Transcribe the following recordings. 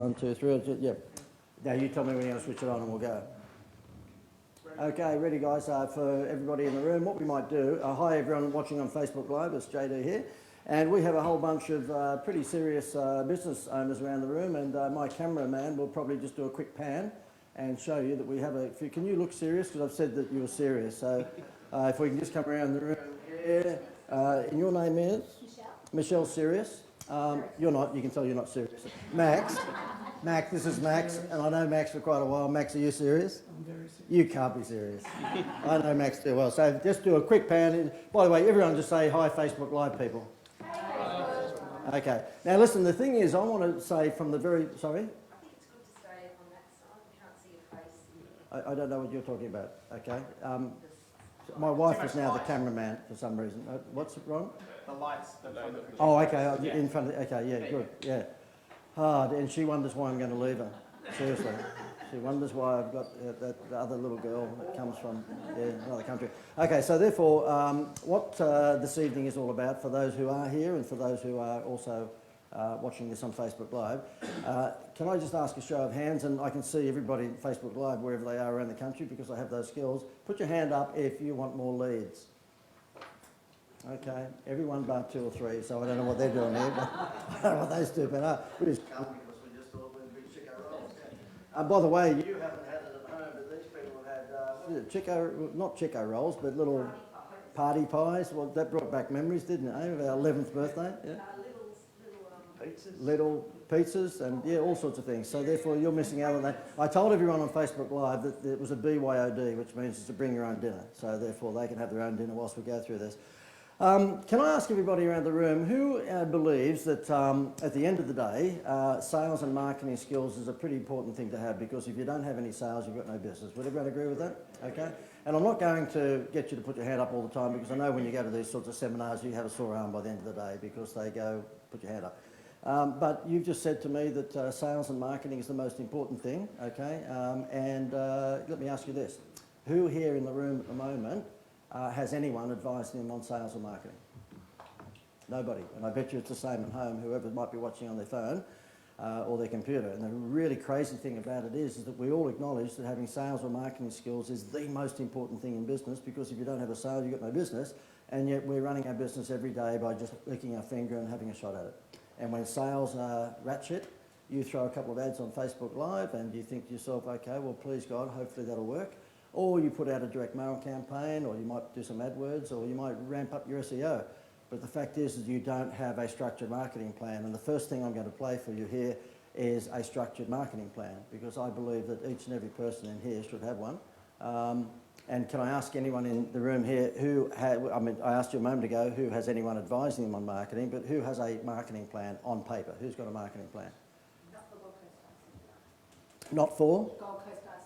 1, 2, 3, yep. Now you tell me when you're going to switch it on and we'll go. Okay, ready guys, for everybody in the room, what we might do, hi everyone watching on Facebook Live, it's JD here, and we have a whole bunch of pretty serious business owners around the room, and my cameraman will probably just do a quick pan and show you that we have a few. Can you look serious? Because I've said that you were serious, so if we can just come around the room here. And your name is? Michelle. Michelle, serious? You're not, you can tell you're not serious. Max, this is Max, and I know Max for quite a while. Max, are you serious? I'm very serious. You can't be serious. I know Max too well. So just do a quick pan. By the way, everyone just say hi, Facebook Live people. Hi. Okay. Now listen, the thing is, I want to say from the very, sorry? I think it's good to stay on that side. We can't see your face. I don't know what you're talking about, okay? My wife is now the cameraman for some reason. What's wrong? The lights. Oh, okay, in front of, okay, yeah, good, yeah. Hard, and she wonders why I'm going to leave her, seriously. She wonders why I've got that other little girl that comes from another country. Okay, so therefore, what this evening is all about, for those who are here and for those who are also watching this on Facebook Live, can I just ask a show of hands, and I can see everybody on Facebook Live wherever they are around the country because I have those skills. Put your hand up if you want more leads. Okay, everyone but 2 or 3, so I don't know what they're doing here, but I don't know what those do, but we just come because we just thought we'd be Chico rolls. By the way, you haven't had it at home, but these people have had, what is it, Chico, not Chico rolls, but little party pies. Well, that brought back memories, didn't it, of our 11th birthday? Yeah. Little pizzas and yeah, all sorts of things. So therefore you're missing out on that. I told everyone on Facebook Live that it was a BYOD, which means it's to bring your own dinner. So therefore they can have their own dinner whilst we go through this. Can I ask everybody around the room who believes that at the end of the day, sales and marketing skills is a pretty important thing to have, because if you don't have any sales, you've got no business. Would everyone agree with that? Okay. And I'm not going to get you to put your hand up all the time, because I know when you go to these sorts of seminars, you have a sore arm by the end of the day because they go, put your hand up. But you've just said to me that sales and marketing is the most important thing, okay? Let me ask you this. Who here in the room at the moment has anyone advising them on sales or marketing? Nobody. And I bet you it's the same at home, whoever might be watching on their phone or their computer. And the really crazy thing about it is that we all acknowledge that having sales or marketing skills is the most important thing in business, because if you don't have a sale, you've got no business. And yet we're running our business every day by just licking our finger and having a shot at it. And when sales are rat shit, you throw a couple of ads on Facebook Live and you think to yourself, okay, well, please God, hopefully that'll work. Or you put out a direct mail campaign, or you might do some AdWords, or you might ramp up your SEO. But the fact is that you don't have a structured marketing plan. And the first thing I'm going to play for you here is a structured marketing plan, because I believe that each and every person in here should have one. And can I ask anyone in the room here who I asked you a moment ago, who has anyone advising them on marketing, but who has a marketing plan on paper? Who's got a marketing plan? Not for Gold Coast Arts Centre. Not for? Gold Coast Arts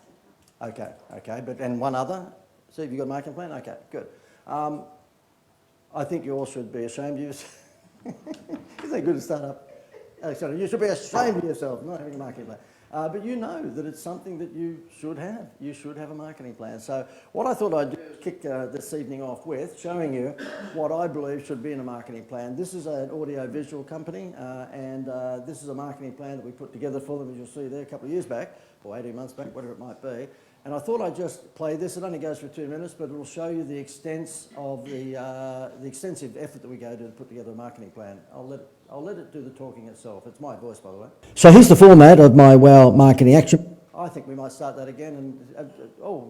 Centre. Okay, and one other? See if you've got a marketing plan? Okay, good. I think you all should be ashamed of yourself. Isn't that good to start up? Sorry, you should be ashamed of yourself not having a marketing plan. But you know that it's something that you should have. You should have a marketing plan. So what I thought I'd do is kick this evening off with showing you what I believe should be in a marketing plan. This is an audio-visual company, and this is a marketing plan that we put together for them, as you'll see there, a couple of years back, or 18 months back, whatever it might be. And I thought I'd just play this. It only goes for 2 minutes, but it will show you the extent of the extensive effort that we go to put together a marketing plan. I'll let it do the talking itself. It's my voice, by the way. So here's the format of my WOW Marketing Action. I think we might start that again. And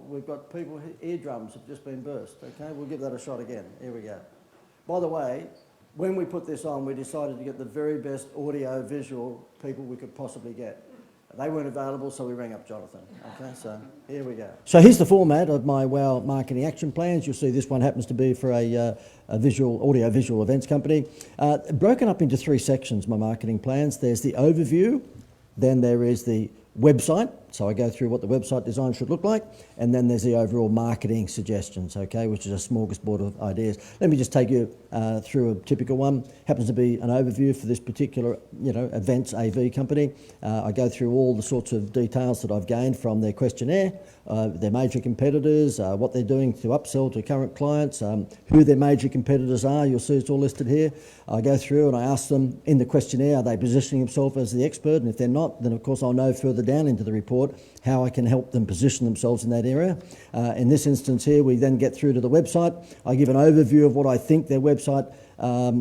we've got people, eardrums have just been burst. Okay, we'll give that a shot again. Here we go. By the way, when we put this on, we decided to get the very best audio-visual people we could possibly get. They weren't available, so we rang up Jonathan. Okay, so here we go. So here's the format of my WOW Marketing Action Plans. You'll see this one happens to be for a audio-visual events company. Broken up into 3 sections, my marketing plans. There's the overview, then there is the website, So I go through what the website design should look like, and then there's the overall marketing suggestions, okay, which is a smorgasbord of ideas. Let me just take you through a typical one. Happens to be an overview for this particular, events AV company. I go through all the sorts of details that I've gained from their questionnaire, their major competitors, what they're doing to upsell to current clients, who their major competitors are. You'll see it's all listed here. I go through and I ask them in the questionnaire, are they positioning themselves as the expert? And if they're not, then of course I'll know further down into the report how I can help them position themselves in that area. In this instance here, we then get through to the website. I give an overview of what I think their website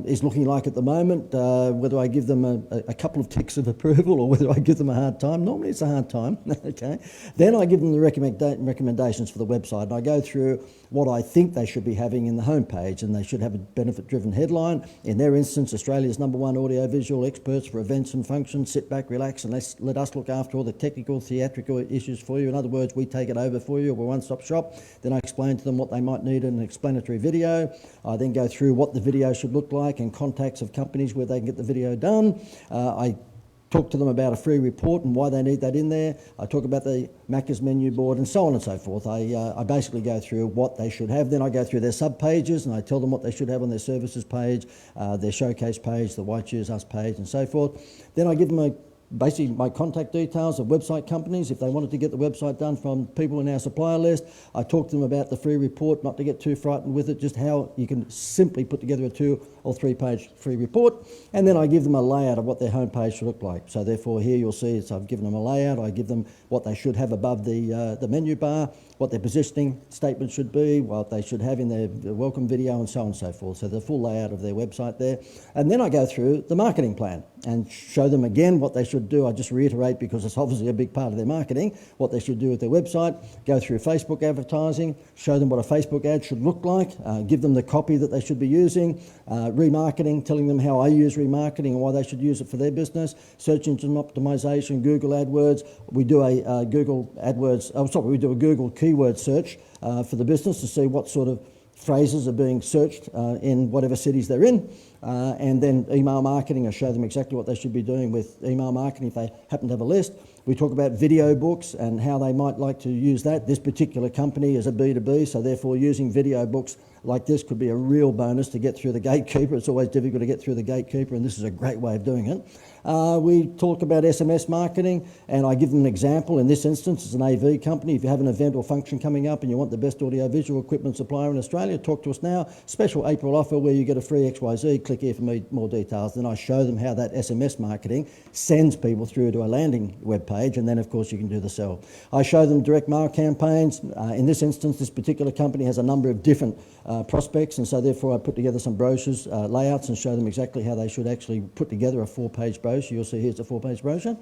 is looking like at the moment, whether I give them a couple of ticks of approval or whether I give them a hard time. Normally it's a hard time, okay. Then I give them the recommendations for the website, and I go through what I think they should be having in the homepage, and they should have a benefit-driven headline. In their instance, Australia's #1 audio-visual experts for events and functions. Sit back, relax, and let us look after all the technical, theatrical issues for you. In other words, we take it over for you. We're a one-stop shop. Then I explain to them what they might need in an explanatory video. I then go through what the video should look like and contacts of companies where they can get the video done. I talk to them about a free report and why they need that in there. I talk about the Macca's menu board and so on and so forth. I basically go through what they should have. Then I go through their sub-pages and I tell them what they should have on their services page, their showcase page, the Why Choose Us page and so forth. Then I give them basically my contact details of website companies if they wanted to get the website done from people in our supplier list. I talk to them about the free report, not to get too frightened with it, just how you can simply put together a 2 or 3 page free report. And then I give them a layout of what their homepage should look like. So therefore here you'll see, so I've given them a layout. I give them what they should have above the menu bar, what their positioning statement should be, what they should have in their welcome video and so on and so forth. So the full layout of their website there. And then I go through the marketing plan and show them again what they should do. I just reiterate because it's obviously a big part of their marketing, what they should do with their website, go through Facebook advertising, show them what a Facebook ad should look like, give them the copy that they should be using, remarketing, telling them how I use remarketing and why they should use it for their business, search engine optimization, Google AdWords. We do a we do a Google keyword search for the business to see what sort of phrases are being searched in whatever cities they're in. And then email marketing, I show them exactly what they should be doing with email marketing if they happen to have a list. We talk about video books and how they might like to use that. This particular company is a B2B, so therefore using video books like this could be a real bonus to get through the gatekeeper. It's always difficult to get through the gatekeeper, and this is a great way of doing it. We talk about SMS marketing, and I give them an example. In this instance, it's an AV company. If you have an event or function coming up and you want the best audio-visual equipment supplier in Australia, talk to us now. Special April offer where you get a free XYZ. Click here for more details. Then I show them how that SMS marketing sends people through to a landing web page, and then, of course, you can do the sell. I show them direct mail campaigns. In this instance, this particular company has a number of different prospects, and so therefore I put together some brochures, layouts, and show them exactly how they should actually put together a 4-page brochure. You'll see here's a 4-page brochure.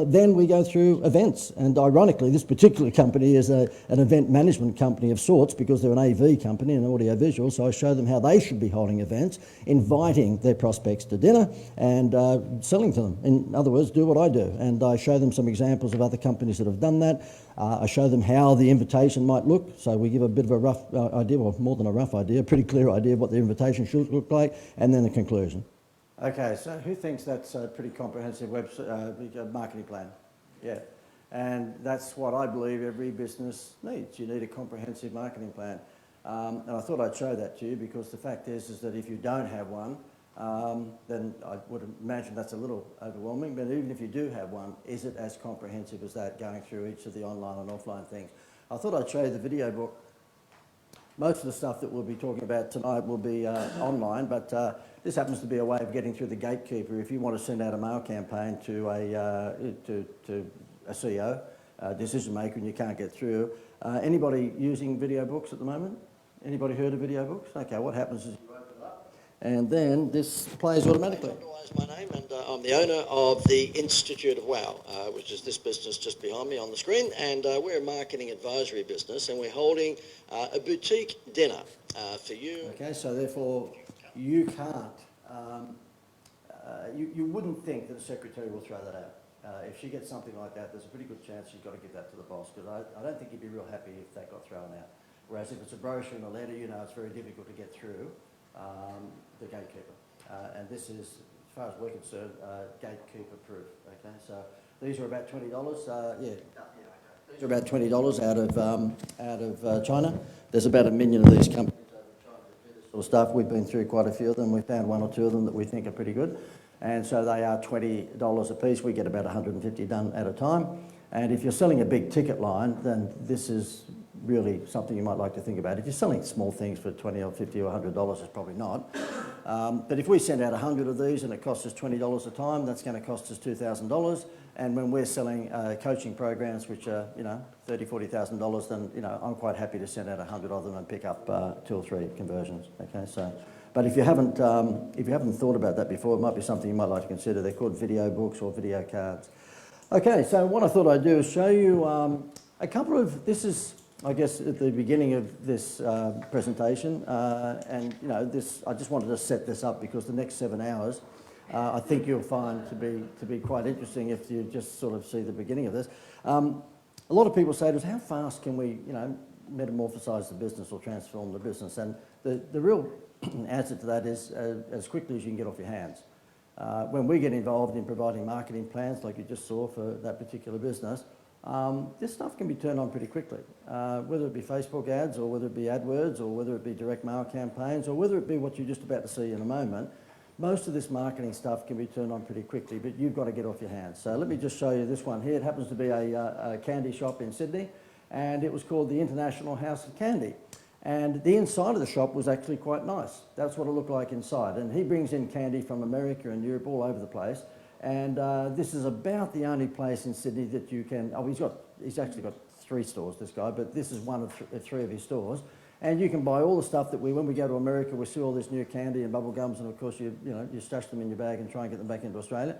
Then we go through events, and ironically this particular company is an event management company of sorts because they're an AV company, an audio visual, so I show them how they should be holding events, inviting their prospects to dinner and selling to them. In other words, do what I do, and I show them some examples of other companies that have done that. I show them how the invitation might look, so we give a bit of a rough idea, well more than a rough idea, a pretty clear idea of what the invitation should look like, and then the conclusion. Okay, so who thinks that's a pretty comprehensive marketing plan? Yeah, and that's what I believe every business needs. You need a comprehensive marketing plan. And I thought I'd show that to you because the fact is that if you don't have one, then I would imagine that's a little overwhelming, but even if you do have one, is it as comprehensive as that, going through each of the online and offline things? I thought I'd show you the video book. Most of the stuff that we'll be talking about tonight will be online, but this happens to be a way of getting through the gatekeeper. If you want to send out a mail campaign to a CEO, decision maker, and you can't get through. Anybody using video books at the moment? Anybody heard of video books? Okay, what happens is you open it up, and then this plays automatically. My name, and I'm the owner of the Institute of Wow, which is this business just behind me on the screen, and we're a marketing advisory business, and we're holding a boutique dinner for you. Okay, so therefore you can't, you wouldn't think that a secretary will throw that out. If she gets something like that, there's a pretty good chance she's got to give that to the boss, because I don't think you'd be real happy if that got thrown out. Whereas if it's a brochure and a letter, you know it's very difficult to get through the gatekeeper. And this is, as far as we're concerned, gatekeeper proof. Okay, so These are about $20. These are about $20 out of China. There's about 1 million of these companies over in China that do this sort of stuff. We've been through quite a few of them. We've found 1 or 2 of them that we think are pretty good. And so they are $20 a piece. We get about 150 done at a time. And if you're selling a big ticket line, then this is really something you might like to think about. If you're selling small things for $20 or $50 or $100, it's probably not. But if we send out 100 of these and it costs us $20 a time, that's going to cost us $2,000. And when we're selling coaching programs, which are, $30,000, $40,000, then, I'm quite happy to send out 100 of them and pick up 2 or 3 conversions. Okay, so, but if you haven't thought about that before, it might be something you might like to consider. They're called video books or video cards. Okay, so what I thought I'd do is show you a couple of, this is, I guess, at the beginning of this presentation, and this, I just wanted to set this up because the next 7 hours, I think you'll find to be quite interesting if you just sort of see the beginning of this. A lot of people say to us, how fast can we, metamorphosize the business or transform the business? And the real answer to that is as quickly as you can get off your hands. When we get involved in providing marketing plans, like you just saw for that particular business, this stuff can be turned on pretty quickly, whether it be Facebook ads or whether it be AdWords or whether it be direct mail campaigns or whether it be what you're just about to see in a moment. Most of this marketing stuff can be turned on pretty quickly, but you've got to get off your hands. So let me just show you this one here. It happens to be a candy shop in Sydney, and it was called the International House of Candy. And the inside of the shop was actually quite nice. That's what it looked like inside. And he brings in candy from America and Europe, all over the place. And this is about the only place in Sydney that you can, he's actually got 3 stores, this guy, but this is one of 3 of his stores. And you can buy all the stuff that when we go to America, we see all this new candy and bubble gums, and of course you stash them in your bag and try and get them back into Australia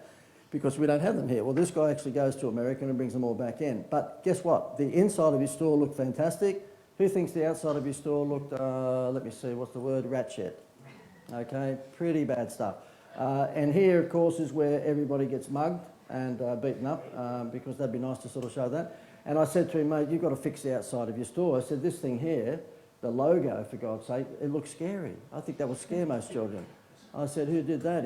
because we don't have them here. Well, this guy actually goes to America and brings them all back in. But guess what? The inside of his store looked fantastic. Who thinks the outside of his store looked, let me see, what's the word? Rat shit. Okay, pretty bad stuff. And here, of course, is where everybody gets mugged and beaten up because that'd be nice to sort of show that. And I said to him, mate, you've got to fix the outside of your store. I said, this thing here, the logo, for God's sake, it looks scary. I think that would scare most children. I said, who did that?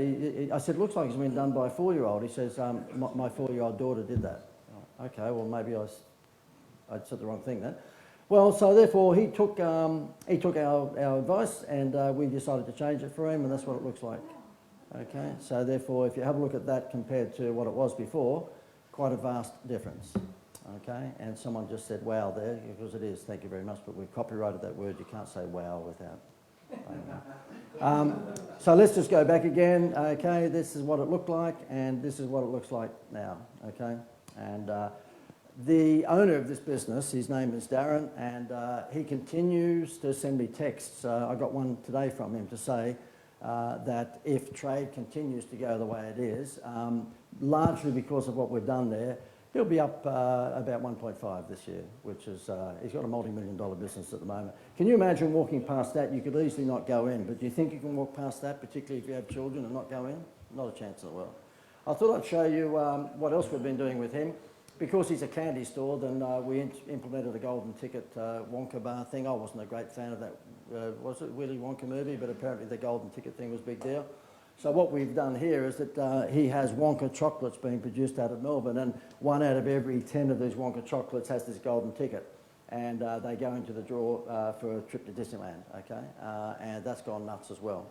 I said, looks like it's been done by a 4-year-old. He says, my 4-year-old daughter did that. Okay, well, maybe I said the wrong thing then. Well, so therefore he took our advice and we decided to change it for him, and that's what it looks like. Okay, so therefore if you have a look at that compared to what it was before, quite a vast difference. Okay, and someone just said wow there, because it is, thank you very much, but we've copyrighted that word. You can't say wow without. So let's just go back again. Okay, this is what it looked like, and this is what it looks like now. Okay, and the owner of this business, his name is Darren, and he continues to send me texts. I got one today from him to say that if trade continues to go the way it is, largely because of what we've done there, he'll be up about 1.5 this year, which is, he's got a multi-million-dollar business at the moment. Can you imagine walking past that? You could easily not go in, but do you think you can walk past that, particularly if you have children, and not go in? Not a chance in the world. I thought I'd show you what else we've been doing with him. Because he's a candy store, then we implemented a golden ticket Wonka bar thing. I wasn't a great fan of that, was it Willy Wonka movie? But apparently the golden ticket thing was a big deal. So what we've done here is that he has Wonka chocolates being produced out of Melbourne, and 1 out of every 10 of these Wonka chocolates has this golden ticket. And they go into the draw for a trip to Disneyland, okay? And that's gone nuts as well.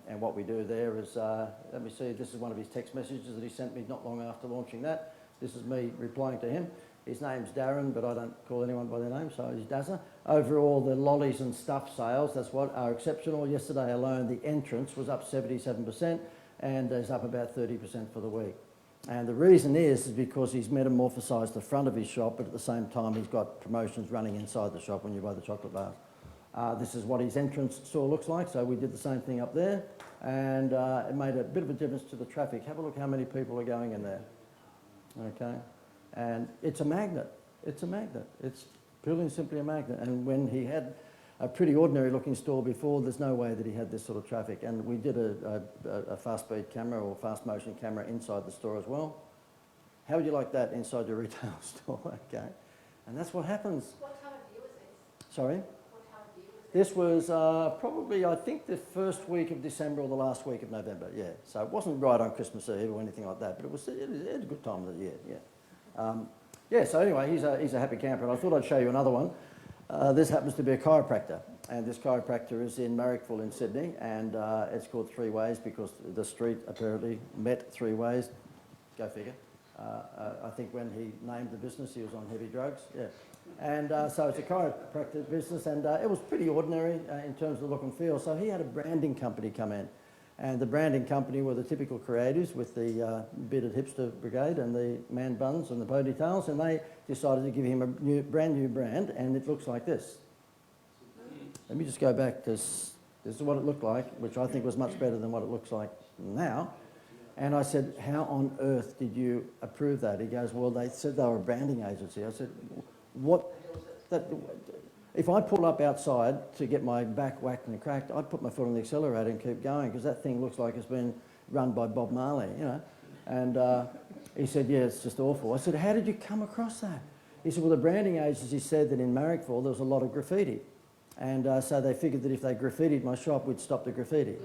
And what we do there is, let me see, this is one of his text messages that he sent me not long after launching that. This is me replying to him. His name's Darren, but I don't call anyone by their name, so he's Dazza. Overall, the lollies and stuff sales, that's what, are exceptional. Yesterday alone, the entrance was up 77% and is up about 30% for the week. And the reason is because he's metamorphosised the front of his shop, but at the same time, he's got promotions running inside the shop when you buy the chocolate bars. This is what his entrance store looks like, so we did the same thing up there, and it made a bit of a difference to the traffic. Have a look how many people are going in there. Okay, and it's a magnet. It's a magnet. It's purely and simply a magnet. And when he had a pretty ordinary looking store before, there's no way that he had this sort of traffic. And we did a fast speed camera or fast motion camera inside the store as well. How would you like that inside your retail store? Okay, and that's what happens. What time of year was this? Sorry? What time of year was This was probably, I think, the first week of December or the last week of November, yeah. So it wasn't right on Christmas Eve or anything like that, but it was a good time of the year, yeah. Yeah, so anyway, he's a happy camper, and I thought I'd show you another one. This happens to be a chiropractor, and this chiropractor is in Marrickville in Sydney, and it's called Three Ways because the street apparently met Three Ways. Go figure. I think when he named the business, he was on heavy drugs, yeah. And so it's a chiropractic business, and it was pretty ordinary in terms of look and feel. So he had a branding company come in, and the branding company were the typical creatives with the bearded hipster brigade and the man buns and the ponytails, and they decided to give him a brand new brand, and it looks like this. Let me just go back to this is what it looked like, which I think was much better than what it looks like now. And I said, how on earth did you approve that? He goes, well, they said they were a branding agency. I said, what? If I pull up outside to get my back whacked and cracked, I'd put my foot on the accelerator and keep going because that thing looks like it's been run by Bob Marley, you know. And he said, yeah, it's just awful. I said, how did you come across that? He said, well, the branding agency said that in Marrickville there was a lot of graffiti. And so they figured that if they graffitied my shop, we'd stop the graffiti.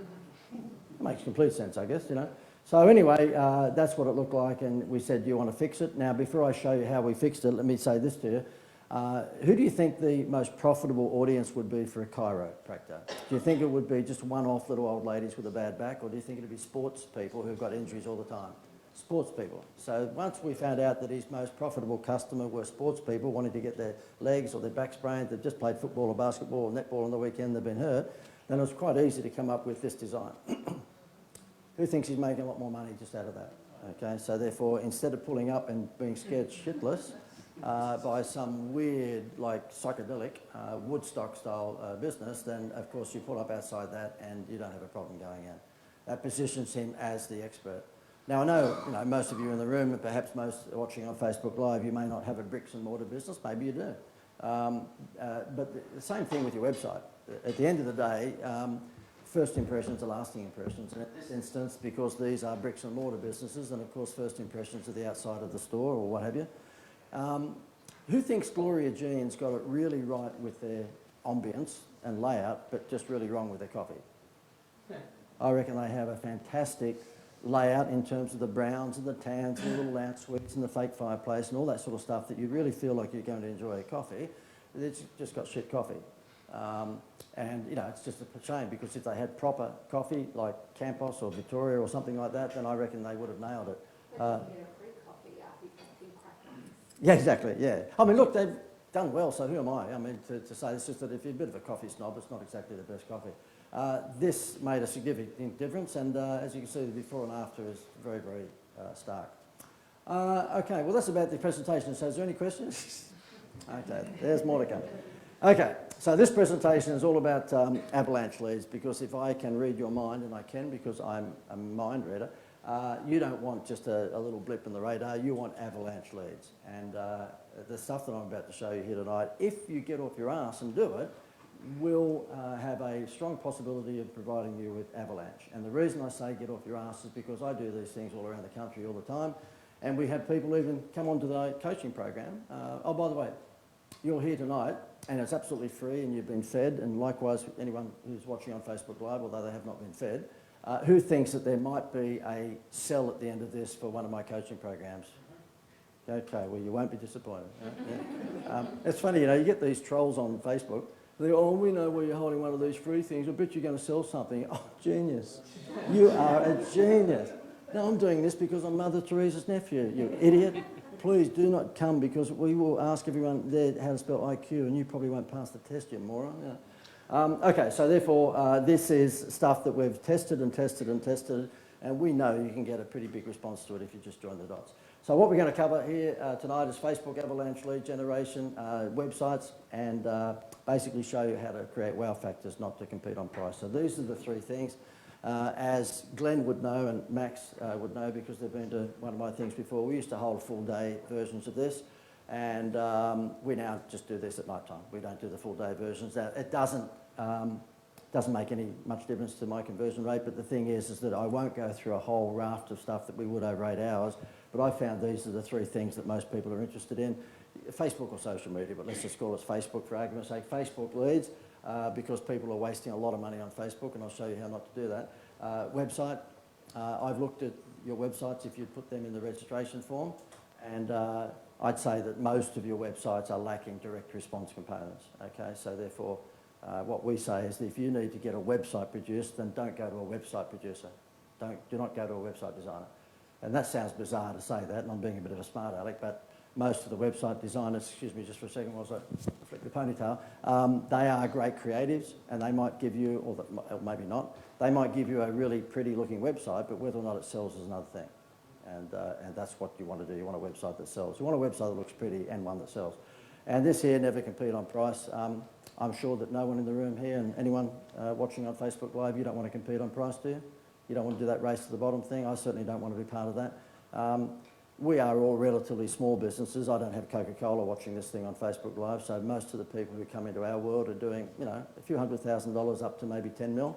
Makes complete sense, I guess, you know. So anyway, that's what it looked like, and we said, do you want to fix it? Now, before I show you how we fixed it, let me say this to you. Who do you think the most profitable audience would be for a chiropractor? Do you think it would be just one-off little old ladies with a bad back, or do you think it would be sports people who've got injuries all the time? Sports people. So once we found out that his most profitable customer were sports people wanting to get their legs or their back sprained, they've just played football or basketball or netball on the weekend, they've been hurt, then it was quite easy to come up with this design. Who thinks he's making a lot more money just out of that? Okay, so therefore, instead of pulling up and being scared shitless by some weird, like psychedelic Woodstock-style business, then of course you pull up outside that and you don't have a problem going in. That positions him as the expert. Now I know, most of you in the room, and perhaps most watching on Facebook Live, you may not have a bricks and mortar business. Maybe you do, but the same thing with your website. At the end of the day. First impressions are lasting impressions. And in this instance, because these are bricks and mortar businesses, and of course first impressions are the outside of the store or what have you. Who thinks Gloria Jean's got it really right with their ambience and layout, but just really wrong with their coffee? I reckon they have a fantastic layout in terms of the browns and the tans and the little lounge suites and the fake fireplace and all that sort of stuff that you really feel like you're going to enjoy a coffee. It's just got shit coffee. And it's just a shame because if they had proper coffee like Campos or Victoria or something like that, then I reckon they would have nailed it. Yeah, exactly, yeah. I mean, look, they've done well, so who am I? I mean, to say it's just that if you're a bit of a coffee snob, it's not exactly the best coffee. This made a significant difference, and as you can see, the before and after is very, very stark. Okay, well, that's about the presentation. So is there any questions? Okay, there's more to come. Okay, so this presentation is all about avalanche leads, because if I can read your mind, and I can because I'm a mind reader, you don't want just a little blip in the radar, you want avalanche leads. And the stuff that I'm about to show you here tonight, if you get off your ass and do it, will have a strong possibility of providing you with avalanche. And the reason I say get off your ass is because I do these things all around the country all the time, and we have people even come onto the coaching program. Oh, by the way, you're here tonight, and it's absolutely free, and you've been fed, and likewise anyone who's watching on Facebook Live, although they have not been fed, who thinks that there might be a sell at the end of this for one of my coaching programs? Okay, well, you won't be disappointed. Yeah. It's funny, you get these trolls on Facebook. They go, oh, we know where you're holding one of these free things. I bet you're going to sell something. Oh, genius. You are a genius. No, I'm doing this because I'm Mother Teresa's nephew, you idiot. Please do not come, because we will ask everyone there how to spell IQ, and you probably won't pass the test, you moron. Yeah. Okay, so therefore, this is stuff that we've tested and tested and tested, and we know you can get a pretty big response to it if you just join the dots. So what we're going to cover here tonight is Facebook avalanche lead generation, websites, and basically show you how to create wow factors, not to compete on price. So these are the three things. As Glenn would know and Max would know, because they've been to one of my things before, we used to hold full day versions of this, and we now just do this at night time. We don't do the full day versions. Now, it doesn't make any much difference to my conversion rate, but the thing is that I won't go through a whole raft of stuff that we would over 8 hours, but I found these are the three things that most people are interested in. Facebook or social media, but let's just call it Facebook for argument's sake. Facebook leads. because people are wasting a lot of money on Facebook, and I'll show you how not to do that. Website, I've looked at your websites if you'd put them in the registration form, and I'd say that most of your websites are lacking direct response components, okay? So therefore, what we say is that if you need to get a website produced, then don't go to a website producer. Do not go to a website designer. And that sounds bizarre to say that, and I'm being a bit of a smart aleck, but most of the website designers, excuse me just for a second whilst I flick the ponytail, they are great creatives, and they might give you, or maybe not, they might give you a really pretty looking website, but whether or not it sells is another thing. And that's what you want to do. You want a website that sells. You want a website that looks pretty and one that sells. And this here, never compete on price. I'm sure that no one in the room here and anyone watching on Facebook Live, you don't want to compete on price, do you? You don't want to do that race to the bottom thing. I certainly don't want to be part of that. We are all relatively small businesses. I don't have Coca-Cola watching this thing on Facebook Live, so most of the people who come into our world are doing, you know, a few $100,000 up to maybe 10 mil.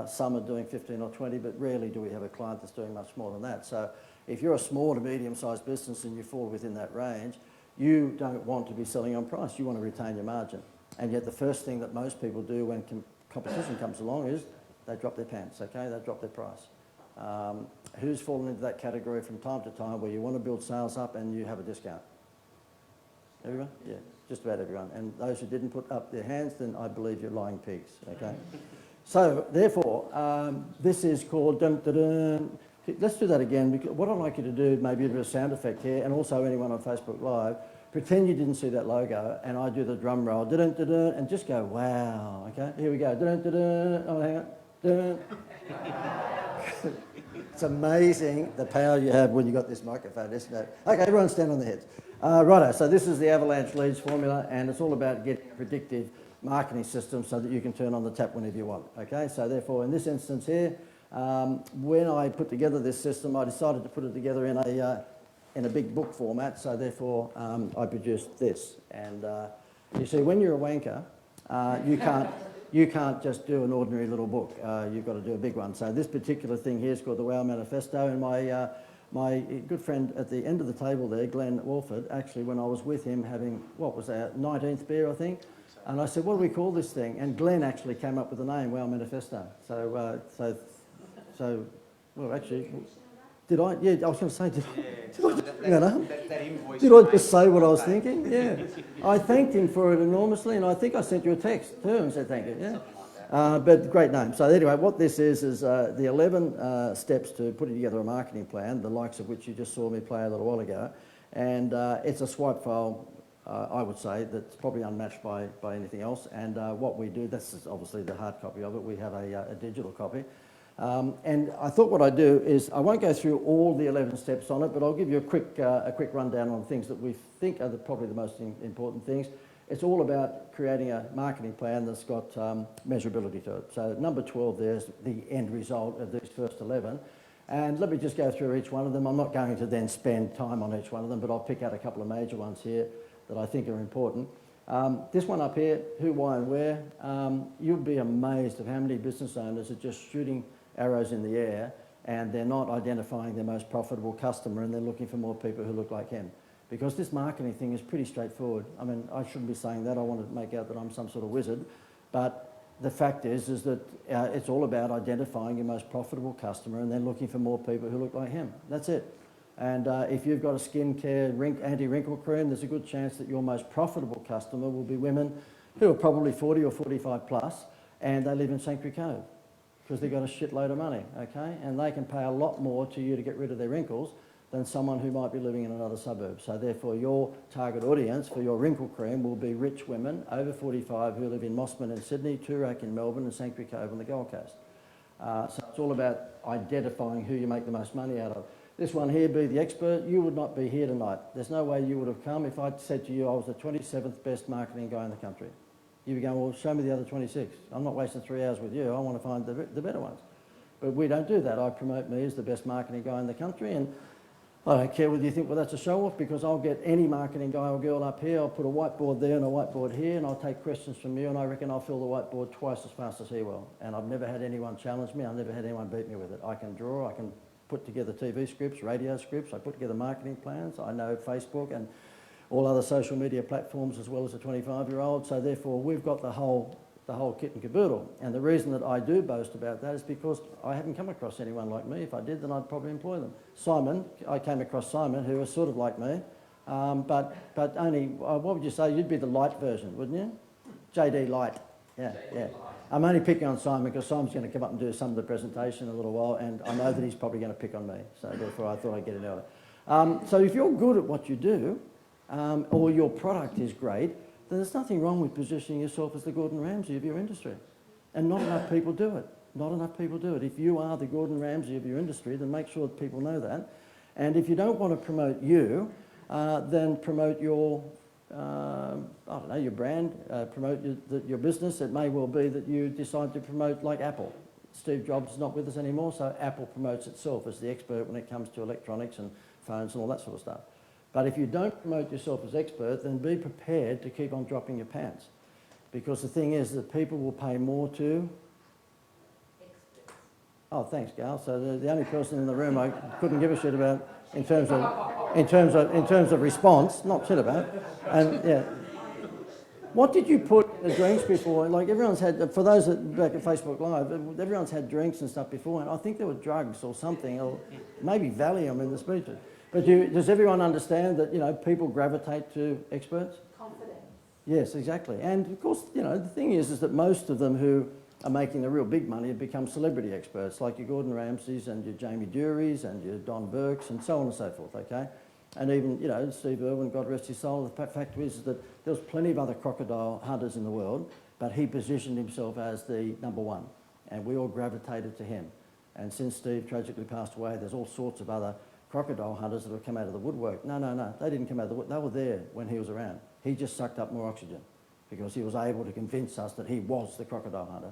Some are doing 15 or 20, but rarely do we have a client that's doing much more than that. So if you're a small to medium-sized business and you fall within that range, you don't want to be selling on price. You want to retain your margin. And yet the first thing that most people do when competition comes along is they drop their pants, okay? They drop their price. Who's fallen into that category from time to time where you want to build sales up and you have a discount? Everyone? Yeah, just about everyone. And those who didn't put up their hands, then I believe you're lying pigs, okay? So therefore, this is called dun, dun, dun. Let's do that again. Because what I'd like you to do, maybe a bit of a sound effect here, and also anyone on Facebook Live, pretend you didn't see that logo, and I do the drum roll, dun, dun, dun, and just go, wow, okay? Here we go, dun, dun, dun. Oh, hang on, dun. It's amazing the power you have when you've got this microphone, isn't it? Okay, everyone stand on their heads. Righto, so this is the Avalanche Leads formula, and it's all about getting a predictive marketing system so that you can turn on the tap whenever you want, okay? So therefore, in this instance here, when I put together this system, I decided to put it together in a big book format, so therefore I produced this. And you see, when you're a wanker, you can't just do an ordinary little book. You've got to do a big one. So this particular thing here is called the Wow Manifesto, and my good friend at the end of the table there, Glenn Walford, actually when I was with him having, what was our 19th beer, I think, and I said, what do we call this thing? And Glenn actually came up with the name, Wow Manifesto. So, well, actually, did I? Yeah, I was going to say, did I just say what I was thinking? Yeah. I thanked him for it enormously, and I think I sent you a text too and said thank you, yeah. But great name. So anyway, what this is the 11 steps to putting together a marketing plan, the likes of which you just saw me play a little while ago. And it's a swipe file, I would say, that's probably unmatched by anything else. And what we do, this is obviously the hard copy of it. We have a digital copy. And I thought what I'd do is, I won't go through all the 11 steps on it, but I'll give you a quick rundown on things that we think are probably the most important things. It's all about creating a marketing plan that's got measurability to it. So number 12 there's the end result of these first 11. And let me just go through each one of them. I'm not going to then spend time on each one of them, but I'll pick out a couple of major ones here that I think are important. This one up here, who, why and where, you'll be amazed at how many business owners are just shooting arrows in the air and they're not identifying their most profitable customer and they're looking for more people who look like him. Because this marketing thing is pretty straightforward. I mean, I shouldn't be saying that. I want to make out that I'm some sort of wizard. But the fact is that it's all about identifying your most profitable customer and then looking for more people who look like him. That's it. And if you've got a skincare anti-wrinkle cream, there's a good chance that your most profitable customer will be women who are probably 40 or 45 plus and they live in Sanctuary Cove, because they've got a shitload of money, okay? And they can pay a lot more to you to get rid of their wrinkles than someone who might be living in another suburb. So therefore your target audience for your wrinkle cream will be rich women over 45 who live in Mossman in Sydney, Toorak in Melbourne and Sanctuary Cove on the Gold Coast. So it's all about identifying who you make the most money out of. This one here, Be the Expert, you would not be here tonight. There's no way you would have come if I'd said to you I was the 27th best marketing guy in the country. You'd be going, well, show me the other 26. I'm not wasting 3 hours with you. I want to find the better ones. But we don't do that. I promote me as the best marketing guy in the country, and I don't care whether you think, well, that's a show-off, because I'll get any marketing guy or girl up here, I'll put a whiteboard there and a whiteboard here, and I'll take questions from you, and I reckon I'll fill the whiteboard twice as fast as he will. And I've never had anyone challenge me. I've never had anyone beat me with it. I can draw, I can put together TV scripts, radio scripts, I put together marketing plans. I know Facebook and all other social media platforms as well as a 25-year-old. So therefore, we've got the whole the whole kit and caboodle. And the reason that I do boast about that is because I haven't come across anyone like me. If I did, then I'd probably employ them. Simon, I came across Simon, who was sort of like me, but only, what would you say? You'd be the light version, wouldn't you? JD Light. Yeah, yeah. I'm only picking on Simon because Simon's going to come up and do some of the presentation in a little while, and I know that he's probably going to pick on me, so therefore I thought I'd get it early. So if you're good at what you do, or your product is great, then there's nothing wrong with positioning yourself as the Gordon Ramsay of your industry. And not enough people do it. Not enough people do it. If you are the Gordon Ramsay of your industry, then make sure that people know that. And if you don't want to promote you, then promote your, I don't know, your brand, promote your business. It may well be that you decide to promote like Apple. Steve Jobs is not with us anymore, so Apple promotes itself as the expert when it comes to electronics and phones and all that sort of stuff. But if you don't promote yourself as expert, then be prepared to keep on dropping your pants. Because the thing is that people will pay more to... Experts. Oh, thanks, Gal. So the only person in the room I couldn't give a shit about in terms of response, not shit about. And yeah. What did you put in the drinks before? Like everyone's had, for those that back at Facebook Live, everyone's had drinks and stuff before, and I think there were drugs or something, or maybe Valium in the speeches. But does everyone understand that, you know, people gravitate to experts? Confidence. Yes, exactly. And of course, you know, the thing is that most of them who are making the real big money have become celebrity experts, like your Gordon Ramsays and your Jamie Durys and your Don Burkes and so on and so forth, okay? And even, you know, Steve Irwin, God rest his soul, the fact is that there was plenty of other crocodile hunters in the world, but he positioned himself as the number one, and we all gravitated to him. And since Steve tragically passed away, there's all sorts of other crocodile hunters that have come out of the woodwork. No, they didn't come out of the woodwork. They were there when he was around. He just sucked up more oxygen because he was able to convince us that he was the crocodile hunter.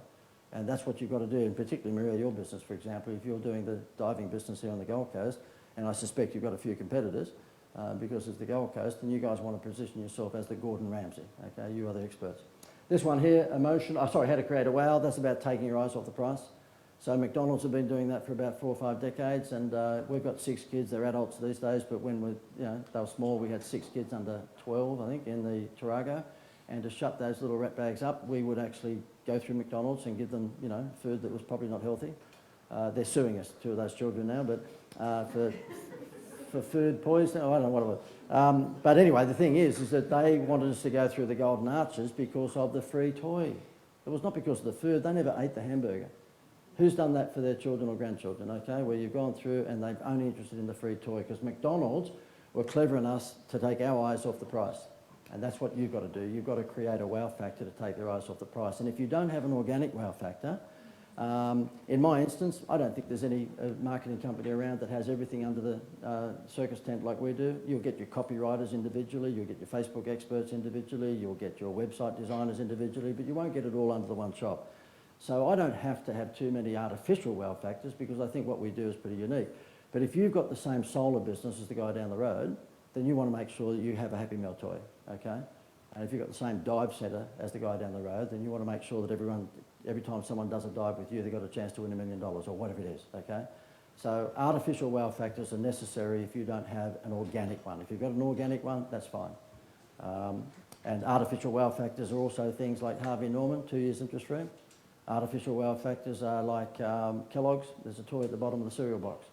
And that's what you've got to do, and particularly, Maria, your business, for example, if you're doing the diving business here on the Gold Coast, and I suspect you've got a few competitors, because it's the Gold Coast, and you guys want to position yourself as the Gordon Ramsay, okay? You are the experts. This one here, how to create a wow, that's about taking your eyes off the price. So McDonald's have been doing that for about 4 or 5 decades, and we've got 6 kids. They're adults these days, but when they were small, we had 6 kids under 12, I think, in the Tarago. And to shut those little rat bags up, we would actually go through McDonald's and give them, you know, food that was probably not healthy. They're suing us, 2 of those children now, but for food poisoning, I don't know what it was. But anyway, the thing is that they wanted us to go through the Golden Arches because of the free toy. It was not because of the food. They never ate the hamburger. Who's done that for their children or grandchildren, okay? Where you've gone through and they're only interested in the free toy, because McDonald's were clever enough to take our eyes off the price. And that's what you've got to do. You've got to create a wow factor to take their eyes off the price. And if you don't have an organic wow factor, in my instance, I don't think there's any marketing company around that has everything under the circus tent like we do. You'll get your copywriters individually, you'll get your Facebook experts individually, you'll get your website designers individually, but you won't get it all under the one shop. So I don't have to have too many artificial wow factors because I think what we do is pretty unique. But if you've got the same solar business as the guy down the road, then you want to make sure that you have a Happy Meal toy, okay? And if you've got the same dive centre as the guy down the road, then you want to make sure that every time someone does a dive with you, they've got a chance to win $1 million or whatever it is, okay? So artificial wow factors are necessary if you don't have an organic one. If you've got an organic one, that's fine. And artificial wow factors are also things like Harvey Norman, 2 years interest free. Artificial wow factors are like Kellogg's. There's a toy at the bottom of the cereal box.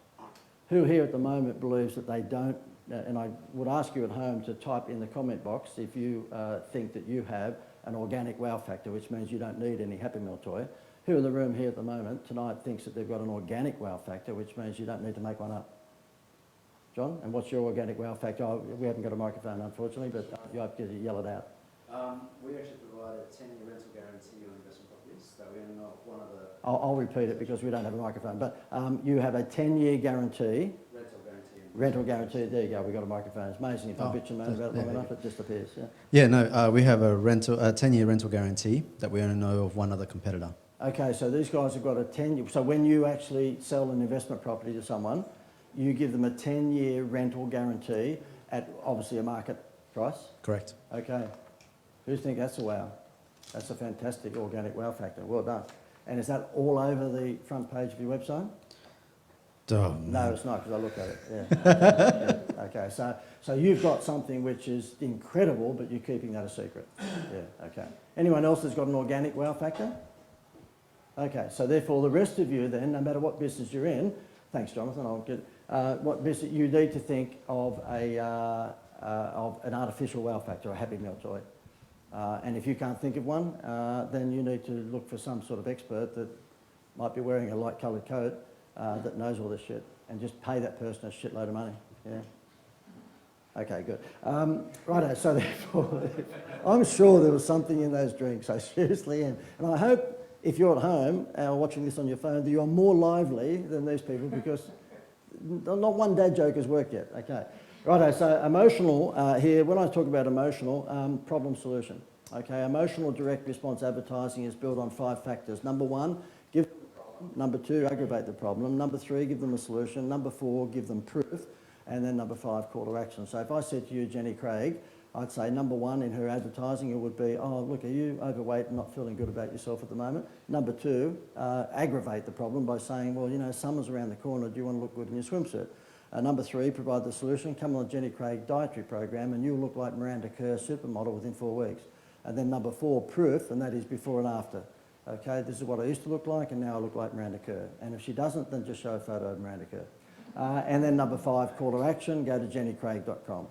Who here at the moment believes that they don't, and I would ask you at home to type in the comment box if you think that you have an organic wow factor, which means you don't need any Happy Meal toy. Who in the room here at the moment tonight thinks that they've got an organic wow factor, which means you don't need to make one up? John, and what's your organic wow factor? Oh, we haven't got a microphone, unfortunately, but you have to yell it out. We actually provide a 10-year rental guarantee on investment properties. So we only know one of the... I'll repeat it because we don't have a microphone. But you have a 10-year guarantee. Rental guarantee. There you go. We've got a microphone. It's amazing if I bitch and moan about it long enough, it just appears. Yeah. Yeah, no, we have a 10-year rental guarantee that we only know of one other competitor. Okay, so these guys have got a 10-year... So when you actually sell an investment property to someone, you give them a 10-year rental guarantee at obviously a market price? Correct. Okay. Who think that's a wow? That's a fantastic organic wow factor. Well done. And is that all over the front page of your website? Oh, no, it's not, because I looked at it. Yeah. Okay, so you've got something which is incredible, but you're keeping that a secret. Yeah, okay. Anyone else that's got an organic wow factor? Okay, so therefore the rest of you then, no matter what business you're in, thanks Jonathan, I'll get what business you need to think of of an artificial wow factor, a happy meal joy. And if you can't think of one, then you need to look for some sort of expert that might be wearing a light coloured coat that knows all this shit, and just pay that person a shitload of money. Yeah. Okay, good. Righto, so therefore, I'm sure there was something in those drinks, I seriously am. And I hope if you're at home watching this on your phone that you are more lively than these people, because not one dad joke has worked yet. Okay. Righto, so emotional here, when I talk about emotional, problem solution. Okay, emotional direct response advertising is built on 5 factors. Number 1, give them the problem. Number 2, aggravate the problem. Number 3, give them a solution. Number 4, give them proof. And then number 5, call to action. So if I said to you, Jenny Craig, I'd say number 1 in her advertising, it would be, oh, look, are you overweight and not feeling good about yourself at the moment? Number 2, aggravate the problem by saying, well, you know, summer's around the corner, do you want to look good in your swimsuit? Number 3, provide the solution, come on the Jenny Craig dietary program and you'll look like Miranda Kerr supermodel within 4 weeks. And then number 4, proof, and that is before and after. Okay, this is what I used to look like and now I look like Miranda Kerr. And if she doesn't, then just show a photo of Miranda Kerr. And then number 5, call to action, go to jennycraig.com.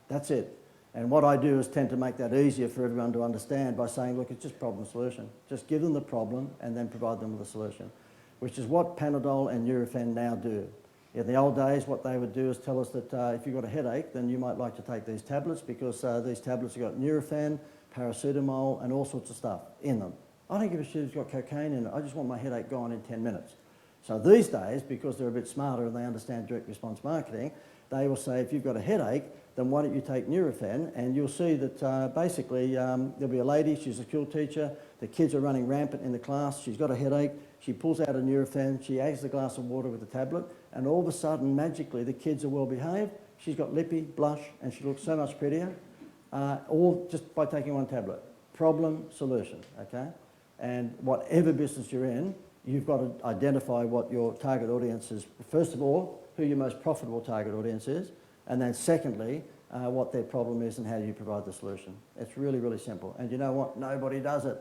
That's it. And what I do is tend to make that easier for everyone to understand by saying, look, it's just problem solution. Just give them the problem and then provide them with a solution, which is what Panadol and Nurofen now do. In the old days, what they would do is tell us that if you've got a headache, then you might like to take these tablets because these tablets have got Nurofen, paracetamol, and all sorts of stuff in them. I don't give a shit if it's got cocaine in it. I just want my headache gone in 10 minutes. So these days, because they're a bit smarter and they understand direct response marketing, they will say, if you've got a headache, then why don't you take Nurofen? And you'll see that basically there'll be a lady, she's a school teacher, the kids are running rampant in the class, she's got a headache, she pulls out a Nurofen, she adds a glass of water with the tablet, and all of a sudden, magically, the kids are well behaved, she's got lippy, blush, and she looks so much prettier, all just by taking one tablet. Problem, solution, okay? And whatever business you're in, you've got to identify what your target audience is. First of all, who your most profitable target audience is, and then secondly, what their problem is and how you provide the solution. It's really, really simple. And you know what? Nobody does it.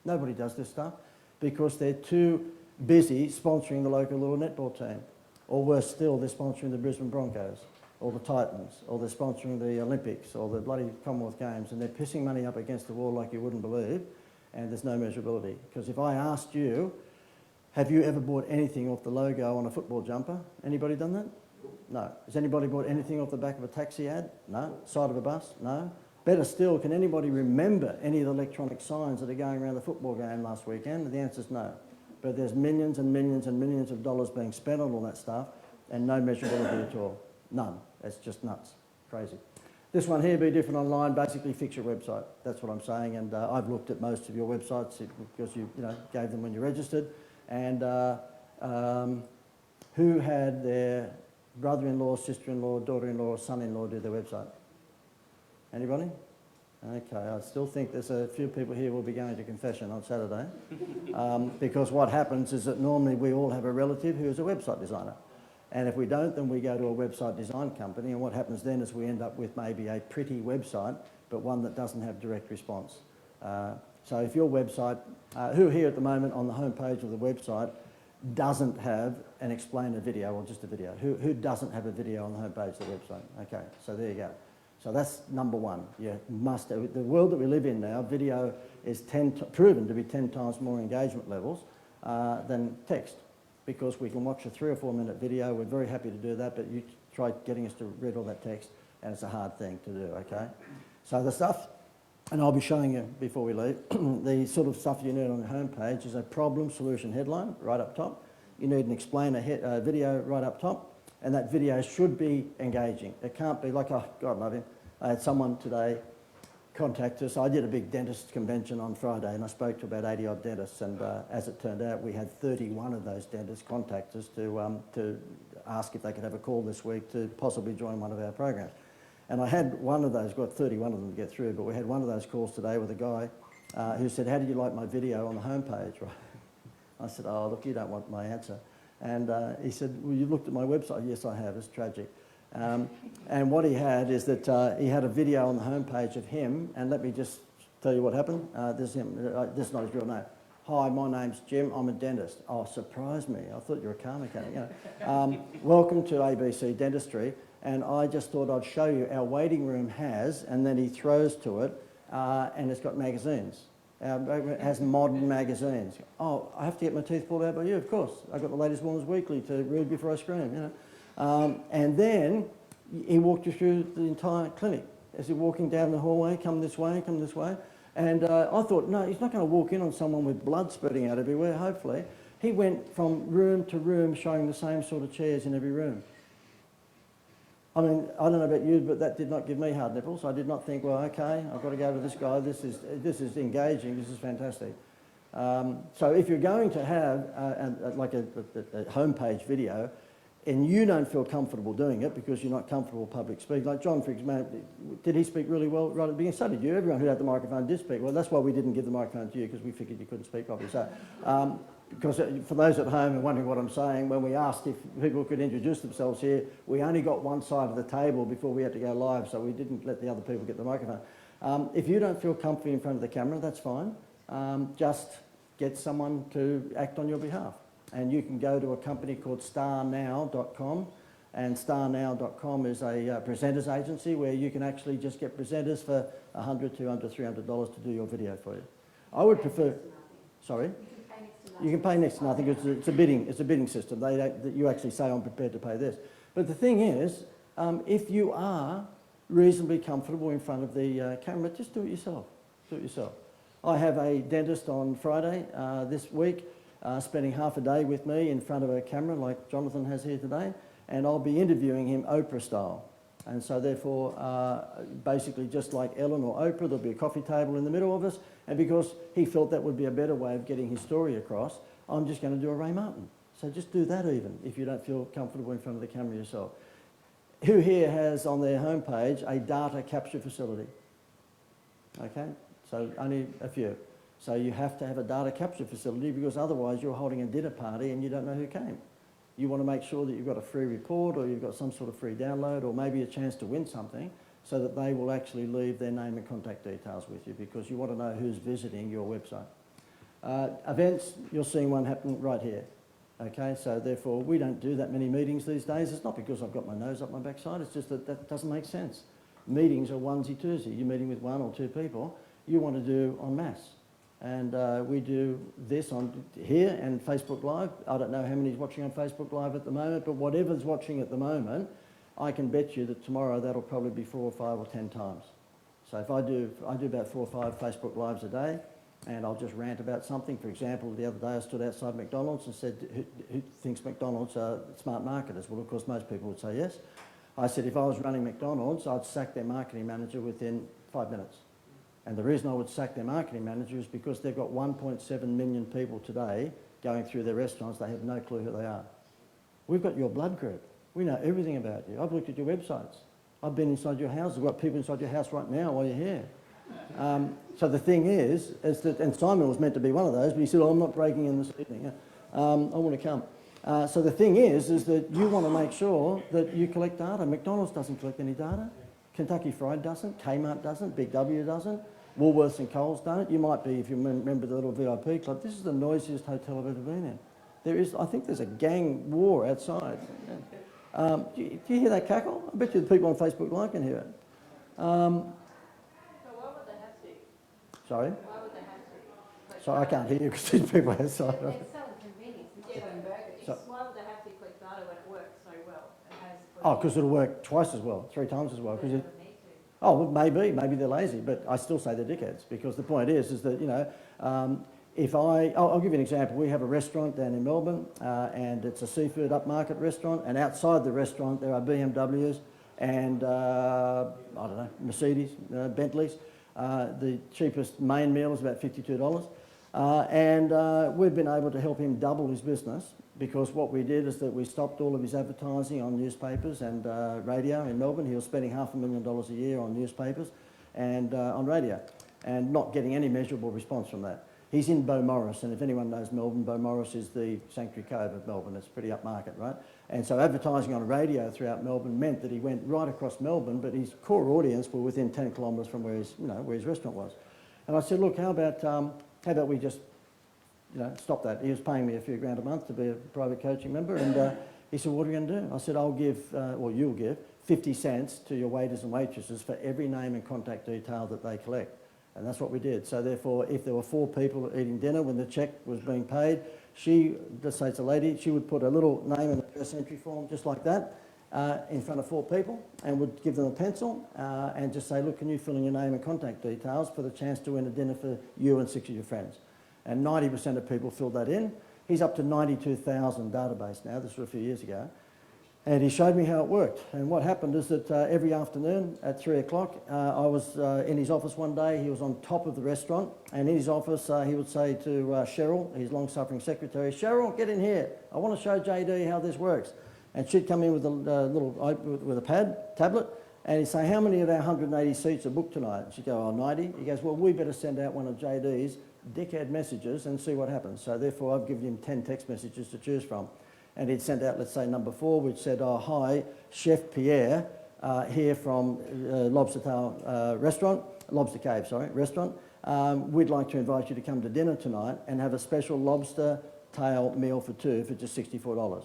Nobody does this stuff because they're too busy sponsoring the local little netball team. Or worse still, they're sponsoring the Brisbane Broncos or the Titans, or they're sponsoring the Olympics or the bloody Commonwealth Games, and they're pissing money up against the wall like you wouldn't believe, and there's no measurability. Because if I asked you, have you ever bought anything off the logo on a football jumper? Anybody done that? No. Has anybody bought anything off the back of a taxi ad? No. Side of a bus? No. Better still, can anybody remember any of the electronic signs that are going around the football game last weekend? The answer is no. But there's millions and millions and millions of dollars being spent on all that stuff and no measurability at all. None. It's just nuts. Crazy. This one here, Be Different Online, basically fix your website. That's what I'm saying, and I've looked at most of your websites because you gave them when you registered. And who had their brother-in-law, sister-in-law, daughter-in-law, son-in-law do their website? Anybody? Okay, I still think there's a few people here who will be going to confession on Saturday because what happens is that normally we all have a relative who is a website designer. And if we don't, then we go to a website design company, and what happens then is we end up with maybe a pretty website, but one that doesn't have direct response. So if your website, who here at the moment on the homepage of the website doesn't have an explainer video or just a video? Who doesn't have a video on the homepage of the website? Okay, so there you go. So that's number 1. You must, the world that we live in now, video is proven to be 10 times more engagement levels than text, because we can watch a 3 or 4 minute video. We're very happy to do that, but you try getting us to read all that text and it's a hard thing to do, okay? So the stuff, and I'll be showing you before we leave, the sort of stuff you need on the homepage is a problem solution headline right up top. You need an explainer video right up top, and that video should be engaging. It can't be like, oh, God love him. I had someone today contact us. I did a big dentist convention on Friday and I spoke to about 80 odd dentists, and as it turned out, we had 31 of those dentists contact us to ask if they could have a call this week to possibly join one of our programs. And I had one of those, got 31 of them to get through, but we had one of those calls today with a guy who said, how did you like my video on the homepage? Right? I said, oh, look, you don't want my answer. And he said, well, you looked at my website? Yes, I have. It's tragic. And what he had is that he had a video on the homepage of him, and let me just tell you what happened. This is him. This is not his real name. Hi, my name's Jim. I'm a dentist. Oh, surprise me. I thought you were a car mechanic. You know. Welcome to ABC Dentistry. And I just thought I'd show you our waiting room has, and then he throws to it, and it's got magazines. It has modern magazines. Oh, I have to get my teeth pulled out by you, of course. I've got the latest Women's Weekly to read before I scream, you know. And then he walked you through the entire clinic. As you're walking down the hallway, come this way, come this way. And I thought, no, he's not going to walk in on someone with blood spurting out everywhere, hopefully. He went from room to room showing the same sort of chairs in every room. I mean, I don't know about you, but that did not give me hard nipples. I did not think, well, okay, I've got to go to this guy. This is engaging. This is fantastic. So if you're going to have a homepage video, and you don't feel comfortable doing it because you're not comfortable public speaking, like John, for example, did he speak really well right at the beginning? So did you. Everyone who had the microphone did speak well. That's why we didn't give the microphone to you, because we figured you couldn't speak properly. So, because for those at home and wondering what I'm saying, when we asked if people could introduce themselves here, we only got one side of the table before we had to go live, so we didn't let the other people get the microphone. If you don't feel comfy in front of the camera, that's fine. Just get someone to act on your behalf. And you can go to a company called starnow.com, and starnow.com is a presenters agency where you can actually just get presenters for $100, $200, $300 to do your video for you. I would prefer... Sorry? You can pay next to nothing. It's a bidding system. You actually say, I'm prepared to pay this. But the thing is, if you are reasonably comfortable in front of the camera, just do it yourself. Do it yourself. I have a dentist on Friday this week spending half a day with me in front of a camera like Jonathan has here today, and I'll be interviewing him Oprah style. And so therefore, basically just like Ellen or Oprah, there'll be a coffee table in the middle of us, and because he felt that would be a better way of getting his story across, I'm just going to do a Ray Martin. So just do that even, if you don't feel comfortable in front of the camera yourself. Who here has on their homepage a data capture facility? Okay, so only a few. So you have to have a data capture facility, because otherwise you're holding a dinner party and you don't know who came. You want to make sure that you've got a free report, or you've got some sort of free download, or maybe a chance to win something, so that they will actually leave their name and contact details with you, because you want to know who's visiting your website. Events, you're seeing one happen right here. Okay, so therefore we don't do that many meetings these days. It's not because I've got my nose up my backside, it's just that that doesn't make sense. Meetings are onesie-twosie. You're meeting with one or two people. You want to do en masse. And we do this on here and Facebook Live. I don't know how many's watching on Facebook Live at the moment, but whatever's watching at the moment, I can bet you that tomorrow that'll probably be 4 or 5 or 10 times. So if I do about 4 or 5 Facebook Lives a day, and I'll just rant about something. For example, the other day I stood outside McDonald's and said, who thinks McDonald's are smart marketers? Well, of course, most people would say yes. I said, if I was running McDonald's, I'd sack their marketing manager within 5 minutes. And the reason I would sack their marketing manager is because they've got 1.7 million people today going through their restaurants. They have no clue who they are. We've got your blood group. We know everything about you. I've looked at your websites. I've been inside your house. I've got people inside your house right now while you're here. So the thing is that, and Simon was meant to be one of those, but he said, oh, I'm not breaking in this evening. I want to come. So the thing is that you want to make sure that you collect data. McDonald's doesn't collect any data. Kentucky Fried doesn't. Kmart doesn't. Big W doesn't. Woolworths and Coles don't. You might be, if you remember the little VIP club. This is the noisiest hotel I've ever been in. I think there's a gang war outside. Do you hear that cackle? I bet you the people on Facebook Live can hear it. So why would they have to? Sorry? Why would they have to? So I can't hear you because these people outside. It's so inconvenient. Yeah, but So- why would they have to collect data when it works so well? It has Oh, because it'll work twice as well, 3 times as well. They 'Cause don't it, need to. oh, well, maybe they're lazy, but I still say they're dickheads, because the point is that, you know, I'll give you an example. We have a restaurant down in Melbourne, and it's a seafood upmarket restaurant, and outside the restaurant there are BMWs and, I don't know, Mercedes, Bentleys. The cheapest main meal is about $52. And we've been able to help him double his business, because what we did is that we stopped all of his advertising on newspapers and radio in Melbourne. He was spending $500,000 a year on newspapers and on radio, and not getting any measurable response from that. He's in Beaumaris, and if anyone knows Melbourne, Beaumaris is the Sanctuary Cove of Melbourne. It's pretty upmarket, right? And so advertising on radio throughout Melbourne meant that he went right across Melbourne, but his core audience were within 10 kilometres from where his restaurant was. And I said, look, how about we just, stop that? He was paying me a few grand a month to be a private coaching member, and he said, what are we going to do? I said, I'll give, you'll give 50 cents to your waiters and waitresses for every name and contact detail that they collect. And that's what we did. So therefore, if there were 4 people eating dinner when the cheque was being paid, let's say it's a lady, she would put a little name in the first entry form, just like that, in front of 4 people, and would give them a pencil and just say, look, can you fill in your name and contact details for the chance to win a dinner for you and 6 of your friends? And 90% of people filled that in. He's up to 92,000 database now. This was a few years ago. And he showed me how it worked. And what happened is that every afternoon at 3 o'clock, I was in his office one day. He was on top of the restaurant. And in his office, he would say to Cheryl, his long-suffering secretary, Cheryl, get in here. I want to show JD how this works. And she'd come in with a tablet, and he'd say, how many of our 180 seats are booked tonight? And she'd go, 90. He goes, well, we better send out one of JD's dickhead messages and see what happens. So therefore, I've given him 10 text messages to choose from. And he'd sent out, let's say, number 4, which said, hi, Chef Pierre, here from Lobster Cave restaurant. We'd like to invite you to come to dinner tonight and have a special lobster tail meal for 2 for just $64.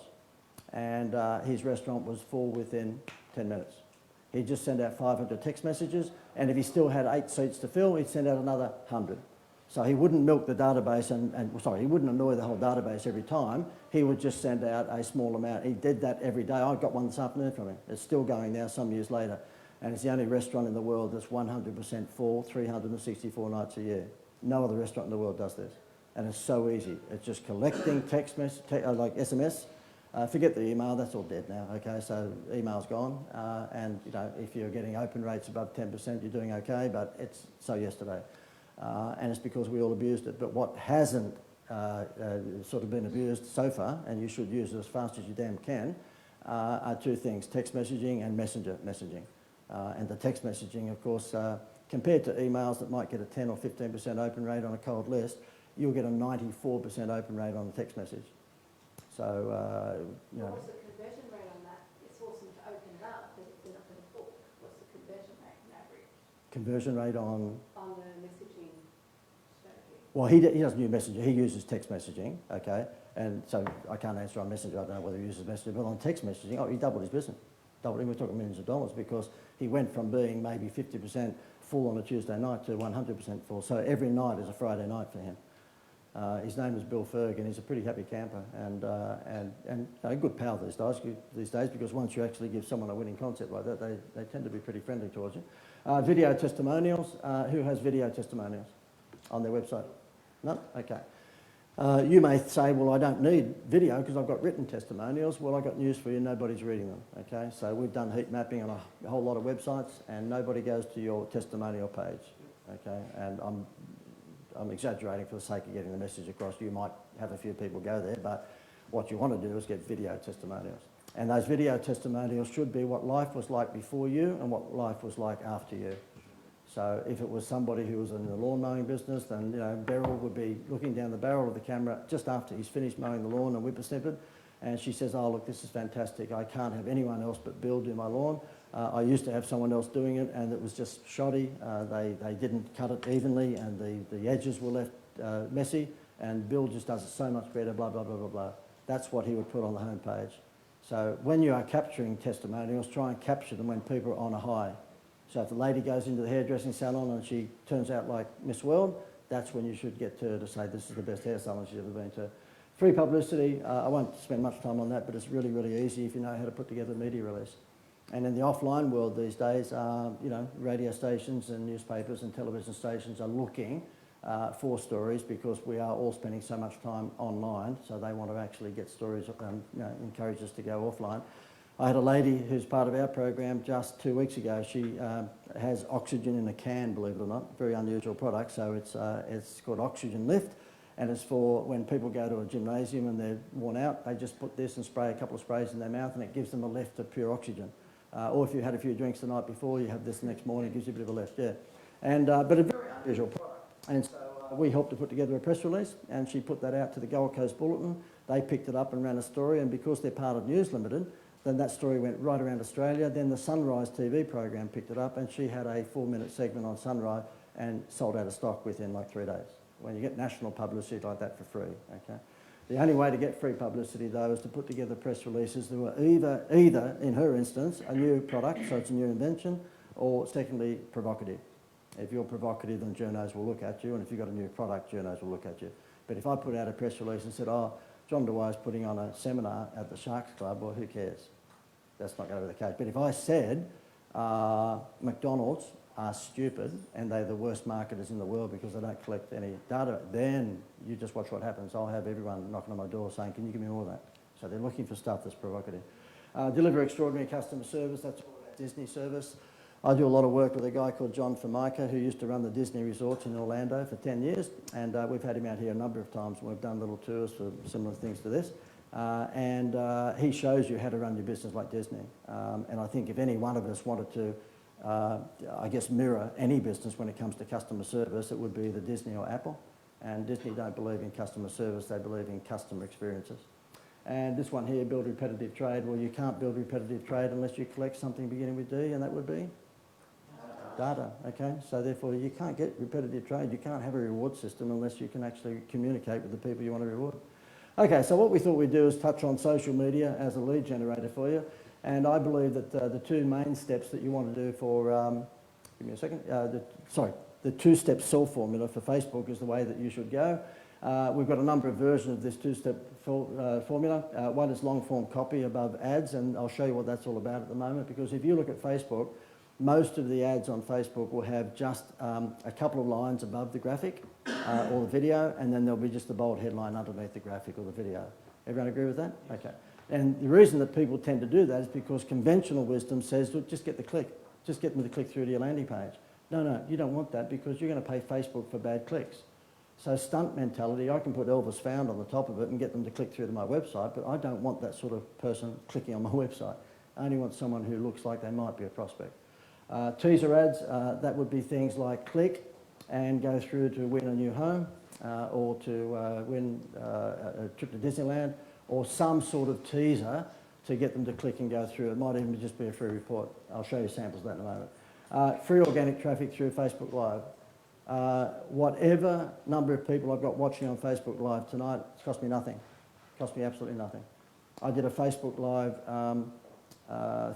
And his restaurant was full within 10 minutes. He'd just send out 500 text messages, and if he still had 8 seats to fill, he'd send out another 100. So he wouldn't milk the database he wouldn't annoy the whole database every time. He would just send out a small amount. He did that every day. I got one this afternoon from him. It's still going now some years later. And it's the only restaurant in the world that's 100% full, 364 nights a year. No other restaurant in the world does this. And it's so easy. It's just collecting text message, like SMS. Forget the email, that's all dead now, okay? So email's gone. And if you're getting open rates above 10%, you're doing okay, but it's so yesterday. And it's because we all abused it. But what hasn't sort of been abused so far, and you should use it as fast as you damn can, are 2 things, text messaging and messenger messaging. And the text messaging, of course, compared to emails that might get a 10 or 15% open rate on a cold list, you'll get a 94% open rate on a text message. So, What's the conversion rate on that? It's awesome to open it up, but if they're not going to book, what's the conversion rate on average? Conversion rate on? On the messaging strategy. Well, he doesn't use Messenger, he uses text messaging, okay? And so I can't answer on Messenger, I don't know whether he uses Messenger, but on text messaging, he doubled his business. We're talking millions of dollars, because he went from being maybe 50% full on a Tuesday night to 100% full. So every night is a Friday night for him. His name is Bill Ferg, and he's a pretty happy camper and a good pal these days, because once you actually give someone a winning concept like that, they tend to be pretty friendly towards you. Video testimonials. Who has video testimonials on their website? No? Okay. You may say, well, I don't need video because I've got written testimonials. Well, I've got news for you, nobody's reading them, okay? So we've done heat mapping on a whole lot of websites, and nobody goes to your testimonial page, okay? And I'm exaggerating for the sake of getting the message across. You might have a few people go there, but what you want to do is get video testimonials. And those video testimonials should be what life was like before you and what life was like after you. So if it was somebody who was in the lawn mowing business, then Beryl would be looking down the barrel of the camera just after he's finished mowing the lawn and whippersnippered, and she says, oh look, this is fantastic. I can't have anyone else but Bill do my lawn. I used to have someone else doing it, and it was just shoddy. They didn't cut it evenly, and the edges were left messy, and Bill just does it so much better, blah, blah, blah, blah, blah. That's what he would put on the homepage. So when you are capturing testimonials, try and capture them when people are on a high. So if the lady goes into the hairdressing salon and she turns out like Miss World, that's when you should get to her to say this is the best hair salon she's ever been to. Free publicity, I won't spend much time on that, but it's really, really easy if you know how to put together a media release. And in the offline world these days, radio stations and newspapers and television stations are looking for stories, because we are all spending so much time online, so they want to actually get stories, encourage us to go offline. I had a lady who's part of our program just 2 weeks ago. She has oxygen in a can, believe it or not, very unusual product. So it's called Oxygen Lift, and it's for when people go to a gymnasium and they're worn out, they just put this and spray a couple of sprays in their mouth, and it gives them a lift of pure oxygen. Or if you had a few drinks the night before, you have this the next morning, it gives you a bit of a lift, yeah. And, but a very unusual product. And so we helped to put together a press release, and she put that out to the Gold Coast Bulletin. They picked it up and ran a story, and because they're part of News Limited, then that story went right around Australia. Then the Sunrise TV program picked it up, and she had a 4-minute segment on Sunrise and sold out of stock within like 3 days. When you get national publicity like that for free, okay? The only way to get free publicity, though, is to put together press releases that were either, in her instance, a new product, so it's a new invention, or secondly, provocative. If you're provocative, then journos will look at you, and if you've got a new product, journos will look at you. But if I put out a press release and said, oh, John Dewey's putting on a seminar at the Sharks Club, well, who cares? That's not going to be the case. But if I said McDonald's are stupid and they're the worst marketers in the world because they don't collect any data, then you just watch what happens. I'll have everyone knocking on my door saying, can you give me more of that? So they're looking for stuff that's provocative. Deliver extraordinary customer service, that's all about Disney service. I do a lot of work with a guy called John Formica who used to run the Disney resorts in Orlando for 10 years, and we've had him out here a number of times and we've done little tours for similar things to this. He shows you how to run your business like Disney. And I think if any one of us wanted to, I guess, mirror any business when it comes to customer service, it would be the Disney or Apple. And Disney don't believe in customer service, they believe in customer experiences. And this one here, build repetitive trade. Well, you can't build repetitive trade unless you collect something beginning with D, and that would be? Data, okay? So therefore, you can't get repetitive trade. You can't have a reward system unless you can actually communicate with the people you want to reward. Okay, so what we thought we'd do is touch on social media as a lead generator for you. And I believe that the two main steps that you want to do for, give me a second, the two-step sell formula for Facebook is the way that you should go. We've got a number of versions of this two-step formula. One is long-form copy above ads, and I'll show you what that's all about at the moment, because if you look at Facebook, most of the ads on Facebook will have just a couple of lines above the graphic or the video, and then there'll be just a bold headline underneath the graphic or the video. Everyone agree with that? Okay. And the reason that people tend to do that is because conventional wisdom says, look, just get the click. Just get them to click through to your landing page. No, you don't want that because you're going to pay Facebook for bad clicks. So stunt mentality, I can put Elvis Found on the top of it and get them to click through to my website, but I don't want that sort of person clicking on my website. I only want someone who looks like they might be a prospect. Teaser ads, that would be things like click and go through to win a new home or to win a trip to Disneyland, or some sort of teaser to get them to click and go through. It might even just be a free report. I'll show you samples of that in a moment. Free organic traffic through Facebook Live. Whatever number of people I've got watching on Facebook Live tonight, it's cost me nothing. It cost me absolutely nothing. I did a Facebook Live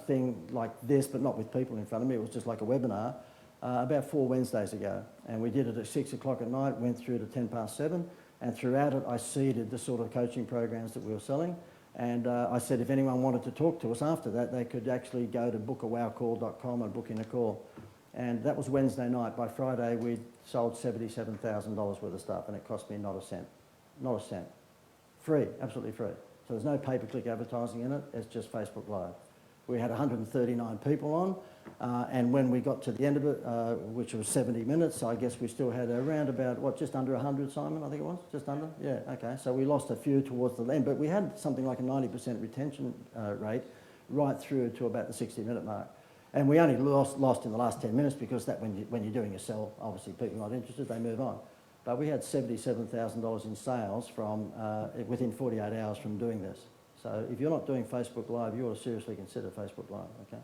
thing like this, but not with people in front of me. It was just like a webinar about 4 Wednesdays ago. And we did it at 6 o'clock at night, went through to 7:10. And throughout it, I seeded the sort of coaching programs that we were selling. And I said if anyone wanted to talk to us after that, they could actually go to bookawowcall.com and book in a call. And that was Wednesday night. By Friday, we'd sold $77,000 worth of stuff, and it cost me not a cent. Not a cent. Free, absolutely free. So there's no pay-per-click advertising in it. It's just Facebook Live. We had 139 people on, and when we got to the end of it, which was 70 minutes, I guess we still had around about, what, just under 100, Simon, I think it was? Just under? Yeah, okay. So we lost a few towards the end, but we had something like a 90% retention rate right through to about the 60-minute mark. And we only lost in the last 10 minutes because that when you're doing a sell, obviously people are not interested, they move on. But we had $77,000 in sales from within 48 hours from doing this. So if you're not doing Facebook Live, you ought to seriously consider Facebook Live, okay?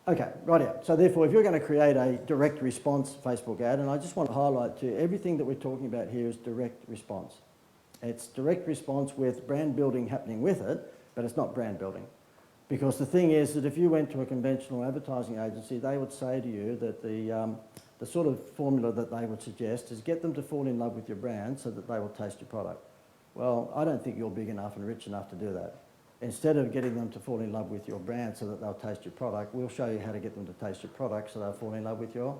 Okay, right out. So therefore, if you're going to create a direct response Facebook ad, and I just want to highlight to you, everything that we're talking about here is direct response. It's direct response with brand building happening with it, but it's not brand building. Because the thing is that if you went to a conventional advertising agency, they would say to you that the sort of formula that they would suggest is get them to fall in love with your brand so that they will taste your product. Well, I don't think you're big enough and rich enough to do that. Instead of getting them to fall in love with your brand so that they'll taste your product, we'll show you how to get them to taste your product so they'll fall in love with your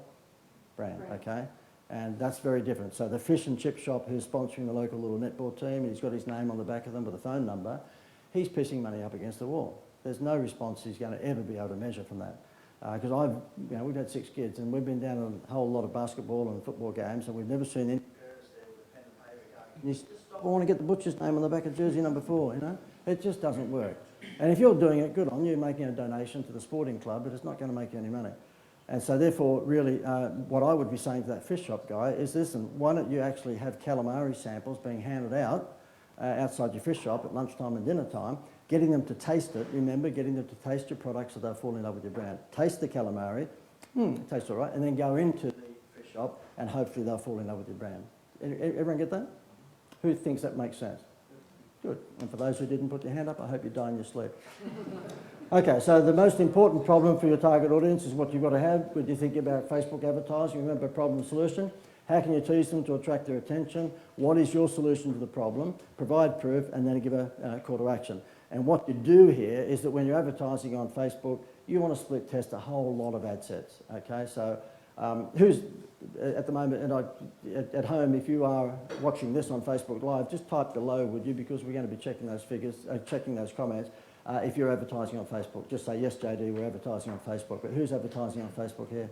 brand, okay? And that's very different. So the fish and chip shop who's sponsoring the local little netball team, he's got his name on the back of them with a phone number, he's pissing money up against the wall. There's no response he's going to ever be able to measure from that. Because we've had 6 kids and we've been down on a whole lot of basketball and football games and we've never seen any parents there with a pen and paper going, stop, I want to get the butcher's name on the back of jersey number 4, you know? It just doesn't work. And if you're doing it, good on you, making a donation to the sporting club, but it's not going to make you any money. And so therefore, really, what I would be saying to that fish shop guy is, listen, why don't you actually have calamari samples being handed out outside your fish shop at lunchtime and dinner time, getting them to taste it, remember, getting them to taste your product so they'll fall in love with your brand. Taste the calamari, it tastes all right, and then go into the fish shop and hopefully they'll fall in love with your brand. Everyone get that? Who thinks that makes sense? Good. And for those who didn't put your hand up, I hope you die in your sleep. Okay, so the most important problem for your target audience is what you've got to have when you think about Facebook advertising. Remember, problem solution. How can you tease them to attract their attention? What is your solution to the problem? Provide proof and then give a call to action. And what you do here is that when you're advertising on Facebook, you want to split test a whole lot of ad sets. Okay, so who's at the moment, and at home, if you are watching this on Facebook Live, just type below, would you? Because we're going to be checking those figures, checking those comments. If you're advertising on Facebook, just say, yes, JD, we're advertising on Facebook. But who's advertising on Facebook here?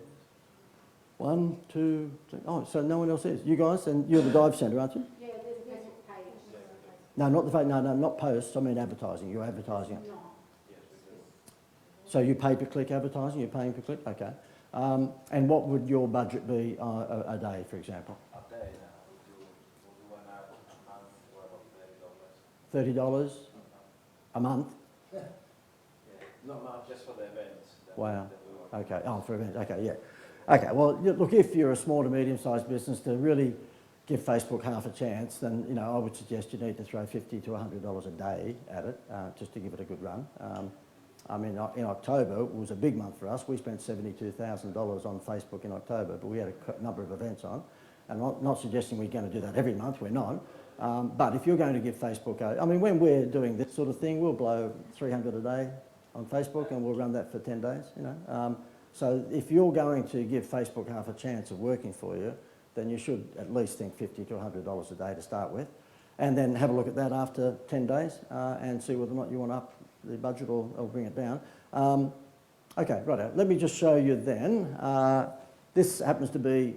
1, 2, 3. Oh, so no one else is. You guys, and you're the dive centre, aren't you? Yeah, there's a Facebook page. No, not the no, not posts. I mean advertising. You're advertising. No. So you pay per click advertising. You're paying per click. Okay. And what would your budget be a day, for example? A day now, we'll do an hour a month for about $30. $30 a month. Yeah, not much, just for the events. Wow. Okay. Oh, for events. Okay. Yeah. Okay. Well, look, if you're a small to medium-sized business, to really give Facebook half a chance, then I would suggest you need to throw $50 to $100 a day at it, just to give it a good run. I mean, in October, it was a big month for us. We spent $72,000 on Facebook in October, but we had a number of events on. And I'm not suggesting we're going to do that every month, we're not. But if you're going to give Facebook, I mean, when we're doing this sort of thing, we'll blow $300 a day on Facebook and we'll run that for 10 days, So if you're going to give Facebook half a chance of working for you, then you should at least think $50 to $100 a day to start with. And then have a look at that after 10 days and see whether or not you want to up the budget or bring it down. Okay, right. Let me just show you then. This happens to be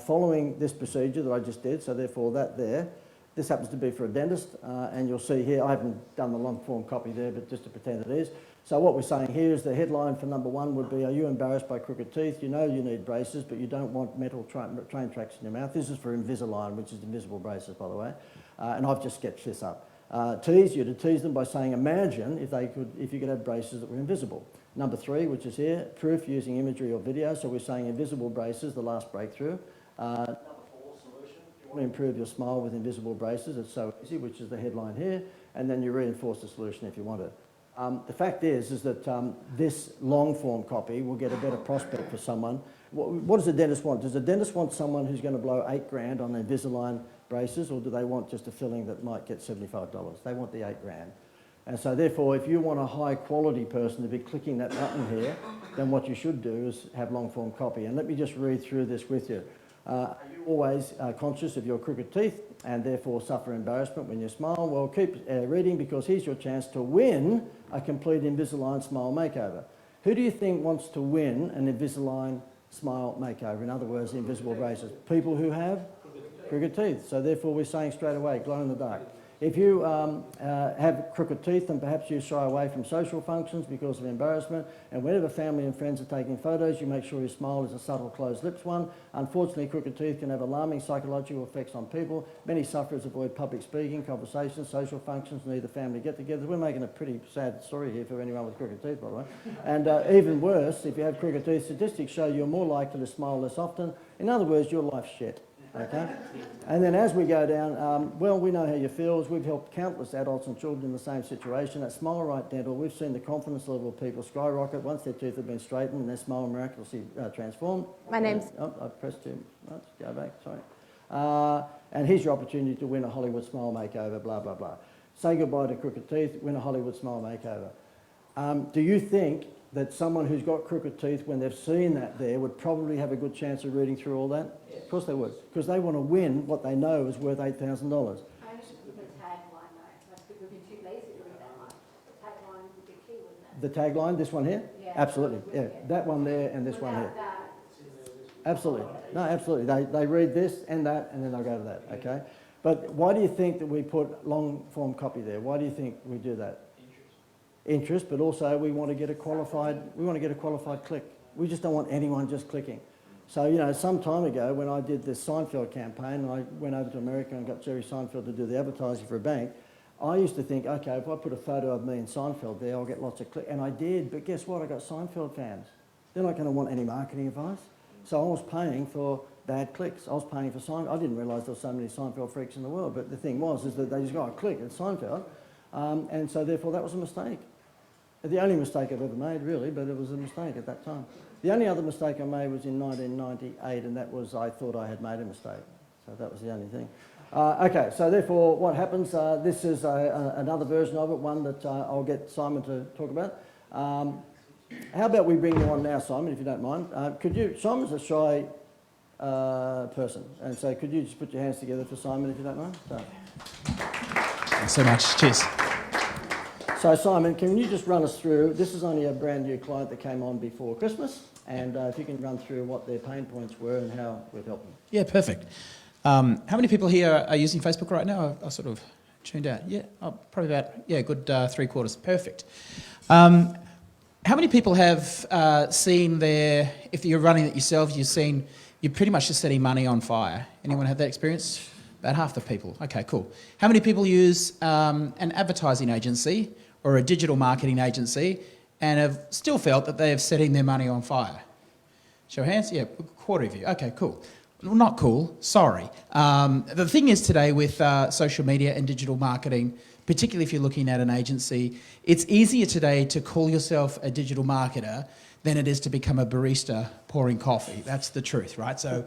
following this procedure that I just did, so therefore that there. This happens to be for a dentist, and you'll see here, I haven't done the long form copy there, but just to pretend it is. So what we're saying here is the headline for number 1 would be, are you embarrassed by crooked teeth? You know you need braces, but you don't want metal train tracks in your mouth. This is for Invisalign, which is invisible braces, by the way. And I've just sketched this up. Tease you to tease them by saying, imagine if you could have braces that were invisible. Number 3, which is here, proof using imagery or video. So we're saying invisible braces, the last breakthrough. Number 4, solution. If you want to improve your smile with invisible braces, it's so easy, which is the headline here. And then you reinforce the solution if you want it. The fact is that this long form copy will get a better prospect for someone. What does a dentist want? Does a dentist want someone who's going to blow $8,000 on Invisalign braces, or do they want just a filling that might get $75? They want the $8,000. And so therefore, if you want a high quality person to be clicking that button here, then what you should do is have long form copy. And let me just read through this with you. Are you always conscious of your crooked teeth and therefore suffer embarrassment when you smile? Well, keep reading, because here's your chance to win a complete Invisalign smile makeover. Who do you think wants to win an Invisalign smile makeover? In other words, the invisible braces. People who have crooked teeth. So therefore we're saying straight away, glow in the dark. If you have crooked teeth, then perhaps you shy away from social functions because of embarrassment, and whenever family and friends are taking photos, you make sure your smile is a subtle closed lips one. Unfortunately, crooked teeth can have alarming psychological effects on people. Many sufferers avoid public speaking, conversations, social functions, neither family get-togethers. We're making a pretty sad story here for anyone with crooked teeth, by the way. And even worse, if you have crooked teeth, statistics show you're more likely to smile less often. In other words, your life's shit. Okay? And then as we go down, well, we know how you feel. We've helped countless adults and children in the same situation. At Smile Right Dental, we've seen the confidence level of people skyrocket once their teeth have been straightened and their smile miraculously transformed. My name's... Oh, I pressed too much. Go back, sorry. And here's your opportunity to win a Hollywood smile makeover, blah, blah, blah. Say goodbye to crooked teeth, win a Hollywood smile makeover. Do you think that someone who's got crooked teeth, when they've seen that there, would probably have a good chance of reading through all that? Yes. Of course they would, because they want to win what they know is worth $8,000. I only should put the tagline though, most people would be too lazy to read that much. The tagline would be key, wouldn't it? The tagline, this one here? Yeah. Absolutely, yeah. That one there and this one here. Without that, Absolutely. No, absolutely. They read this and that, and then they'll go to that, okay? But why do you think that we put long form copy there? Why do you think we do that? Interest, but also we want to get a qualified click. We just don't want anyone just clicking. So, you know, some time ago when I did this Seinfeld campaign, I went over to America and got Jerry Seinfeld to do the advertising for a bank. I used to think, okay, if I put a photo of me and Seinfeld there, I'll get lots of clicks. And I did, but guess what? I got Seinfeld fans. They're not going to want any marketing advice. So I was paying for bad clicks. I was paying for Seinfeld. I didn't realise there were so many Seinfeld freaks in the world, but the thing was is that they just got a click at Seinfeld, and so therefore that was a mistake. The only mistake I've ever made, really, but it was a mistake at that time. The only other mistake I made was in 1998, and that was I thought I had made a mistake. So that was the only thing. Okay, so therefore what happens, this is another version of it, one that I'll get Simon to talk about. How about we bring you on now, Simon, if you don't mind. Simon's a shy person, and so could you just put your hands together for Simon, if you don't mind? So. Thanks so much. Cheers. So Simon, can you just run us through, this is only a brand new client that came on before Christmas, and if you can run through what their pain points were and how we've helped them. Yeah, perfect. How many people here are using Facebook right now? I sort of tuned out. Yeah, probably about, yeah, good 3/4. Perfect. How many people have seen their, if you're running it yourself, you're pretty much just setting money on fire? Anyone have that experience? About half the people. Okay, cool. How many people use an advertising agency or a digital marketing agency and have still felt that they have setting their money on fire? Show of hands? Yeah, a quarter of you. Okay, cool. Well, not cool, sorry. The thing is today with social media and digital marketing, particularly if you're looking at an agency, it's easier today to call yourself a digital marketer than it is to become a barista pouring coffee. That's the truth, right? So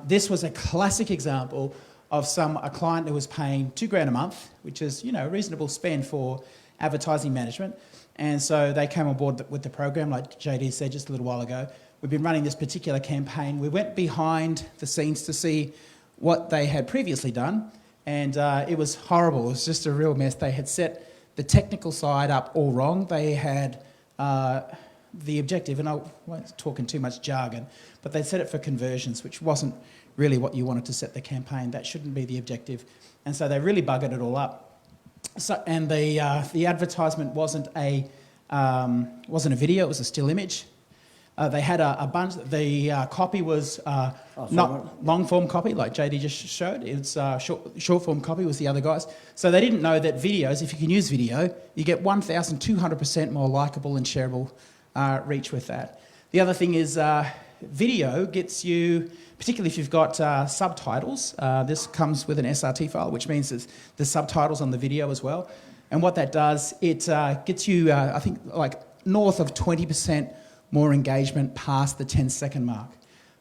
this was a classic example of a client who was paying $2,000 a month, which is, you know, a reasonable spend for advertising management. And so they came on board with the program, like JD said just a little while ago. We've been running this particular campaign. We went behind the scenes to see what they had previously done, and it was horrible. It was just a real mess. They had set the technical side up all wrong. They had the objective, and I won't talk in too much jargon, but they set it for conversions, which wasn't really what you wanted to set the campaign. That shouldn't be the objective. And so they really buggered it all up. So, and the advertisement wasn't a video, it was a still image. They had a bunch, the copy was not long form copy like JD just showed, it's short form copy was the other guys. So they didn't know that videos, if you can use video, you get 1,200% more likeable and shareable reach with that. The other thing is video gets you, particularly if you've got subtitles, this comes with an SRT file, which means there's subtitles on the video as well. And what that does, it gets you, I think, like north of 20% more engagement past the 10-second mark.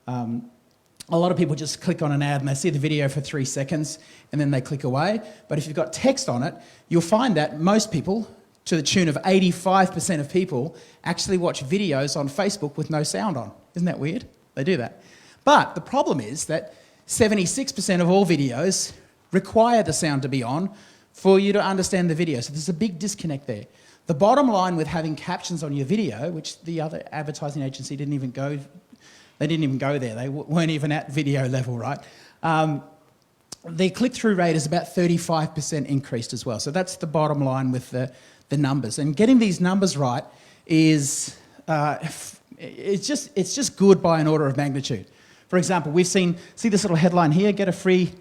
A lot of people just click on an ad and they see the video for 3 seconds and then they click away. But if you've got text on it, you'll find that most people, to the tune of 85% of people, actually watch videos on Facebook with no sound on. Isn't that weird? They do that. But the problem is that 76% of all videos require the sound to be on for you to understand the video. So there's a big disconnect there. The bottom line with having captions on your video, which the other advertising agency didn't even go there. They weren't even at video level, right? The click-through rate is about 35% increased as well. So that's the bottom line with the numbers. And getting these numbers right is, it's just good by an order of magnitude. For example, we've see this little headline here, get a free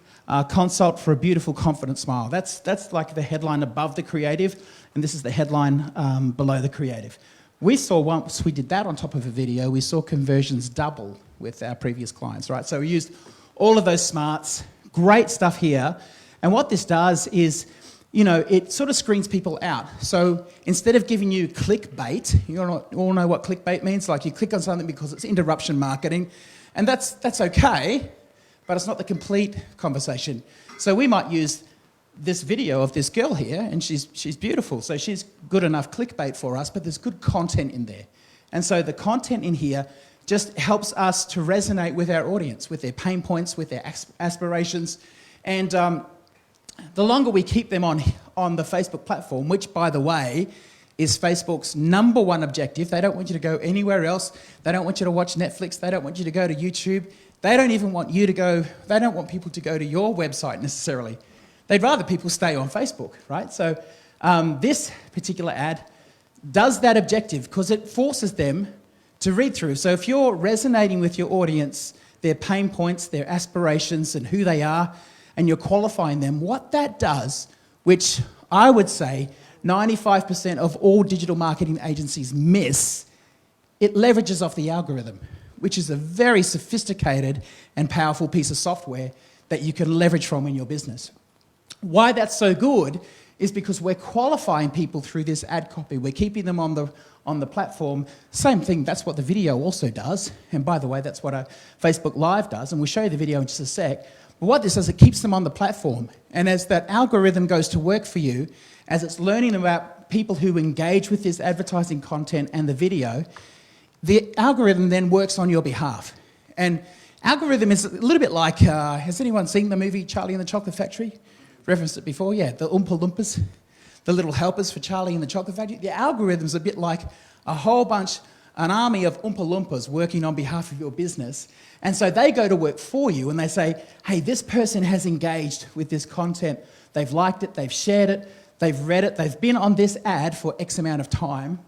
consult for a beautiful, confident smile. That's like the headline above the creative, and this is the headline below the creative. We saw, once we did that on top of a video, we saw conversions double with our previous clients, right? So we used all of those smarts, great stuff here. And what this does is, you know, it sort of screens people out. So instead of giving you clickbait, you all know what clickbait means, like you click on something because it's interruption marketing, and that's okay, but it's not the complete conversation. So we might use this video of this girl here, and she's beautiful, so she's good enough clickbait for us, but there's good content in there. And so the content in here just helps us to resonate with our audience, with their pain points, with their aspirations. And the longer we keep them on the Facebook platform, which, by the way, is Facebook's #1 objective. They don't want you to go anywhere else. They don't want you to watch Netflix. They don't want you to go to YouTube. They don't even want you to go, they don't want people to go to your website necessarily. They'd rather people stay on Facebook, right? So this particular ad does that objective because it forces them to read through. So if you're resonating with your audience, their pain points, their aspirations, and who they are, and you're qualifying them, what that does, which I would say 95% of all digital marketing agencies miss, it leverages off the algorithm, which is a very sophisticated and powerful piece of software that you can leverage from in your business. Why that's so good is because we're qualifying people through this ad copy. We're keeping them on the platform. Same thing, that's what the video also does. And by the way, that's what a Facebook Live does, and we'll show you the video in just a sec. But what this does, it keeps them on the platform. And as that algorithm goes to work for you, as it's learning about people who engage with this advertising content and the video, the algorithm then works on your behalf. And algorithm is a little bit like, has anyone seen the movie Charlie and the Chocolate Factory? Referenced it before, yeah, the Oompa Loompas, the little helpers for Charlie and the Chocolate Factory. The algorithm's a bit like a whole bunch, an army of Oompa Loompas working on behalf of your business. And so they go to work for you and they say, hey, this person has engaged with this content. They've liked it, they've shared it, they've read it, they've been on this ad for X amount of time.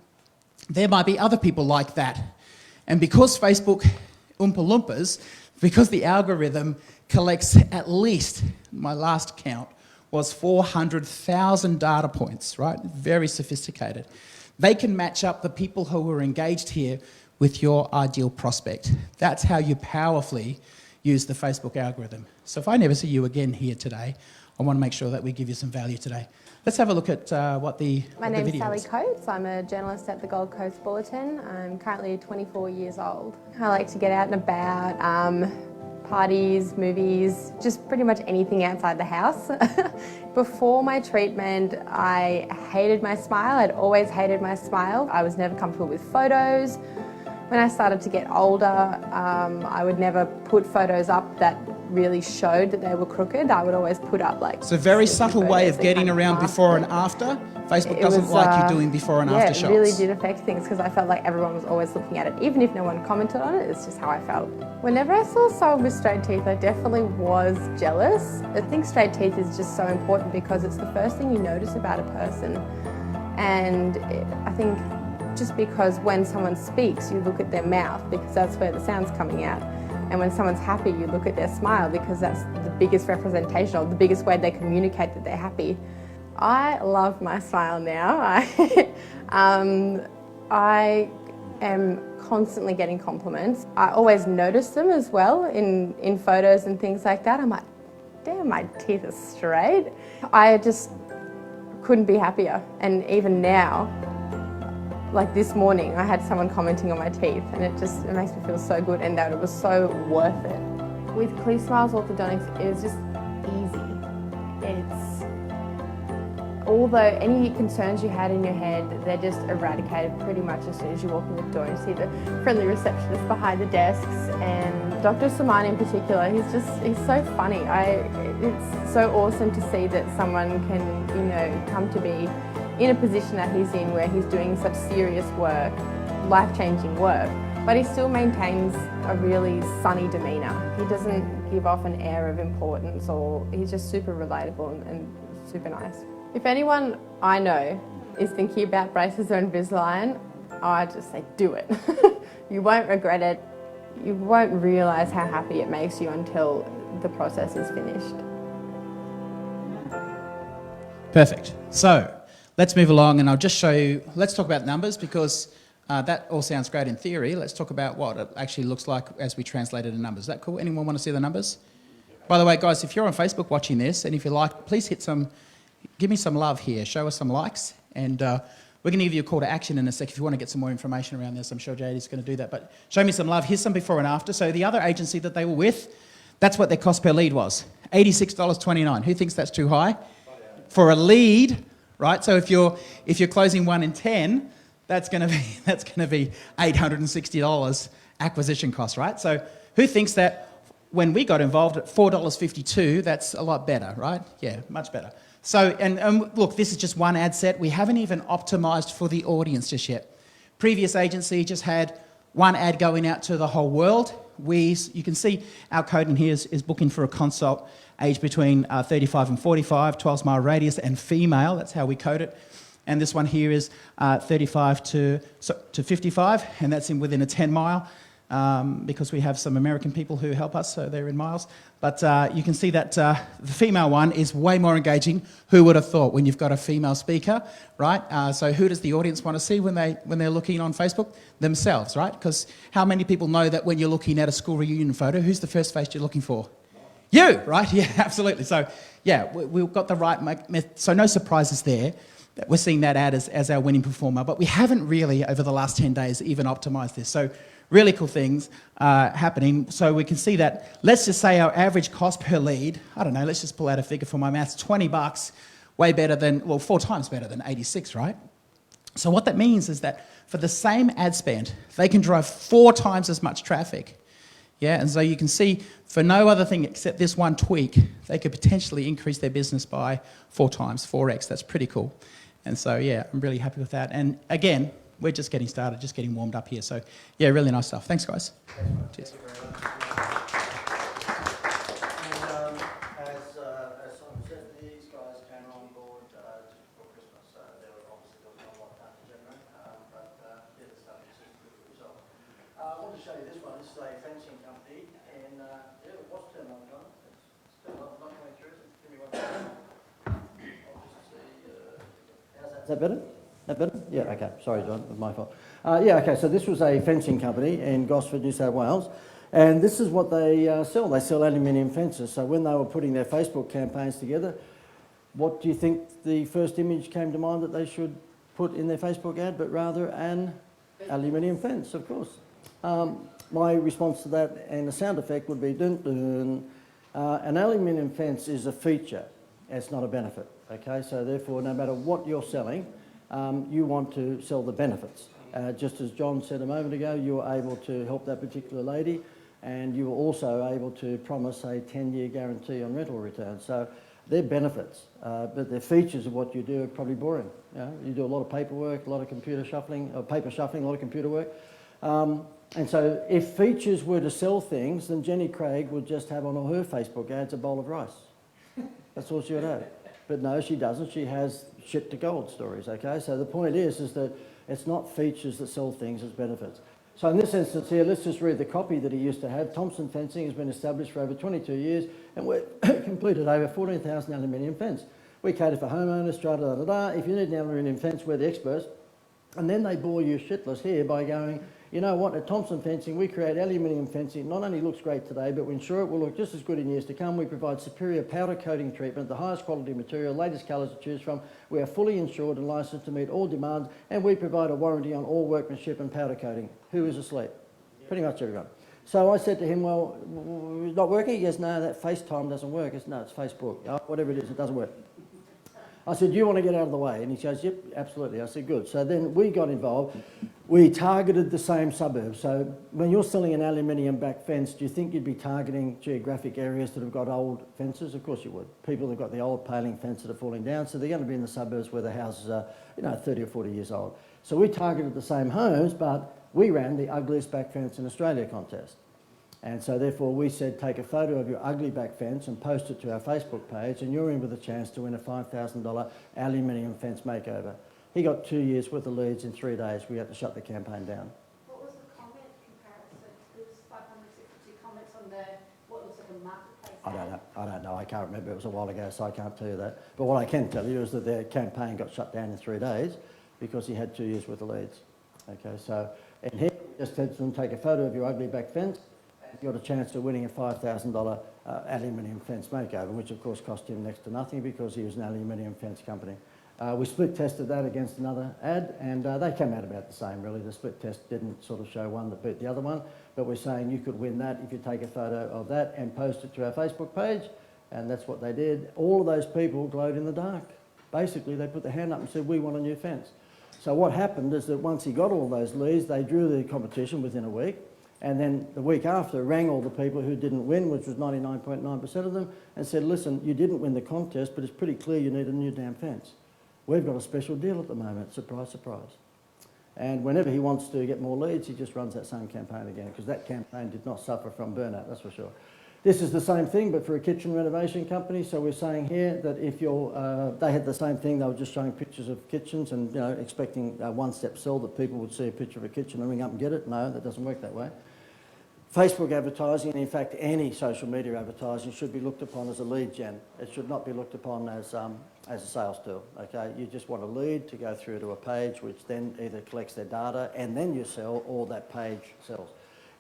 There might be other people like that. And because Facebook Oompa Loompas, because the algorithm collects at least, my last count, was 400,000 data points, right? Very sophisticated. They can match up the people who are engaged here with your ideal prospect. That's how you powerfully use the Facebook algorithm. So if I never see you again here today, I want to make sure that we give you some value today. Let's have a look at what the My video name's Sally is. Coates. I'm a journalist at the Gold Coast Bulletin. I'm currently 24 years old. I like to get out and about, parties, movies, just pretty much anything outside the house. Before my treatment, I hated my smile. I'd always hated my smile. I was never comfortable with photos. When I started to get older, I would never put photos up that really showed that they were crooked. I would always put up like... It's a very sticky subtle way photos of that getting kind of around masked before it. and after. Facebook It doesn't was, like you doing before and after shots. Yeah, it really did affect things because I felt like everyone was always looking at it. Even if no one commented on it, it's just how I felt. Whenever I saw someone with straight teeth, I definitely was jealous. I think straight teeth is just so important because it's the first thing you notice about a person. And I think just because when someone speaks, you look at their mouth because that's where the sound's coming out. And when someone's happy, you look at their smile because that's the biggest representation or the biggest way they communicate that they're happy. I love my smile now. I am constantly getting compliments. I always notice them as well in photos and things like that. I'm like, damn, my teeth are straight. I just couldn't be happier. And even now, like this morning, I had someone commenting on my teeth and it makes me feel so good and that it was so worth it. With Clear Smiles Orthodontics, it was just easy. Although any concerns you had in your head, they're just eradicated pretty much as soon as you walk in the door. You see the friendly receptionist behind the desks and Dr. Saman in particular, he's so funny. It's so awesome to see that someone can, come to be in a position that he's in where he's doing such serious work, life-changing work, but he still maintains a really sunny demeanour. He doesn't give off an air of importance or he's just super relatable and super nice. If anyone I know is thinking about braces or Invisalign, I just say do it. You won't regret it. You won't realise how happy it makes you until the process is finished. Perfect. So let's move along and I'll just show you, let's talk about numbers because that all sounds great in theory. Let's talk about what it actually looks like as we translate it in numbers. Is that cool? Anyone want to see the numbers? By the way, guys, if you're on Facebook watching this and if you like, please give me some love here. Show us some likes and we're going to give you a call to action in a sec if you want to get some more information around this. I'm sure JD's going to do that. But show me some love. Here's some before and after. So the other agency that they were with, that's what their cost per lead was, $86.29. Who thinks that's too high? For a lead, right? So if you're closing 1 in 10, that's going to be $860 acquisition cost, right? So who thinks that when we got involved at $4.52, that's a lot better, right? Yeah, much better. So, and look, this is just one ad set. We haven't even optimized for the audience just yet. Previous agency just had one ad going out to the whole world. You can see our code in here is booking for a consult age between 35 and 45, 12-mile radius and female. That's how we code it. And this one here is 35 to 55, and that's within a 10 mile. Because we have some American people who help us, so they're in miles. But you can see that the female one is way more engaging. Who would have thought when you've got a female speaker, right? So who does the audience want to see when they're looking on Facebook? Themselves, right? Because how many people know that when you're looking at a school reunion photo, who's the first face you're looking for? You, right? Yeah, absolutely. So yeah, we've got the right method. So no surprises there. We're seeing that ad as our winning performer, but we haven't really, over the last 10 days, even optimised this. So really cool things happening. So we can see that, let's just say our average cost per lead, I don't know, let's just pull out a figure for my maths, $20, way better than, well, 4 times better than 86, right? So what that means is that for the same ad spend, they can drive 4 times as much traffic. Yeah, and so you can see for no other thing except this one tweak, they could potentially increase their business by 4 times, 4x. That's pretty cool. And so, yeah, I'm really happy with that. And again, we're just getting started, just getting warmed up here. So, yeah, really nice stuff. Thanks, guys. Cheers. And as Simon said, these guys came on board just before Christmas. There were obviously not a lot done in January, but yeah, the stuff is a good result. I want to show you this one. This is a fencing company, and yeah, it was turned on, John. It's still not coming through. Give me one second. I'll just see. How's that? Is that better? That better? Yeah, okay. Sorry, John, it was my fault. Yeah, okay, so this was a fencing company in Gosford, New South Wales, and this is what they sell. They sell aluminium fences. So when they were putting their Facebook campaigns together, what do you think the first image came to mind that they should put in their Facebook ad, but rather an aluminium fence, of course. My response to that and the sound effect would be dun dun. An aluminium fence is a feature, it's not a benefit, okay? So therefore, no matter what you're selling, you want to sell the benefits. Just as John said a moment ago, you were able to help that particular lady, and you were also able to promise a 10-year guarantee on rental returns. So they're benefits, but the features of what you do are probably boring. You do a lot of paperwork, a lot of computer shuffling, or paper shuffling, a lot of computer work. And so if features were to sell things, then Jenny Craig would just have on all her Facebook ads a bowl of rice. That's all she would have. But no, she doesn't. She has shit to gold stories, okay? So the point is that it's not features that sell things, it's benefits. So in this instance here, let's just read the copy that he used to have. Thompson Fencing has been established for over 22 years, and we've completed over 14,000 aluminium fence. We cater for homeowners, da-da-da-da. If you need an aluminium fence, we're the experts. And then they bore you shitless here by going, you know what, at Thompson Fencing, we create aluminium fencing. Not only looks great today, but we ensure it will look just as good in years to come. We provide superior powder coating treatment, the highest quality material, latest colours to choose from. We are fully insured and licensed to meet all demands, and we provide a warranty on all workmanship and powder coating. Who is asleep? Pretty much everyone. So I said to him, well, it's not working? He goes, no, that FaceTime doesn't work. No, it's Facebook. Whatever it is, it doesn't work. I said, do you want to get out of the way? And he goes, yep, absolutely. I said, good. So then we got involved. We targeted the same suburbs. So when you're selling an aluminium back fence, do you think you'd be targeting geographic areas that have got old fences? Of course you would. People that have got the old paling fence that are falling down, so they're going to be in the suburbs where the houses are, 30 or 40 years old. So we targeted the same homes, but we ran the ugliest back fence in Australia contest. And so therefore we said, take a photo of your ugly back fence and post it to our Facebook page, and you're in with a chance to win a $5,000 aluminium fence makeover. He got 2 years worth of leads in 3 days. We had to shut the campaign down. What was the comment comparison? There was 562 comments on the, what looks like a marketplace. I don't know. I can't remember. It was a while ago, so I can't tell you that. But what I can tell you is that their campaign got shut down in 3 days because he had 2 years worth of leads. Okay, so, and he just said to them, take a photo of your ugly back fence. You got a chance of winning a $5,000 aluminium fence makeover, which of course cost him next to nothing because he was an aluminium fence company. We split tested that against another ad, and they came out about the same really. The split test didn't sort of show one that beat the other one, but we're saying you could win that if you take a photo of that and post it to our Facebook page, and that's what they did. All of those people glowed in the dark. Basically, they put their hand up and said, we want a new fence. So what happened is that once he got all those leads, they drew the competition within a week. And then the week after, rang all the people who didn't win, which was 99.9% of them, and said, listen, you didn't win the contest, but it's pretty clear you need a new damn fence. We've got a special deal at the moment, surprise, surprise. And whenever he wants to get more leads, he just runs that same campaign again, because that campaign did not suffer from burnout, that's for sure. This is the same thing, but for a kitchen renovation company. So we're saying here that if you're, they had the same thing. They were just showing pictures of kitchens and, you know, expecting a one-step sell that people would see a picture of a kitchen and ring up and get it. No, that doesn't work that way. Facebook advertising, and in fact any social media advertising, should be looked upon as a lead gen. It should not be looked upon as a sales tool, okay? You just want a lead to go through to a page which then either collects their data and then you sell, or that page sells.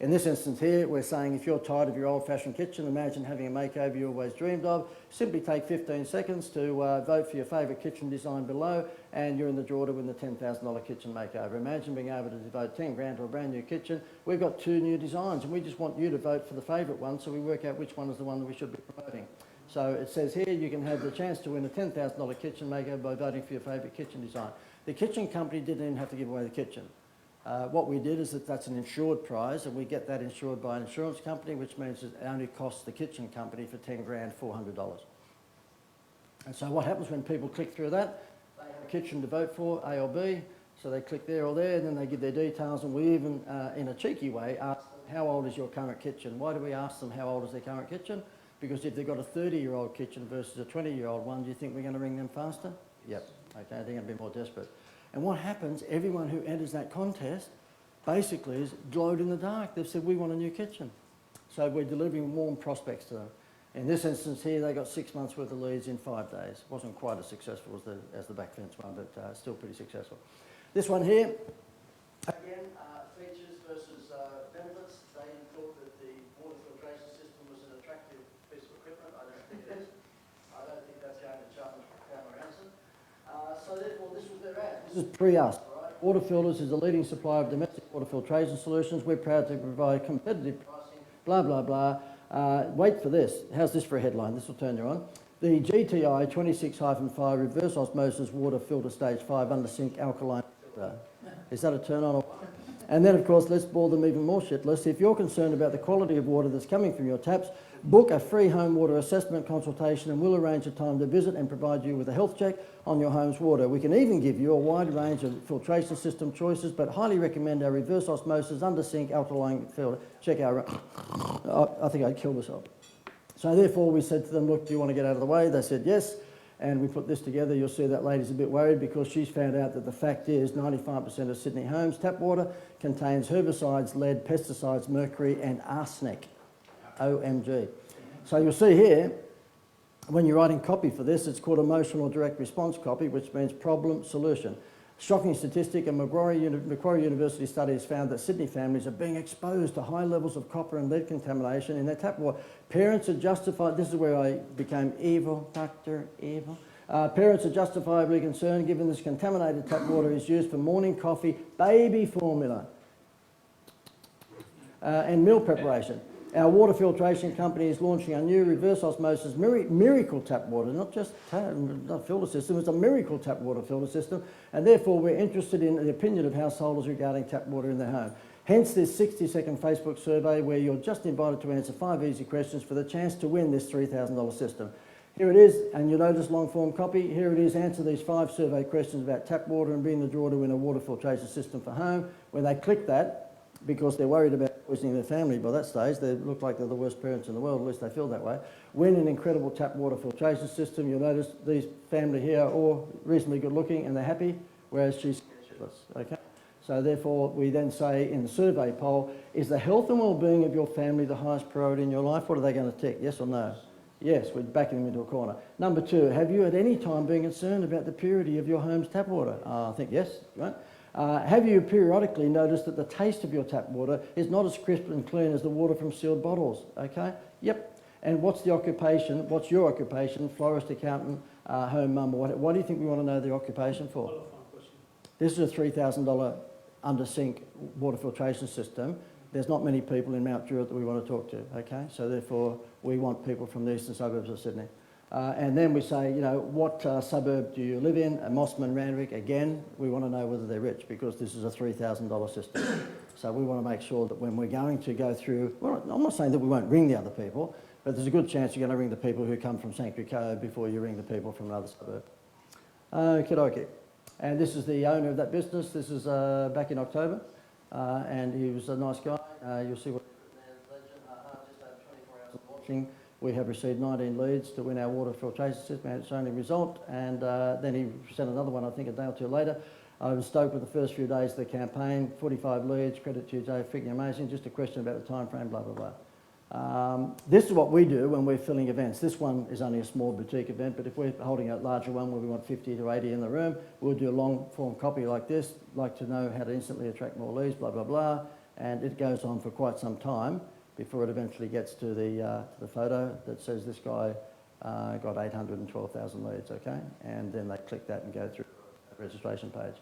In this instance here, we're saying if you're tired of your old-fashioned kitchen, imagine having a makeover you always dreamed of, simply take 15 seconds to vote for your favourite kitchen design below, and you're in the draw to win the $10,000 kitchen makeover. Imagine being able to devote 10 grand to a brand new kitchen. We've got 2 new designs, and we just want you to vote for the favourite one, so we work out which one is the one that we should be promoting. So it says here you can have the chance to win a $10,000 kitchen makeover by voting for your favourite kitchen design. The kitchen company didn't even have to give away the kitchen. What we did is that's an insured prize, and we get that insured by an insurance company, which means it only costs the kitchen company for 10 grand $400. And so what happens when people click through that? They have a kitchen to vote for, A or B, so they click there or there, and then they give their details, and we even, in a cheeky way, ask them, how old is your current kitchen? Why do we ask them how old is their current kitchen? Because if they've got a 30-year-old kitchen versus a 20-year-old one, do you think we're going to ring them faster? Yep, okay, they're going to be more desperate. And what happens, everyone who enters that contest basically is glowed in the dark. They've said, we want a new kitchen. So we're delivering warm prospects to them. In this instance here, they got 6 months worth of leads in 5 days. Wasn't quite as successful as the back fence one, but still pretty successful. This one here, again, features versus benefits. They thought that the water filtration system was an attractive piece of equipment. I don't think it is. I don't think that's going to challenge Cameron Hansen. So therefore, this was their ad. This is pre-us, right? Water Filters is a leading supplier of domestic water filtration solutions. We're proud to provide competitive pricing, blah, blah, blah. Wait for this. How's this for a headline? This will turn you on. The GTI 26-5 reverse osmosis water filter stage 5 under sink alkaline filter. Is that a turn on or what? And then, of course, let's bore them even more shitless. If you're concerned about the quality of water that's coming from your taps, book a free home water assessment consultation and we'll arrange a time to visit and provide you with a health check on your home's water. We can even give you a wide range of filtration system choices, but highly recommend our reverse osmosis under sink alkaline filter. Check our... I think I'd kill myself. So therefore we said to them, look, do you want to get out of the way? They said yes. And we put this together. You'll see that lady's a bit worried because she's found out that the fact is 95% of Sydney homes' tap water contains herbicides, lead, pesticides, mercury and arsenic. OMG. So you'll see here, when you're writing copy for this, it's called emotional direct response copy, which means problem solution. Shocking statistic, a Macquarie University study has found that Sydney families are being exposed to high levels of copper and lead contamination in their tap water. Parents are justified, this is where I became evil, Dr. Evil. Parents are justifiably concerned given this contaminated tap water is used for morning coffee, baby formula, and meal preparation. Our water filtration company is launching a new reverse osmosis miracle tap water, not just not filter system, it's a miracle tap water filter system, and therefore we're interested in the opinion of householders regarding tap water in their home. Hence this 60-second Facebook survey where you're just invited to answer 5 easy questions for the chance to win this $3,000 system. Here it is, and you'll notice long form copy. Here it is, answer these 5 survey questions about tap water and be in the draw to win a water filtration system for home. When they click that, because they're worried about poisoning their family by that stage, they look like they're the worst parents in the world, at least they feel that way. Win an incredible tap water filtration system. You'll notice these family here are all reasonably good looking and they're happy, whereas she's shitless, okay? So therefore, we then say in the survey poll, is the health and well-being of your family the highest priority in your life? What are they going to tick, yes or no? Yes, we're backing them into a corner. Number 2, have you at any time been concerned about the purity of your home's tap water? I think yes, right? Have you periodically noticed that the taste of your tap water is not as crisp and clean as the water from sealed bottles? Okay, yep. And what's the occupation? What's your occupation? Florist, accountant, home mum, or what do you think we want to know the occupation for? This is a $3,000 under sink water filtration system. There's not many people in Mount Druitt that we want to talk to, okay? So therefore, we want people from the eastern suburbs of Sydney. And then we say, you know, what suburb do you live in? Mosman, Randwick. Again, we want to know whether they're rich because this is a $3,000 system. So we want to make sure that when we're going to go through, well, I'm not saying that we won't ring the other people, but there's a good chance you're going to ring the people who come from Sanctuary Cove before you ring the people from another suburb. Okie dokie. And this is the owner of that business. This is back in October. And he was a nice guy. You'll see what just over 24 hours of launch watching, we have received 19 leads to win our water filtration system, and its only result. And then he sent another one, I think, a day or two later. I was stoked with the first few days of the campaign. 45 leads, credit to you, Joe, freaking amazing. Just a question about the time frame, blah, blah, blah. This is what we do when we're filling events. This one is only a small boutique event, but if we're holding a larger one where we want 50 to 80 in the room, we'll do a long form copy like this, like to know how to instantly attract more leads, blah, blah, blah. And it goes on for quite some time before it eventually gets to the photo that says this guy got 812,000 leads, okay? And then they click that and go through the registration page.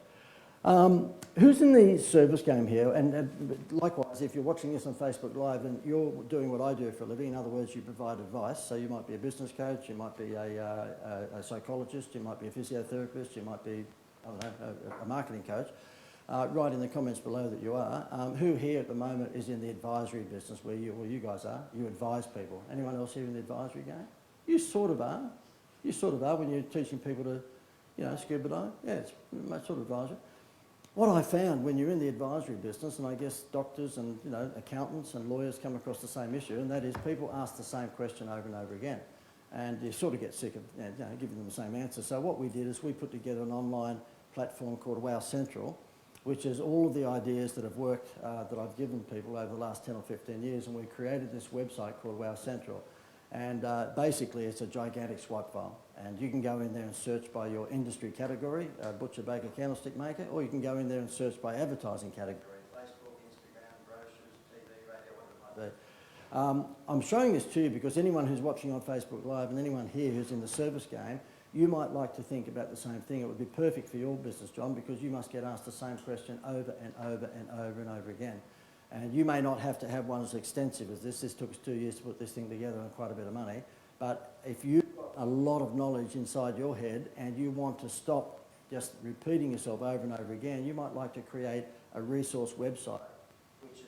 Who's in the service game here? And likewise, if you're watching this on Facebook Live and you're doing what I do for a living, in other words, you provide advice. So you might be a business coach, you might be a psychologist, you might be a physiotherapist, you might be, I don't know, a marketing coach. Write in the comments below that you are. Who here at the moment is in the advisory business where you guys are? You advise people. Anyone else here in the advisory game? You sort of are. You sort of are when you're teaching people to, you know, scuba dive. Yeah, it's sort of advisory. What I found when you're in the advisory business, and I guess doctors and, you know, accountants and lawyers come across the same issue, and that is people ask the same question over and over again. And you sort of get sick of, you know, giving them the same answer. So what we did is we put together an online platform called Wow Central, which is all of the ideas that have worked that I've given people over the last 10 or 15 years. And we created this website called Wow Central. And basically it's a gigantic swipe file. And you can go in there and search by your industry category, butcher, baker, candlestick maker, or you can go in there and search by advertising category, Facebook, Instagram, brochures, TV, radio, whatever it might be. I'm showing this to you because anyone who's watching on Facebook Live and anyone here who's in the service game, you might like to think about the same thing. It would be perfect for your business, John, because you must get asked the same question over and over and over and over again. And you may not have to have one as extensive as this. This took us 2 years to put this thing together and quite a bit of money. But if you've got a lot of knowledge inside your head and you want to stop just repeating yourself over and over again, you might like to create a resource website, which is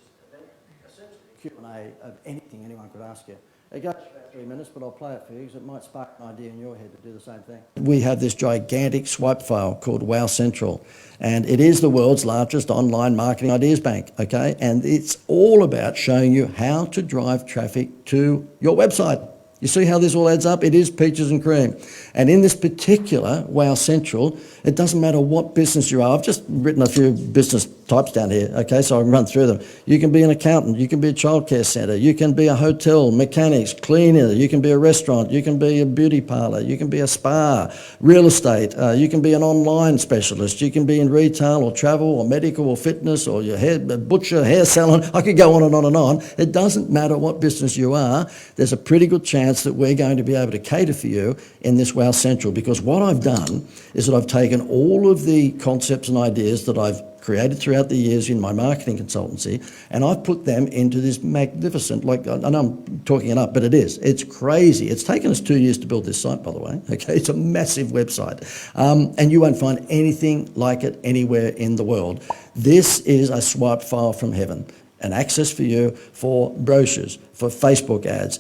essentially a Q&A of anything anyone could ask you. It goes about 3 minutes, but I'll play it for you because it might spark an idea in your head to do the same thing. We have this gigantic swipe file called Wow Central, and it is the world's largest online marketing ideas bank, okay? And it's all about showing you how to drive traffic to your website. You see how this all adds up? It is peaches and cream. And in this particular Wow Central, it doesn't matter what business you are. I've just written a few business types down here, okay, so I can run through them. You can be an accountant, you can be a childcare centre, you can be a hotel, mechanics, cleaner, you can be a restaurant, you can be a beauty parlour, you can be a spa, real estate, you can be an online specialist, you can be in retail or travel or medical or fitness or your hair, butcher, hair salon. I could go on and on and on. It doesn't matter what business you are, there's a pretty good chance that we're going to be able to cater for you in this Wow Central, because what I've done is that I've taken all of the concepts and ideas that I've created throughout the years in my marketing consultancy, and I've put them into this magnificent, like, I know I'm talking it up, but it is. It's crazy. It's taken us 2 years to build this site, by the way. Okay, it's a massive website. And you won't find anything like it anywhere in the world. This is a swipe file from heaven. An access for you for brochures, for Facebook ads,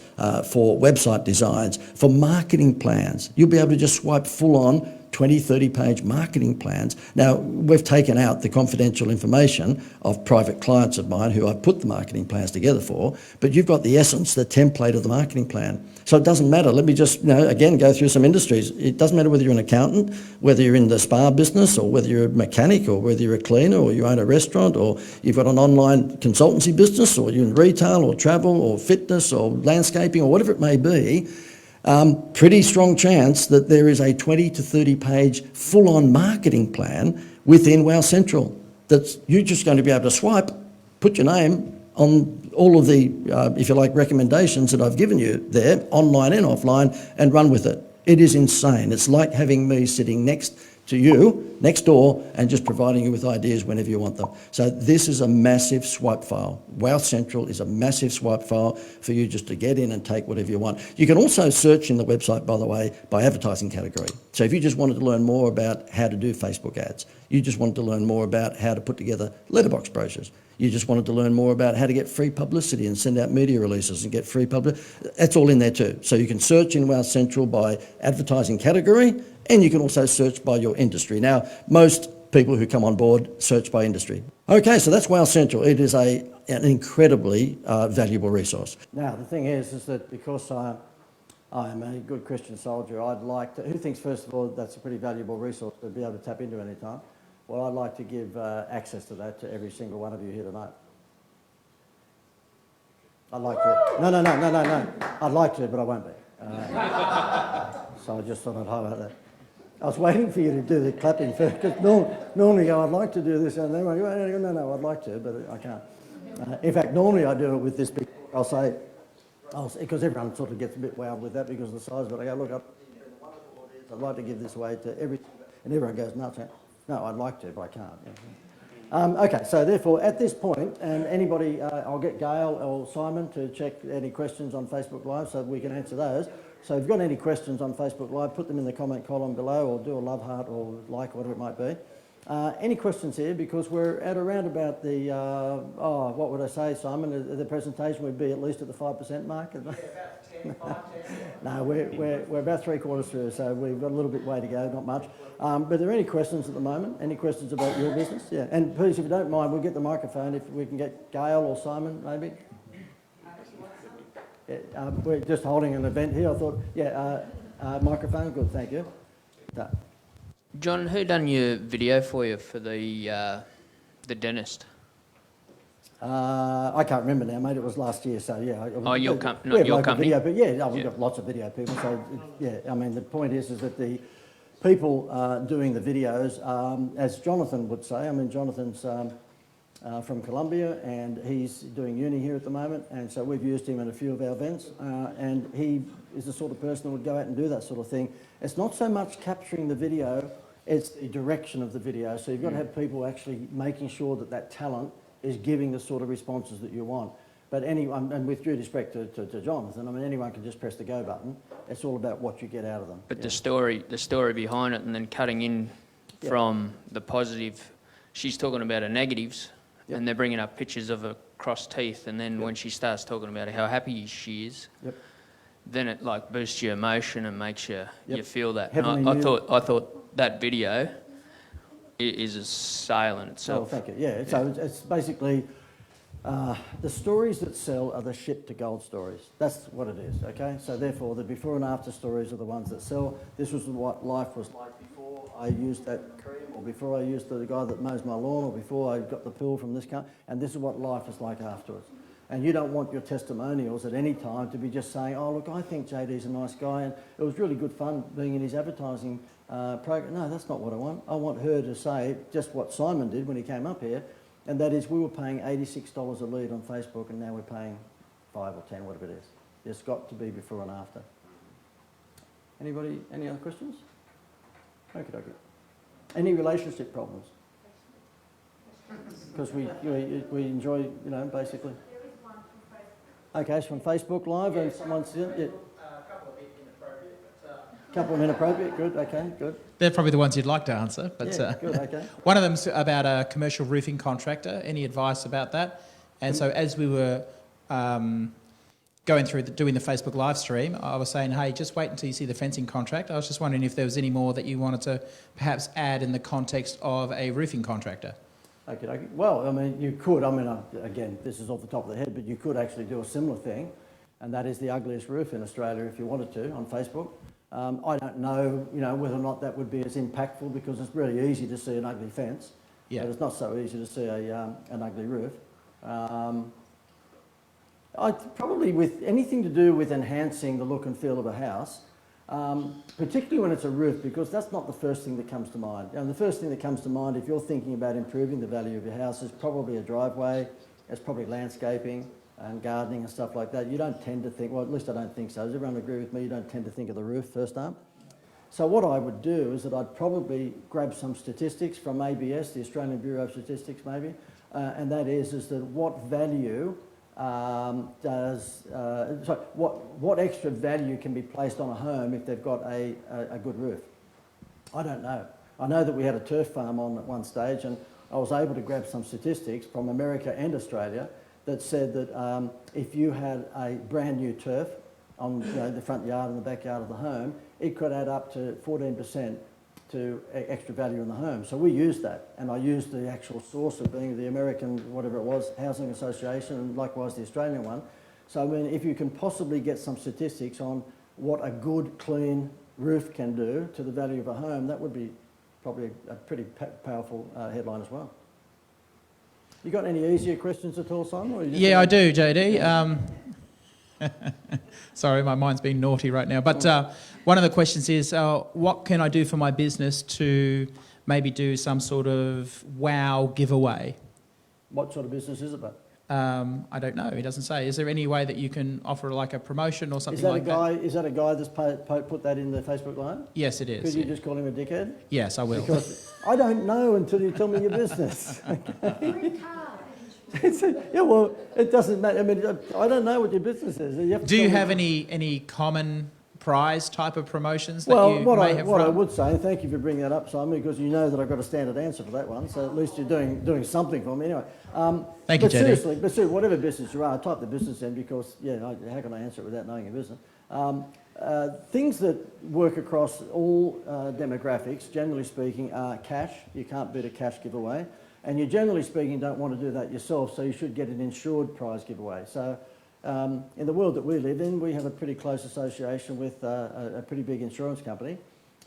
for website designs, for marketing plans. You'll be able to just swipe full on 20, 30-page marketing plans. Now, we've taken out the confidential information of private clients of mine who I've put the marketing plans together for, but you've got the essence, the template of the marketing plan. So it doesn't matter. Let me just, again, go through some industries. It doesn't matter whether you're an accountant, whether you're in the spa business, or whether you're a mechanic, or whether you're a cleaner, or you own a restaurant, or you've got an online consultancy business, or you're in retail, or travel, or fitness, or landscaping, or whatever it may be. Pretty strong chance that there is a 20 to 30 page full-on marketing plan within Wow Central that you're just going to be able to swipe, put your name on all of the, if you like, recommendations that I've given you there, online and offline, and run with it. It is insane. It's like having me sitting next to you, next door, and just providing you with ideas whenever you want them. So this is a massive swipe file. Wow Central is a massive swipe file for you just to get in and take whatever you want. You can also search in the website, by the way, by advertising category. So if you just wanted to learn more about how to do Facebook ads, you just wanted to learn more about how to put together letterbox brochures, you just wanted to learn more about how to get free publicity and send out media releases and get free publicity, that's all in there too. So you can search in Wow Central by advertising category, and you can also search by your industry. Now, most people who come on board search by industry. Okay, so that's Wow Central. It is an incredibly valuable resource. Now, the thing is that because I am a good Christian soldier, I'd like to, who thinks first of all that's a pretty valuable resource to be able to tap into any time? Well, I'd like to give access to that to every single one of you here tonight. I'd like to. No. I'd like to, but I won't be. So I just thought I'd highlight that. I was waiting for you to do the clapping first, because normally you go, I'd like to do this, and then I go, no, I'd like to, but I can't. In fact, normally I do it with this big, I'll say, because everyone sort of gets a bit wowed with that because of the size, but I go, look, I'd like to give this away to every, and everyone goes nuts. No, I'd like to, but I can't. Okay, so therefore, at this point, and anybody, I'll get Gail or Simon to check any questions on Facebook Live so we can answer those. So if you've got any questions on Facebook Live, put them in the comment column below, or do a love heart or like, whatever it might be. Any questions here? Because we're at around about the, what would I say, Simon? The presentation would be at least at the 5% mark? Yeah, about 10, 5, 10. No, we're about 3/4 through, so we've got a little bit way to go, not much. But are there any questions at the moment? Any questions about your business? Yeah, and please, if you don't mind, we'll get the microphone if we can get Gail or Simon, maybe. Yeah, we're just holding an event here. I thought, microphone, good, thank you. John, who done your video for you for the dentist? I can't remember now, mate. It was last year, so yeah. Not your company? Video, but we've got lots of video people. So yeah, I mean, the point is that the people doing the videos, as Jonathan would say, I mean, Jonathan's from Colombia, and he's doing uni here at the moment, and so we've used him in a few of our events, and he is the sort of person who would go out and do that sort of thing. It's not so much capturing the video, it's the direction of the video. So you've got to have people actually making sure that that talent is giving the sort of responses that you want. But anyone, and with due respect to Jonathan, I mean, anyone can just press the go button. It's all about what you get out of them. But the story behind it, and then cutting in from the positive. She's talking about her negatives, and they're bringing up pictures of her crossed teeth, and then when she starts talking about how happy she is, then it like boosts your emotion and makes you feel that. And I thought that video is a sale in itself. Oh, thank you. Yeah, so it's basically the stories that sell are the shit to gold stories. That's what it is, okay? So therefore, the before and after stories are the ones that sell. This was what life was like before I used that cream, or before I used the guy that mows my lawn, or before I got the pill from this car, and this is what life is like afterwards. And you don't want your testimonials at any time to be just saying, oh, look, I think JD's a nice guy, and it was really good fun being in his advertising program. No, that's not what I want. I want her to say just what Simon did when he came up here, and that is we were paying $86 a lead on Facebook, and now we're paying 5 or 10, whatever it is. There's got to be before and after. Anybody, any other questions? Okay. Any relationship problems? Because we enjoy, you know, basically. Okay, it's from Facebook Live, and someone's a couple of bit inappropriate. Couple of inappropriate, good. Okay, good. They're probably the ones you'd like to answer, but good. Okay. One of them's about a commercial roofing contractor. Any advice about that? And so as we were going through doing the Facebook live stream, I was saying, hey, just wait until you see the fencing contract. I was just wondering if there was any more that you wanted to perhaps add in the context of a roofing contractor. Okay. Well, I mean, you could. I mean, again, this is off the top of the head, but you could actually do a similar thing, and that is the ugliest roof in Australia if you wanted to on Facebook. I don't know, you know, whether or not that would be as impactful, because it's really easy to see an ugly fence, but it's not so easy to see an ugly roof. Probably with anything to do with enhancing the look and feel of a house, particularly when it's a roof, because that's not the first thing that comes to mind. And the first thing that comes to mind if you're thinking about improving the value of your house is probably a driveway, it's probably landscaping and gardening and stuff like that. You don't tend to think, well, at least I don't think so. Does everyone agree with me? You don't tend to think of the roof first up. So what I would do is that I'd probably grab some statistics from ABS, the Australian Bureau of Statistics maybe, and that is that what value what extra value can be placed on a home if they've got a good roof? I don't know. I know that we had a turf farm on at one stage, and I was able to grab some statistics from America and Australia that said that if you had a brand new turf on the front yard and the backyard of the home, it could add up to 14% to extra value in the home. So we used that, and I used the actual source of being the American, whatever it was, Housing Association, and likewise the Australian one. So I mean, if you can possibly get some statistics on what a good, clean roof can do to the value of a home, that would be probably a pretty powerful headline as well. You got any easier questions at all, Simon? Or you just Yeah, I do, JD. Sorry, my mind's being naughty right now. But one of the questions is, what can I do for my business to maybe do some sort of wow giveaway? What sort of business is it, but? I don't know. He doesn't say. Is there any way that you can offer like a promotion or something like that? Is that a guy that's put that in the Facebook Live? Yes, it is. Could you just call him a dickhead? Yes, I will. Because I don't know until you tell me your business. Yeah, well, it doesn't matter. I mean, I don't know what your business is. Do you have any common prize type of promotions that Well, you what may I have run? would say, and thank you for bringing that up, Simon, because you know that I've got a standard answer for that one. So at least you're doing something for me anyway. Thank you, but JD. seriously, whatever business you are, type the business in because how can I answer it without knowing your business? Things that work across all demographics, generally speaking, are cash. You can't beat a cash giveaway. And you generally speaking don't want to do that yourself, so you should get an insured prize giveaway. So in the world that we live in, we have a pretty close association with a pretty big insurance company,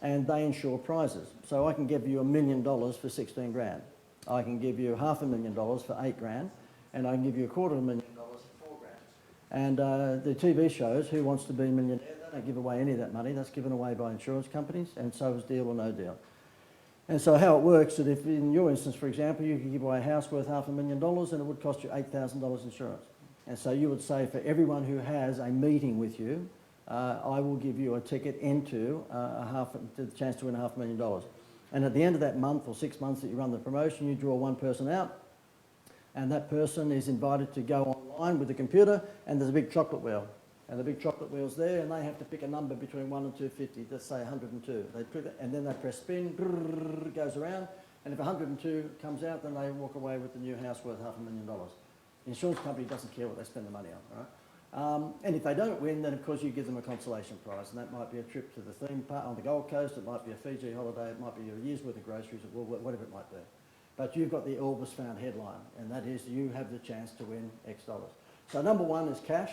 and they insure prizes. So I can give you $1 million for 16 grand. I can give you $500,000 for 8 grand, and I can give you $250,000 for 4 grand. And the TV shows, Who Wants to Be a Millionaire, they don't give away any of that money. That's given away by insurance companies, and so is Deal or No Deal. And so how it works is that if in your instance, for example, you could give away a house worth $500,000 and it would cost you $8,000 insurance. And so you would say for everyone who has a meeting with you, I will give you a ticket into the chance to win $500,000. And at the end of that month or 6 months that you run the promotion, you draw one person out, and that person is invited to go online with the computer, and there's a big chocolate wheel. And the big chocolate wheel's there, and they have to pick a number between 1 and 250, let's say 102. They put it, and then they press spin, brrr, it goes around, and if 102 comes out, then they walk away with the new house worth $500,000. The insurance company doesn't care what they spend the money on, right? And if they don't win, then of course you give them a consolation prize, and that might be a trip to the theme park on the Gold Coast, it might be a Fiji holiday, it might be a year's worth of groceries, or whatever it might be. But you've got the Elvis found headline, and that is you have the chance to win X dollars. So number one is cash.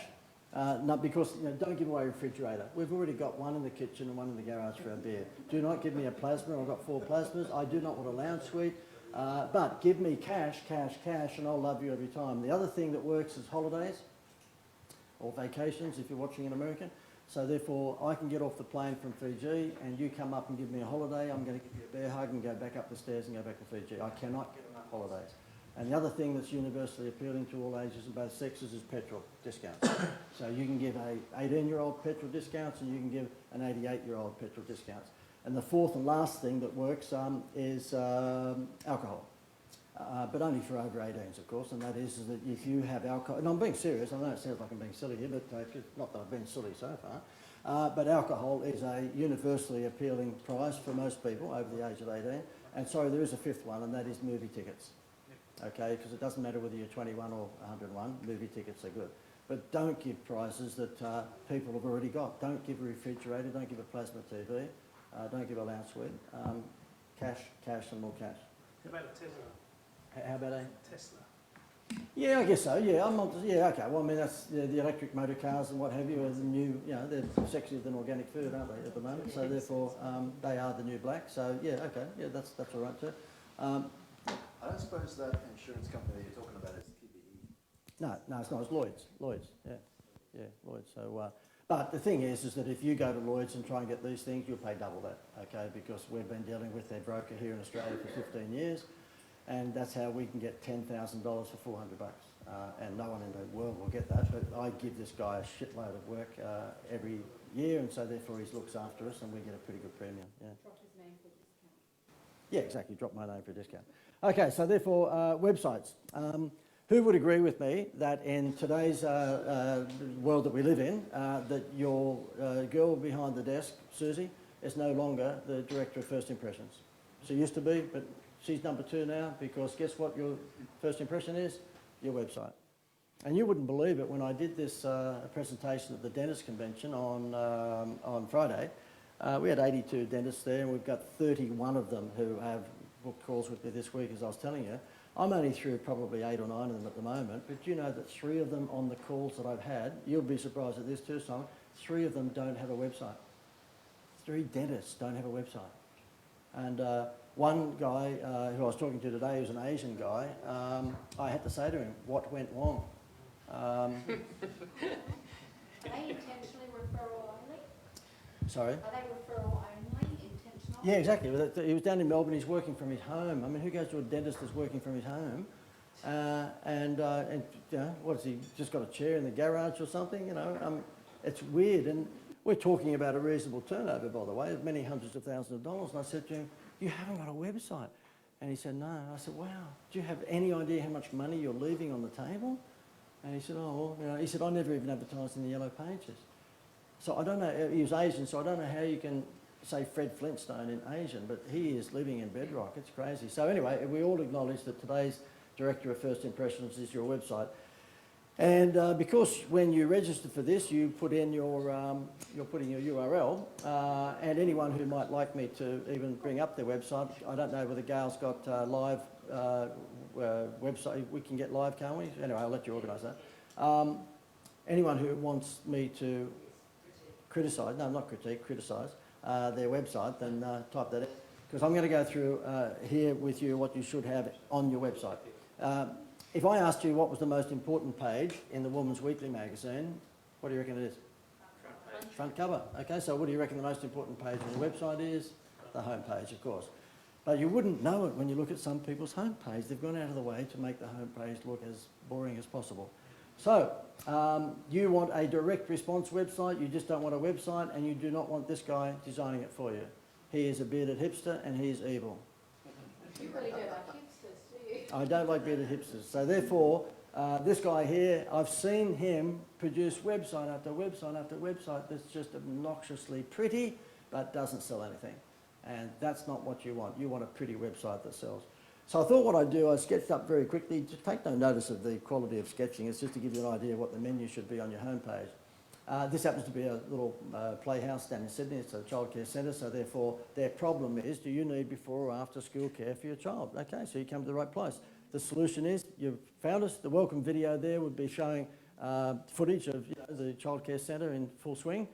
Because don't give away a refrigerator. We've already got one in the kitchen and one in the garage for our beer. Do not give me a plasma. I've got 4 plasmas. I do not want a lounge suite. But give me cash, and I'll love you every time. The other thing that works is holidays or vacations if you're watching in America. So therefore, I can get off the plane from Fiji and you come up and give me a holiday. I'm going to give you a bear hug and go back up the stairs and go back to Fiji. I cannot get enough holidays. And the other thing that's universally appealing to all ages and both sexes is petrol discounts. So you can give a 18-year-old petrol discounts and you can give an 88-year-old petrol discounts. And the fourth and last thing that works is alcohol. But only for over 18s, of course, and that is that if you have alcohol, and I'm being serious, I know it sounds like I'm being silly here, but not that I've been silly so far, but alcohol is a universally appealing prize for most people over the age of 18. And sorry, there is a fifth one, and that is movie tickets. Okay, because it doesn't matter whether you're 21 or 101, movie tickets are good. But don't give prizes that people have already got. Don't give a refrigerator, don't give a plasma TV, don't give a lounge suite. Cash and more cash. How about a Tesla? How about a Tesla. Yeah, I guess so. Yeah, okay. Well, I mean, that's the electric motor cars and what have you are the new. They're sexier than organic food, aren't they, at the moment? So therefore, they are the new black. So yeah, okay. Yeah, that's all right too. I don't suppose that insurance company you're talking about is QBE. No, it's not. It's Lloyd's. Yeah, Lloyd's. So, but the thing is that if you go to Lloyd's and try and get these things, you'll pay double that. Okay, because we've been dealing with their broker here in Australia for 15 years. And that's how we can get $10,000 for $400. And no one in the world will get that. But I give this guy a shitload of work every year, and so therefore he looks after us, and we get a pretty good premium. Yeah. Drop his name for discount. Yeah, exactly. Drop my name for a discount. Okay, so therefore websites. Who would agree with me that in today's world that we live in, that your girl behind the desk, Susie, is no longer the director of First Impressions? She used to be, but she's number 2 now, because guess what your first impression is? Your website. And you wouldn't believe it, when I did this presentation at the Dentist Convention on Friday, We had 82 dentists there, and we've got 31 of them who have booked calls with me this week, as I was telling you. I'm only through probably 8 or 9 of them at the moment, but you know that 3 of them on the calls that I've had, you'll be surprised at this too, Simon, 3 of them don't have a website. 3 dentists don't have a website. And one guy who I was talking to today, who's an Asian guy, I had to say to him, what went wrong? Are they intentionally referral only? Sorry? Are they referral only, intentional? Yeah, exactly. He was down in Melbourne, he's working from his home. I mean, who goes to a dentist that's working from his home? And you know, what has he just got a chair in the garage or something? You know, it's weird. And we're talking about a reasonable turnover, by the way, of many hundreds of thousands of dollars. And I said to him, you haven't got a website. And he said, no. I said, wow, do you have any idea how much money you're leaving on the table? And he said, oh, well, you know, he said, I never even advertised in the Yellow Pages. So I don't know, he was Asian, so I don't know how you can say Fred Flintstone in Asian, but he is living in bedrock. It's crazy. So anyway, we all acknowledge that today's Director of First Impressions is your website. And because when you register for this, you put in your, you're putting your URL, and anyone who might like me to even bring up their website, I don't know whether Gail's got live website, we can get live, can't we? Anyway, I'll let you organise that. Anyone who wants me to criticise, no, not critique, criticise their website, then type that in. Because I'm going to go through here with you what you should have on your website. If I asked you what was the most important page in the Woman's Weekly magazine, what do you reckon it is? Front cover. Okay, so what do you reckon the most important page on your website is? The home page, of course. But you wouldn't know it when you look at some people's home page. They've gone out of the way to make the home page look as boring as possible. So, you want a direct response website, you just don't want a website, and you do not want this guy designing it for you. He is a bearded hipster and he's evil. You really don't like hipsters, do you? I don't like bearded hipsters. So therefore, this guy here, I've seen him produce website after website after website that's just obnoxiously pretty, but doesn't sell anything. And that's not what you want. You want a pretty website that sells. So I thought what I'd do, I sketched up very quickly. Just take no notice of the quality of sketching. It's just to give you an idea of what the menu should be on your homepage. This happens to be a little playhouse down in Sydney. It's a childcare centre, so therefore their problem is, do you need before or after school care for your child? Okay, so you come to the right place. The solution is, you've found us. The welcome video there would be showing footage of the childcare centre in full swing.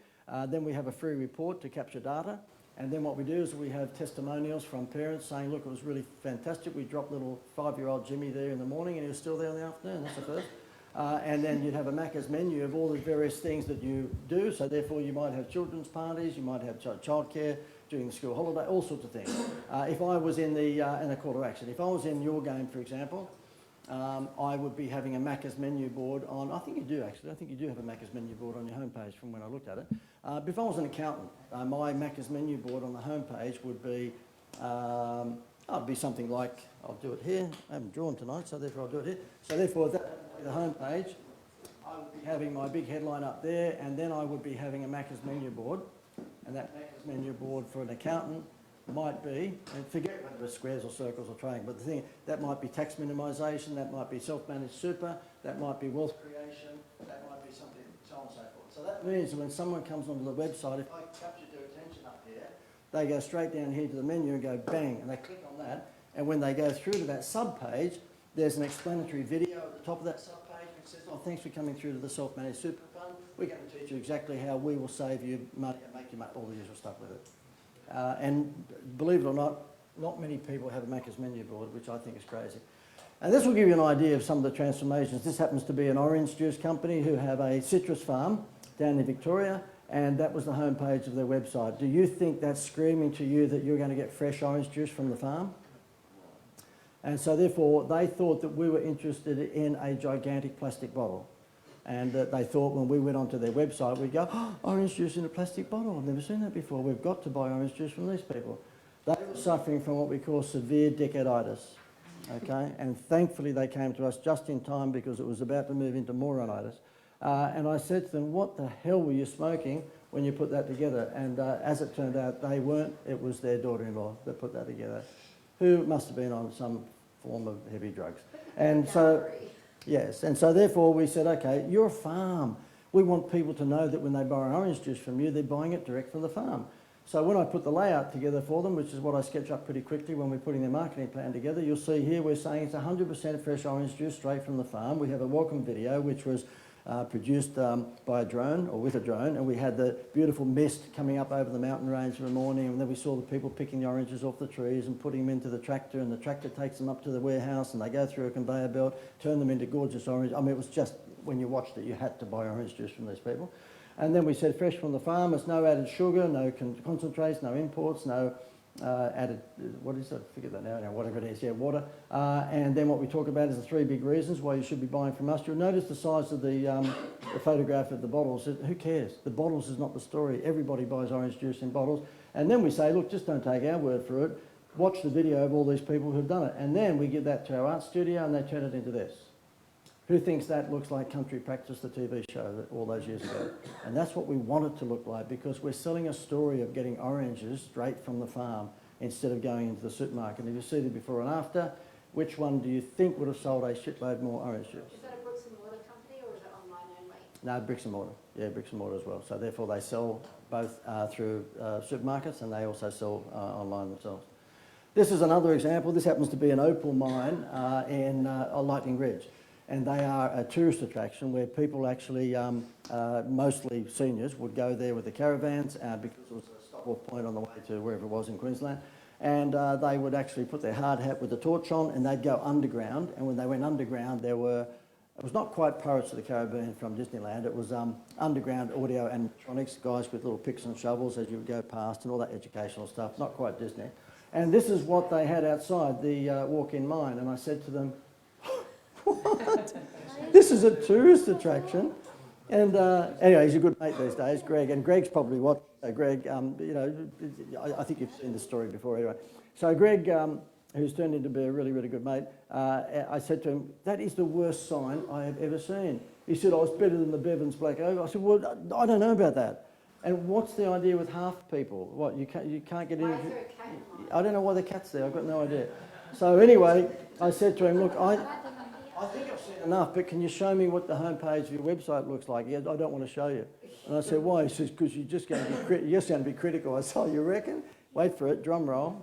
Then we have a free report to capture data. And then what we do is we have testimonials from parents saying, look, it was really fantastic. We dropped little 5-year-old Jimmy there in the morning and he was still there in the afternoon. That's the first. And then you'd have a Macca's menu of all the various things that you do. So therefore you might have children's parties, you might have childcare during the school holiday, all sorts of things. If I was in the, and a call to action, if I was in your game, for example, I would be having a Macca's menu board on, I think you do actually, I think you do have a Macca's menu board on your homepage from when I looked at it. But if I was an accountant, my Macca's menu board on the homepage would be, it'd be something like, I'll do it here, I haven't drawn tonight, so therefore I'll do it here. So therefore, that would be the homepage. I would be having my big headline up there, and then I would be having a Macca's menu board. And that Macca's menu board for an accountant might be, and forget whether it's squares or circles or triangles, but the thing, that might be tax minimisation, that might be self-managed super, that might be wealth creation, that might be something, so on and so forth. So that means that when someone comes onto the website, if I capture their attention up here, they go straight down here to the menu and go bang, and they click on that, and when they go through to that sub-page, there's an explanatory video at the top of that sub-page which says, oh, thanks for coming through to the self-managed super fund. We're going to teach you exactly how we will save you money and make you all the usual stuff with it. And believe it or not many people have a Macca's menu board, which I think is crazy. And this will give you an idea of some of the transformations. This happens to be an orange juice company who have a citrus farm down in Victoria, and that was the homepage of their website. Do you think that's screaming to you that you're going to get fresh orange juice from the farm? And so therefore, they thought that we were interested in a gigantic plastic bottle. And they thought when we went onto their website, we'd go, oh, orange juice in a plastic bottle. I've never seen that before. We've got to buy orange juice from these people. They were suffering from what we call severe decaditis, okay? And thankfully they came to us just in time because it was about to move into moronitis. And I said to them, what the hell were you smoking when you put that together? And as it turned out, they weren't. It was their daughter-in-law that put that together, who must have been on some form of heavy drugs. And so... Yes, and so therefore we said, okay, you're a farm. We want people to know that when they buy an orange juice from you, they're buying it direct from the farm. So when I put the layout together for them, which is what I sketch up pretty quickly when we're putting their marketing plan together, you'll see here we're saying it's 100% fresh orange juice straight from the farm. We have a welcome video which was produced by a drone, or with a drone, and we had the beautiful mist coming up over the mountain range in the morning, and then we saw the people picking the oranges off the trees and putting them into the tractor, and the tractor takes them up to the warehouse and they go through a conveyor belt, turn them into gorgeous orange. I mean, it was just, when you watched it, you had to buy orange juice from these people. And then we said fresh from the farm, it's no added sugar, no concentrates, no imports, no added, what is it? I forget that now, whatever it is, yeah, water. And then what we talk about is the 3 big reasons why you should be buying from us. You'll notice the size of the photograph of the bottles. Who cares? The bottles is not the story. Everybody buys orange juice in bottles. And then we say, look, just don't take our word for it. Watch the video of all these people who've done it. And then we give that to our art studio and they turn it into this. Who thinks that looks like Country Practice, the TV show all those years ago? And that's what we want it to look like, because we're selling a story of getting oranges straight from the farm instead of going into the supermarket. And if you see the before and after, which one do you think would have sold a shitload more orange juice? Is that a bricks and mortar company or is it online only? No, bricks and mortar. Yeah, bricks and mortar as well. So therefore they sell both through supermarkets, and they also sell online themselves. This is another example. This happens to be an opal mine in Lightning Ridge. And they are a tourist attraction where people actually, mostly seniors, would go there with the caravans because it was a stop-off point on the way to wherever it was in Queensland. And they would actually put their hard hat with the torch on and they'd go underground. And when they went underground, it was not quite Pirates of the Caribbean from Disneyland. It was underground audio animatronics, guys with little picks and shovels as you would go past and all that educational stuff, not quite Disney. And this is what they had outside the walk-in mine. And I said to them, what? This is a tourist attraction. And anyway, he's a good mate these days, Greg. And Greg's probably what, Greg, you know, I think you've seen this story before anyway. So Greg, who's turned into be a really, really good mate, I said to him, that is the worst sign I have ever seen. He said, oh, it's better than the Bevan's Black Oak. I said, well, I don't know about that. And what's the idea with half people? What, you can't get in? Why is there a cat in mine? I don't know why the cat's there. I've got no idea. So anyway, I said to him, look, I think I've seen enough, but can you show me what the homepage of your website looks like? Yeah, I don't want to show you. And I said, why? He says, because you're just going to be critical. I said, oh, you reckon? Wait for it, drum roll.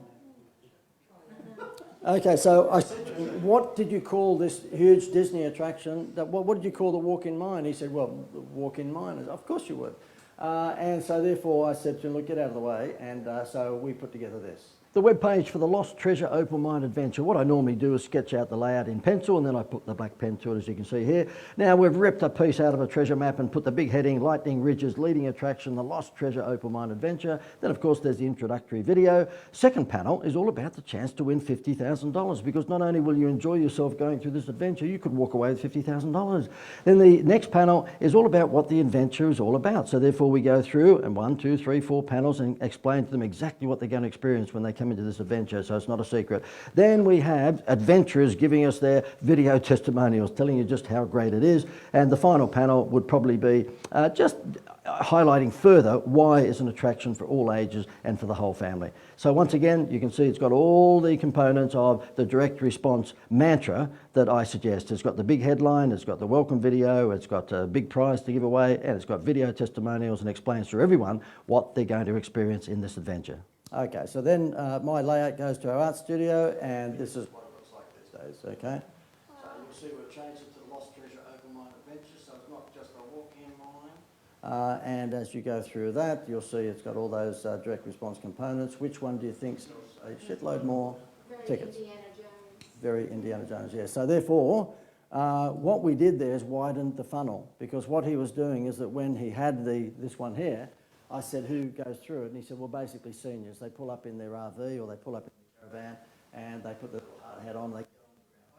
Okay, so I said to him, what did you call this huge Disney attraction? What did you call the walk-in mine? He said, well, the walk-in mine. Of course you would. And so therefore I said to him, look, get out of the way. And so we put together this. The webpage for the Lost Treasure Opal Mine Adventure. What I normally do is sketch out the layout in pencil and then I put the black pen to it, as you can see here. Now we've ripped a piece out of a treasure map and put the big heading, Lightning Ridge's leading attraction, the Lost Treasure Opal Mine Adventure. Then of course there's the introductory video. Second panel is all about the chance to win $50,000, because not only will you enjoy yourself going through this adventure, you could walk away with $50,000. Then the next panel is all about what the adventure is all about. So therefore we go through and 1, 2, 3, 4 panels and explain to them exactly what they're going to experience when they come into this adventure, so it's not a secret. Then we have adventurers giving us their video testimonials, telling you just how great it is. And the final panel would probably be just highlighting further why it's an attraction for all ages and for the whole family. So once again, you can see it's got all the components of the direct response mantra that I suggest. It's got the big headline, it's got the welcome video, it's got a big prize to give away, and it's got video testimonials and explains to everyone what they're going to experience in this adventure. Okay, so then my layout goes to our art studio, and this is what it looks like these days, okay? So you'll see we've changed it to the Lost Treasure Open Mine Adventure, so it's not just a walk-in mine. And as you go through that, you'll see it's got all those direct response components. Which one do you think sells a shitload more tickets? Indiana Jones. Very Indiana Jones, yeah. So therefore, what we did there is widened the funnel, because what he was doing is that when he had this one here, I said, who goes through it? And he said, well, basically seniors. They pull up in their RV or they pull up in their caravan and they put the hard hat on. They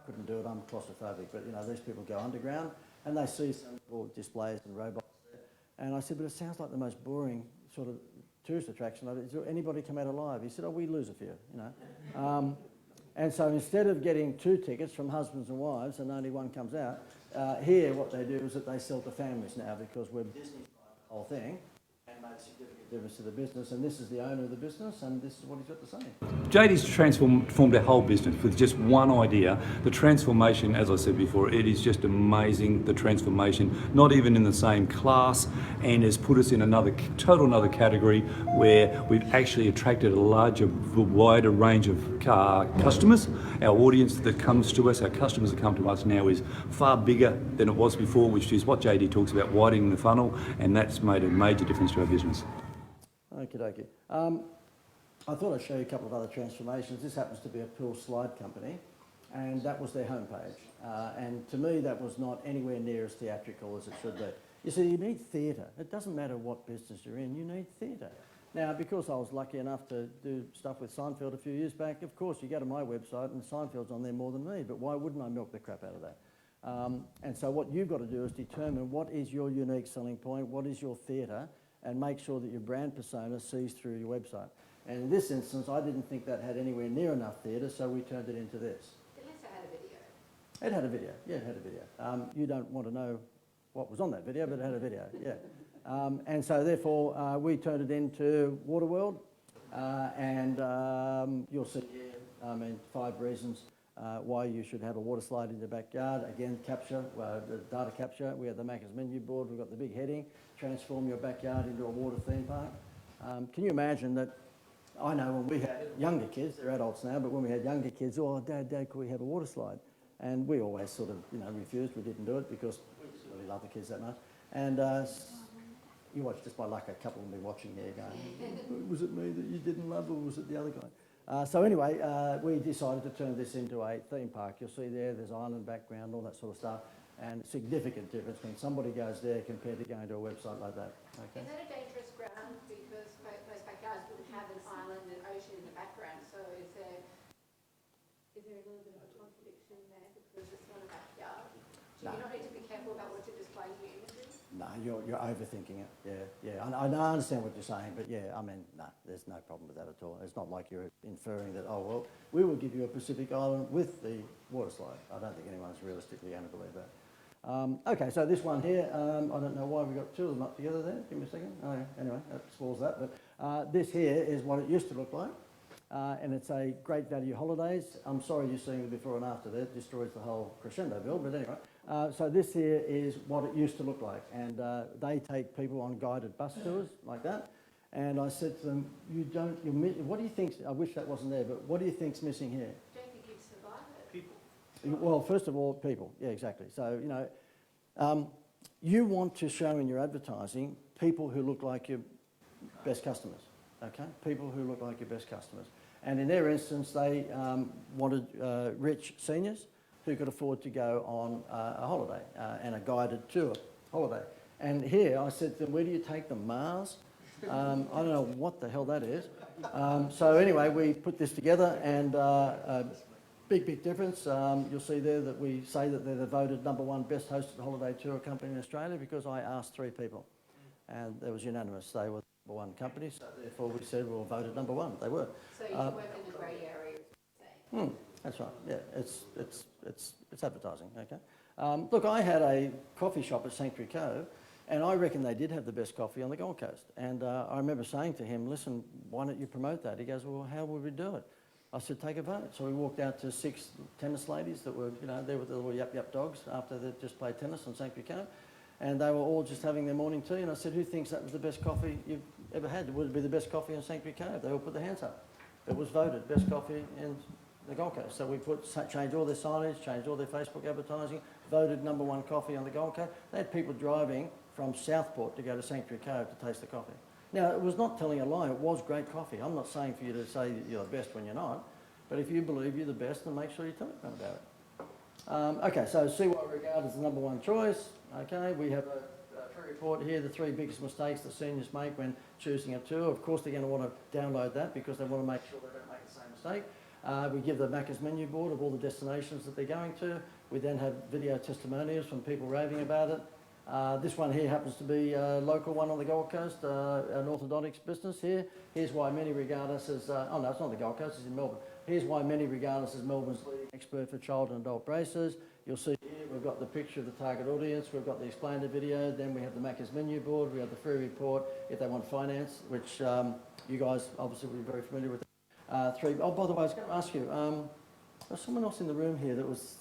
couldn't do it. I'm claustrophobic. But, you know, these people go underground and they see some little displays and robots there. And I said, but it sounds like the most boring sort of tourist attraction. Is there anybody come out alive? He said, oh, we lose a few, you know. And so instead of getting 2 tickets from husbands and wives and only one comes out, here what they do is that they sell to families now, because we're Disney the whole thing. made a significant difference to the business, and this is the owner of the business, and this is what he's got to say. JD's transformed our whole business with just one idea. The transformation, as I said before, it is just amazing, the transformation, not even in the same class, and has put us in another category where we've actually attracted a larger, wider range of customers. Our audience that comes to us, our customers that come to us now is far bigger than it was before, which is what JD talks about, widening the funnel, and that's made a major difference to our business. Okie dokie. I thought I'd show you a couple of other transformations. This happens to be a Pool Slide company, and that was their homepage. And to me, that was not anywhere near as theatrical as it should be. You see, you need theatre. It doesn't matter what business you're in, you need theatre. Now, because I was lucky enough to do stuff with Seinfeld a few years back, of course, you go to my website and Seinfeld's on there more than me, but why wouldn't I milk the crap out of that? And so what you've got to do is determine what is your unique selling point, what is your theatre, and make sure that your brand persona sees through your website. And in this instance, I didn't think that had anywhere near enough theatre, so we turned it into this. It also had a video. It had a video, yeah, it had a video. You don't want to know what was on that video, but it had a video, yeah. And so therefore, we turned it into Waterworld, and you'll see here, 5 reasons why you should have a water slide in your backyard. Again, the data capture. We have the Macca's menu board. We've got the big heading, transform your backyard into a water theme park. Can you imagine that? I know when we had younger kids, they're adults now, but when we had younger kids, oh, Dad, could we have a water slide? And we always sort of, refused. We didn't do it because we just really love the kids that much. And you watch, just by luck, a couple will be watching there going, was it me that you didn't love, or was it the other guy? So anyway, we decided to turn this into a theme park. You'll see there's island background, all that sort of stuff, and significant difference when somebody goes there compared to going to a website like that. Okay. Is that a dangerous ground because most backyards wouldn't have an island and ocean in the background? So is there a little bit of a contradiction there because it's not a backyard? Do you not need to be careful about what you're displaying in your images? No, you're overthinking it. Yeah. I understand what you're saying, but yeah, no, there's no problem with that at all. It's not like you're inferring that, oh, well, we will give you a Pacific Island with the water slide. I don't think anyone's realistically going to believe that. Okay, so this one here, I don't know why we got 2 of them up together there. Give me a second. Oh, yeah. Anyway, that spoils that. But this here is what it used to look like. And it's a Great Value Holidays. I'm sorry you're seeing the before and after there. It destroys the whole crescendo build, but anyway. So this here is what it used to look like. And they take people on guided bus tours like that. And I said to them, what do you think, I wish that wasn't there, but what do you think's missing here? Don't think you'd survive it. People. Well, first of all, people. Yeah, exactly. So, you want to show in your advertising people who look like your best customers, okay? People who look like your best customers. And in their instance, they wanted rich seniors who could afford to go on a holiday and a guided tour holiday. And here I said to them, where do you take them? Mars? I don't know what the hell that is. So anyway, we put this together, and big difference. You'll see there that we say that they're the voted #1 best hosted holiday tour company in Australia because I asked 3 people, and it was unanimous. They were the #1 company, so therefore we said, well, voted #1. They were. So you work in the grey area. That's right. Yeah, it's advertising. Okay. Look, I had a coffee shop at Sanctuary Cove, and I reckon they did have the best coffee on the Gold Coast. And I remember saying to him, listen, why don't you promote that? He goes, well, how would we do it? I said, take a vote. So we walked out to 6 tennis ladies that were, there with the little yap dogs after they'd just played tennis on Sanctuary Cove. And they were all just having their morning tea. And I said, who thinks that was the best coffee you've ever had? Would it be the best coffee on Sanctuary Cove? They all put their hands up. It was voted best coffee in the Gold Coast. So we changed all their signage, changed all their Facebook advertising, voted #1 coffee on the Gold Coast. They had people driving from Southport to go to Sanctuary Cove to taste the coffee. Now, it was not telling a lie. It was great coffee. I'm not saying for you to say you're the best when you're not. But if you believe you're the best, then make sure you tell everyone about it. Okay, so see what we regard as the #1 choice. Okay, we have a free report here, the 3 biggest mistakes that seniors make when choosing a tour. Of course, they're going to want to download that because they want to make sure they don't make the same mistake. We give the Macca's menu board of all the destinations that they're going to. We then have video testimonials from people raving about it. This one here happens to be a local one on the Gold Coast, an orthodontics business here. Here's why many regard us as, oh no, it's not the Gold Coast, it's in Melbourne. Here's why many regard us as Melbourne's leading expert for child and adult braces. You'll see here we've got the picture of the target audience, we've got the explainer video, then we have the Macca's menu board, we have the free report if they want finance, which you guys obviously will be very familiar with. Oh, by the way, I was going to ask you, there's someone else in the room here that was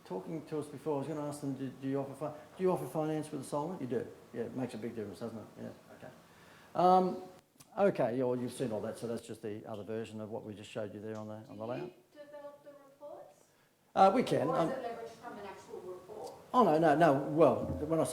talking to us before. I was going to ask them, do you offer finance with a solar? You do. Yeah, it makes a big difference, doesn't it? Yeah. Okay. Okay. Yeah, well, you've seen all that, so that's just the other version of what we just showed you there on the layout. Do you develop the reports? We can. Or is it leveraged from an actual report? Oh, no. Well, when I was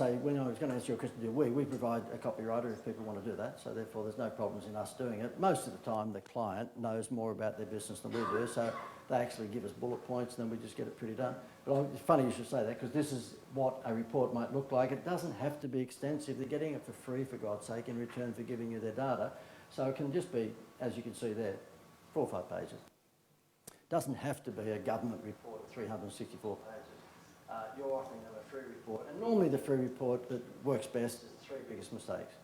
going to answer your question, we provide a copywriter if people want to do that, so therefore there's no problems in us doing it. Most of the time the client knows more about their business than we do, so they actually give us bullet points and then we just get it pretty done. But it's funny you should say that, because this is what a report might look like. It doesn't have to be extensive. They're getting it for free, for God's sake, in return for giving you their data. So it can just be, as you can see there, 4 or 5 pages. It doesn't have to be a government report of 364 pages. You're offering them a free report, and normally the free report that works best is the 3 biggest mistakes.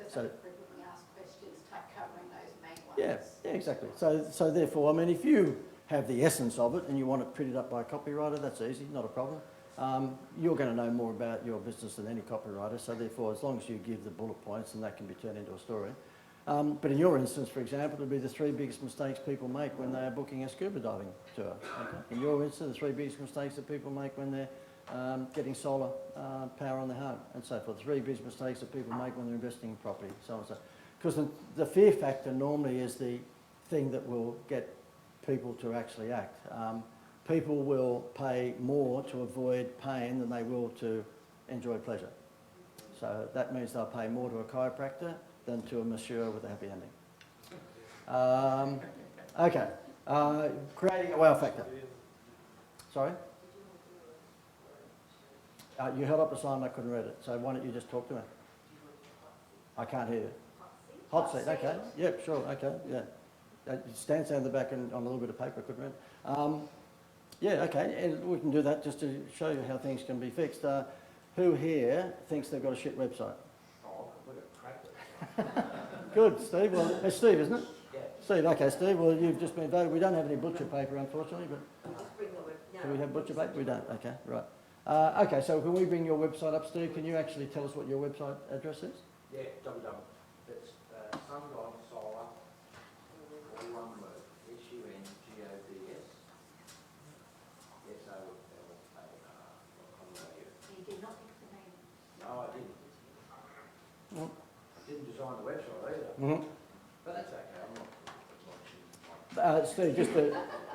So frequently asked questions, covering those main ones. Yeah, exactly. So therefore, I mean, if you have the essence of it and you want it printed up by a copywriter, that's easy, not a problem. You're going to know more about your business than any copywriter, so therefore, as long as you give the bullet points, and that can be turned into a story. But in your instance, for example, it would be the 3 biggest mistakes people make when they are booking a scuba diving tour. Okay? In your instance, the 3 biggest mistakes that people make when they're getting solar power on their home, and so forth. 3 biggest mistakes that people make when they're investing in property, so on and so on. Because the fear factor normally is the thing that will get people to actually act. People will pay more to avoid pain than they will to enjoy pleasure. So that means they'll pay more to a chiropractor than to a masseur with a happy ending. Okay, creating a wow factor. Sorry? You held up a sign, I couldn't read it, so why don't you just talk to me? I can't hear you. Hot seat, okay. Yep, sure, okay, yeah. Stand down the back and on a little bit of paper, I couldn't read it. Yeah, okay, and we can do that just to show you how things can be fixed. Who here thinks they've got a shit website? Oh, we've got cracked. Good, Steve. Well, it's Steve, isn't it? Yeah. Steve, okay, Steve. Well, you've just been voted. We don't have any butcher paper, unfortunately, but do we have butcher paper? We don't. Okay, right. Okay, so can we bring your website up, Steve? Can you actually tell us what your website address is? Yeah, it's Sungod Solar, all one word, SUNGODS, You did not pick the name. No, I didn't. Mm. I didn't design the website either. Mm-hmm. But that's okay, I'm not. Steve,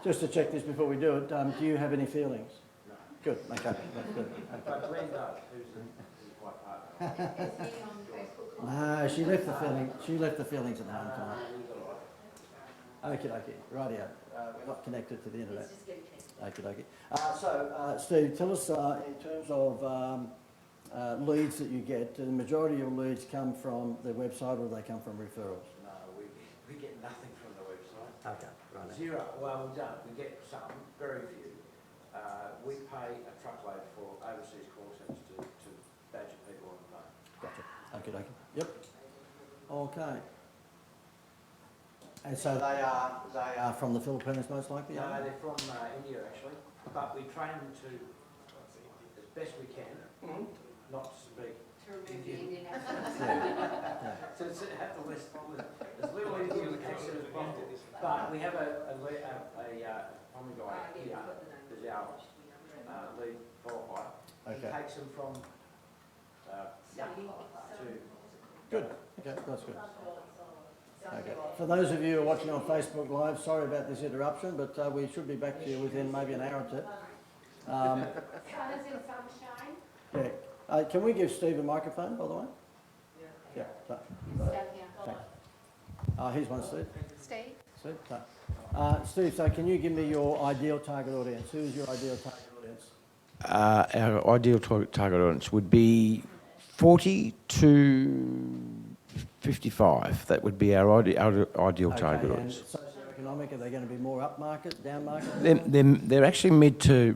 just to check this before we do it, do you have any feelings? No. Good, okay, that's good. Okay. But Glenn does, who's my partner. Is he on Facebook? No, she left the feelings at home tonight. Okay, rightio. We're not connected to the internet. Okay. So, Steve, tell us in terms of leads that you get, do the majority of your leads come from the website or do they come from referrals? No, we get nothing from the website. Okay, right. Zero. Well, we don't. We get some, very few. We pay a truckload for overseas call centres to badger people on the phone. Gotcha. Okay. Yep. Okay. And so they are from the Philippines most likely? No, they're from India actually, but we train them to, as best we can, not to speak. To remove the Indian accent. So to have the list as little Indian accent as possible. But we have a plumbing guy here, who's our lead qualifier. Okay. He takes them from to. Good. Okay, that's good. Okay. For those of you who are watching on Facebook Live, sorry about this interruption, but we should be back to you within maybe an hour or two. Sun is in sunshine. Yeah. Can we give Steve a microphone, by the way? Yeah. So, Down here. here's one, Steve. Steve? Steve, so can you give me your ideal target audience? Who is your ideal target audience? Our ideal target audience would be 40 to 55. That would be our ideal target And audience. socioeconomic, are they going to be more upmarket, downmarket? They're actually mid to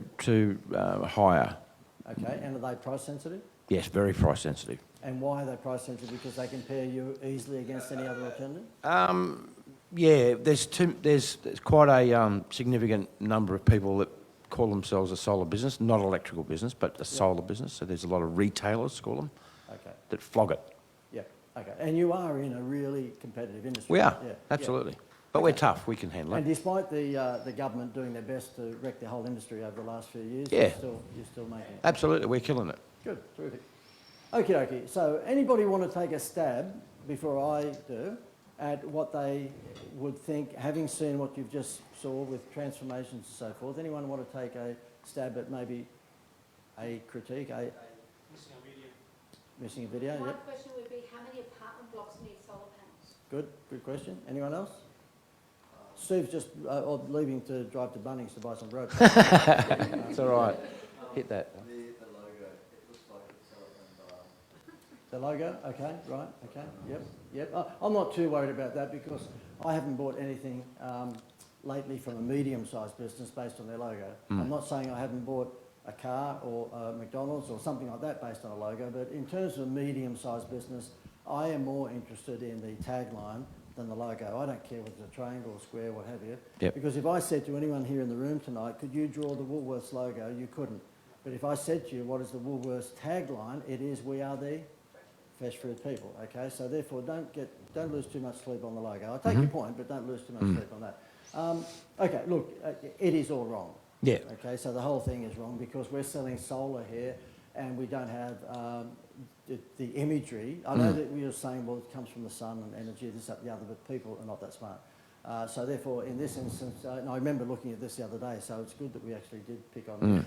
higher. Okay, and are they price sensitive? Yes, very price sensitive. And why are they price sensitive? Because they compare you easily against any other alternative? Yeah, there's quite a significant number of people that call themselves a solar business, not electrical business, but a solar business. So there's a lot of retailers, call them, Okay. that flog it. Yeah. Okay. And you are in a really competitive industry. We are, Yeah. absolutely. But we're tough, we can handle And it. despite the government doing their best to wreck the whole industry over the last few years, Yeah. you're still making it. Absolutely, we're killing it. Good. Terrific. Okie dokie. So anybody want to take a stab before I do at what they would think, having seen what you've just saw with transformations and so forth? Anyone want to take a stab at maybe a critique, Missing a video. missing a video? My Yep. question would be, how many apartment blocks need solar panels? Good question. Anyone else? Steve's just leaving to drive to Bunnings to buy some rope. It's all right. Hit that. The logo, it looks like it's telephone bar. The logo, okay, right, okay, yep. I'm not too worried about that because I haven't bought anything lately from a medium-sized business based on their logo. I'm not saying I haven't bought a car or McDonald's or something like that based on a logo, but in terms of a medium-sized business, I am more interested in the tagline than the logo. I don't care whether it's a triangle or square, what have you. Yep. Because if I said to anyone here in the room tonight, could you draw the Woolworths logo, you couldn't. But if I said to you, what is the Woolworths tagline, it is, we are the fresh food people, okay? So therefore, don't lose too much sleep on the logo. I take your point, but don't lose too much sleep on that. Okay, look, it is all wrong. Yeah. Okay, so the whole thing is wrong because we're selling solar here and we don't have the imagery. I know that you're saying, well, it comes from the sun and energy, this, that, the other, but people are not that smart. So therefore, in this instance, and I remember looking at this the other day, so it's good that we actually did pick on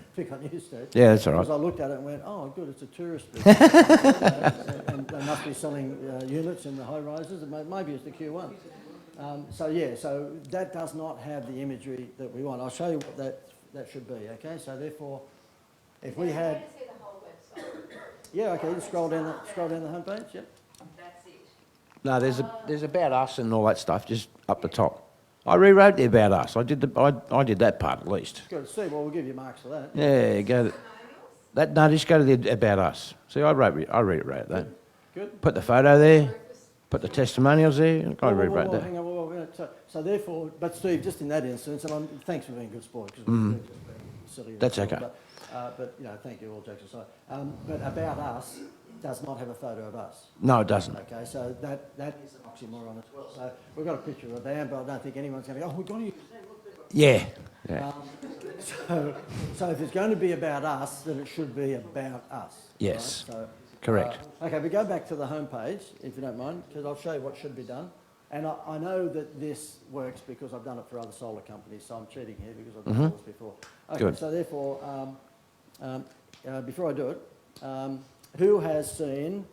you, Steve. Yeah, that's all right. Because I looked at it and went, oh, good, it's a tourist business. And they must be selling units in the high rises, and maybe it's the Q1. So that does not have the imagery that we want. I'll show you what that should be, okay? So therefore, if we had... I want to see the whole website. Yeah, okay, you scroll down the homepage, yep. That's it. No, there's about us and all that stuff just up the top. I rewrote the about us. I did that part at least. Good, Steve, well, we'll give you marks for that. Yeah, just go to the about us. See, I rewrote that. Good. Put the photo there. Put the testimonials there. I rewrote that. Hang on, so therefore, but Steve, just in that instance, and thanks for being a good sport, because we're just being silly. That's okay. But thank you, all jokes aside. But about us does not have a photo of us. No, it doesn't. Okay, so that is an oxymoron as well. So we've got a picture of a band, but I don't think anyone's going to go, oh, we've got to use Yeah. So if it's going to be about us, then it should be about us. Yes. Right? So, Correct. Okay, we go back to the homepage, if you don't mind, because I'll show you what should be done. And I know that this works because I've done it for other solar companies, so I'm cheating here because I've done this before. Okay, Good. so therefore, before I do it, who has seen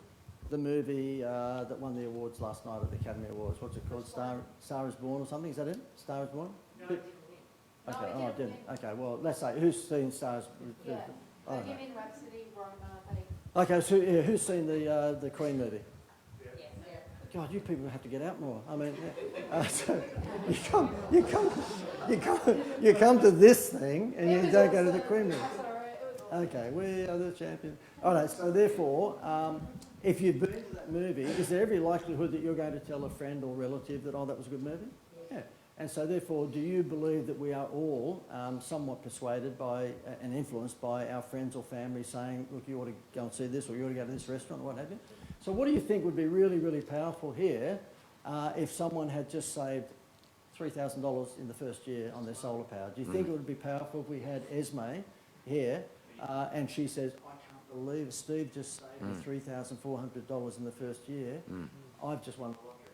the movie that won the awards last night at the Academy Awards? What's it called? Star is Born or something? Is that it? Star is Born? No, it didn't win. Okay, No, it it didn't didn't. Okay, well, let's say, who's seen Stars? Yeah. I don't know. Bohemian Rhapsody, Roma, they... Okay, so who's seen the Queen movie? Yes. God, you people have to get out more. I mean, so you come to this thing and you don't go to the Queen movie. Okay, we are the champions. All right, so therefore, if you've been to that movie, is there every likelihood that you're going to tell a friend or relative that, oh, that was a good movie? Yeah. And so therefore, do you believe that we are all somewhat persuaded by and influenced by our friends or family saying, look, you ought to go and see this, or you ought to go to this restaurant, or what have you? So what do you think would be really, really powerful here if someone had just saved $3,000 in the first year on their solar power? Do you think it would be powerful if we had Esme here and she says, I can't believe Steve just saved me $3,400 in the first year. I've just won the lottery.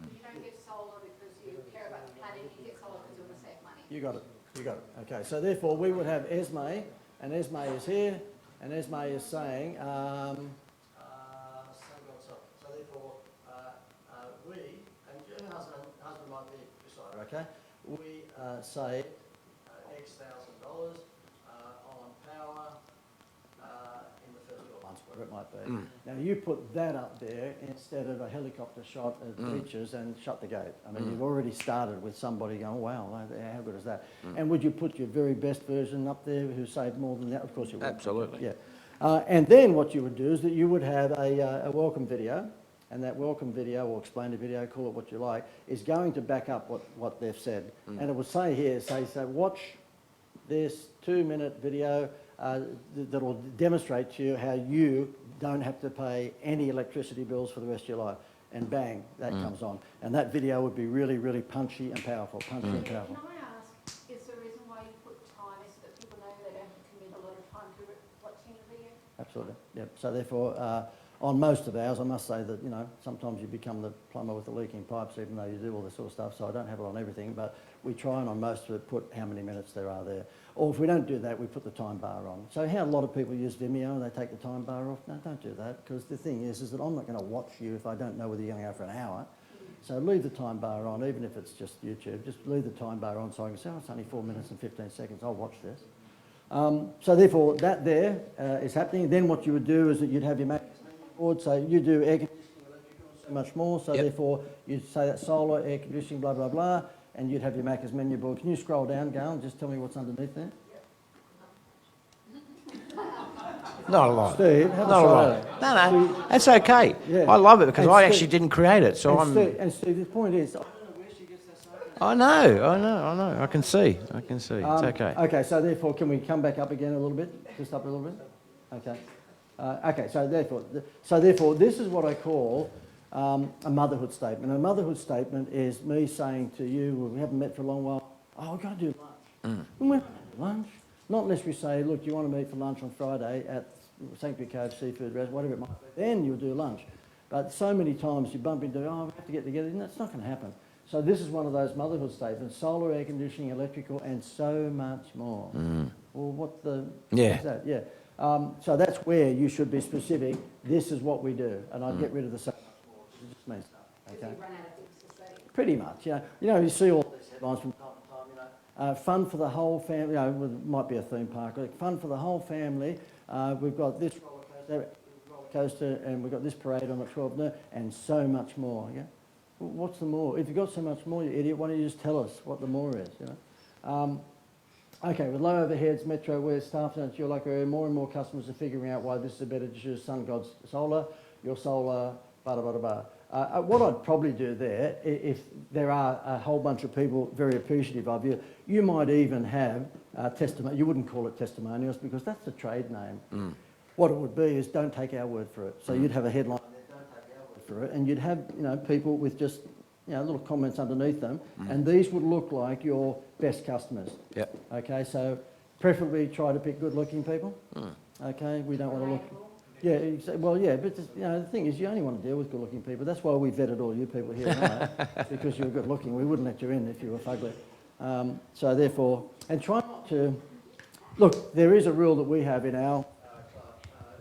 You don't get solar because you care about the planet, you get solar because you want to save money. You got it. You got it. Okay. So therefore, we would have Esme, and Esme is here, and Esme is saying, so therefore, we, and your husband might be beside her, okay? We save X thousand dollars on power in the first 12 months, whatever it might be. Now you put that up there instead of a helicopter shot at beaches and shut the gate. I mean, you've already started with somebody going, wow, how good is that? And would you put your very best version up there who saved more than that? Of course you would. Absolutely. Yeah. And then what you would do is that you would have a welcome video, and that welcome video or explainer video, call it what you like, is going to back up what they've said. And it will say here, say watch this 2-minute video that'll demonstrate to you how you don't have to pay any electricity bills for the rest of your life. And bang, that comes on. And that video would be really, really punchy and powerful, Can I ask, is the reason why you put time is so that people know they don't have to commit a lot of time to watching a video? Absolutely, yep. So therefore, on most of ours, I must say that, you know, sometimes you become the plumber with the leaking pipes, even though you do all this sort of stuff, so I don't have it on everything, but we try and on most of it put how many minutes there are there. Or if we don't do that, we put the time bar on. So how a lot of people use Vimeo and they take the time bar off? No, don't do that, because the thing is that I'm not going to watch you if I don't know whether you're going to go for an hour. So leave the time bar on, even if it's just YouTube, just leave the time bar on so I can say, oh, it's only 4 minutes and 15 seconds, I'll watch this. So therefore, that there is happening. Then what you would do is that you'd have your Mac board, so you do air conditioning, electrical, so much more, so therefore you'd say that solar, air conditioning, blah, blah, blah, and you'd have your Macca's menu board. Can you scroll down, Gail, and just tell me what's underneath there? Not a lot. Steve, have Not a a lot. No, that's okay. Yeah. I love it because And I Steve- actually didn't create it, so I'm... And Steve, the point is, I know. I can see. It's okay. Okay, so therefore, can we come back up again a little bit? Just up a little bit? Okay. Okay, so therefore, this is what I call a motherhood statement. A motherhood statement is me saying to you, well, we haven't met for a long while, oh, we're going to do lunch. And we're going to do lunch. Not unless we say, look, do you want to meet for lunch on Friday at Sanctuary Cove Seafood Restaurant, whatever it might be. Then you'll do lunch. But so many times you bump into, oh, we have to get together, and that's not going to happen. So this is one of those motherhood statements: solar, air conditioning, electrical, and so much more. Well, what the is that? Yeah. So that's where you should be specific. This is what we do, and I'd get rid of the so much more. It just means stuff. Okay. You run out of things to say. Pretty much. You see all these headlines from time to time. Fun for the whole family. It might be a theme park. Like, fun for the whole family. We've got this roller coaster, and we've got this parade on at 12 noon, and so much more. Yeah. What's the more? If you've got so much more, you idiot, why don't you just tell us what the more is, Okay, with low overheads, Metro West, staff and your local area, more and more customers are figuring out why this is a better to choose Sun God's solar, your solar, blah, blah, blah, blah. What I'd probably do there, if there are a whole bunch of people very appreciative of you, you might even have testimony. You wouldn't call it testimonials because that's the trade name. What it would be is don't take our word for it. So you'd have a headline there, don't take our word for it, and you'd have people with just little comments underneath them, and these would look like your best customers. Yep. Okay, so preferably try to pick good-looking people. Okay, we don't want to look. Yeah, well, yeah, but the thing is, you only want to deal with good-looking people. That's why we vetted all you people here tonight, because you were good-looking. We wouldn't let you in if you were fugly. So therefore, and try not to look. There is a rule that we have in our club.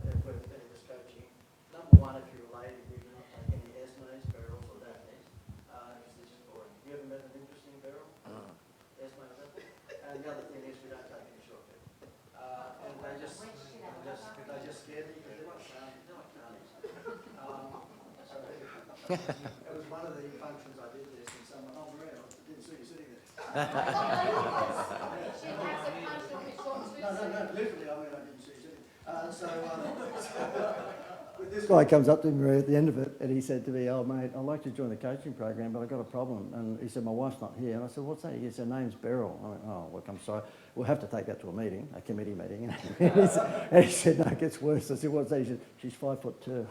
If we're doing this coaching, number one, if you're a lady, we do not take any S-names, barrels, or daphnes, because they're just boring. You ever met an interesting barrel? S-name, and the other thing is we don't take any short people. And they just scare me because they're not carnies. So it was one of the functions I did this, and someone, oh, Maria, I didn't see you sitting there. No, literally, I didn't see you sitting. This guy comes up to me at the end of it and he said to me, oh mate, I'd like to join the coaching program, but I've got a problem. And he said, my wife's not here. And I said, what's that? He said, her name's Beryl. I went, oh, look, I'm sorry. We'll have to take that to a meeting, a committee meeting. And he said, no, it gets worse. I said, what's that? He said, she's 5'2".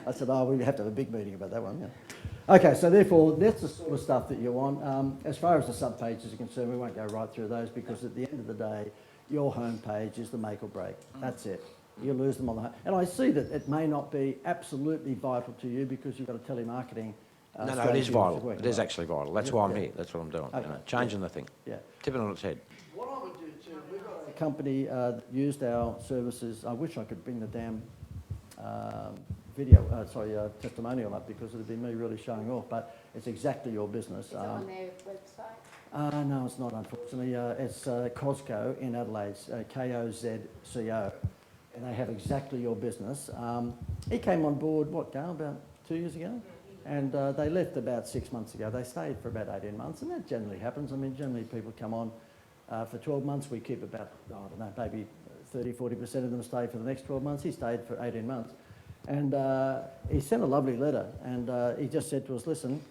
I said, oh, we have to have a big meeting about that one. Yeah. Okay, so therefore, that's the sort of stuff that you want. As far as the sub-pages are concerned, we won't go right through those because at the end of the day, your home page is the make or break. That's it. You lose them on the home. And I see that it may not be absolutely vital to you because you've got a telemarketing No, it strategy is which vital. working It is well. actually vital. That's why I'm here. That's what I'm doing. Okay. Changing the thing. Yeah. Tipping on its head. What I would do too, we've got a company that used our services. I wish I could bring the damn testimonial up because it would be me really showing off, but it's exactly your business. Is it on their website? No, it's not, unfortunately. It's Cosco in Adelaide, Kozco, and they have exactly your business. He came on board, Gail, about 2 years ago? And they left about 6 months ago. They stayed for about 18 months, and that generally happens. I mean, generally people come on for 12 months. We keep about, I don't know, maybe 30, 40% of them stay for the next 12 months. He stayed for 18 months. And he sent a lovely letter, and he just said to us, listen,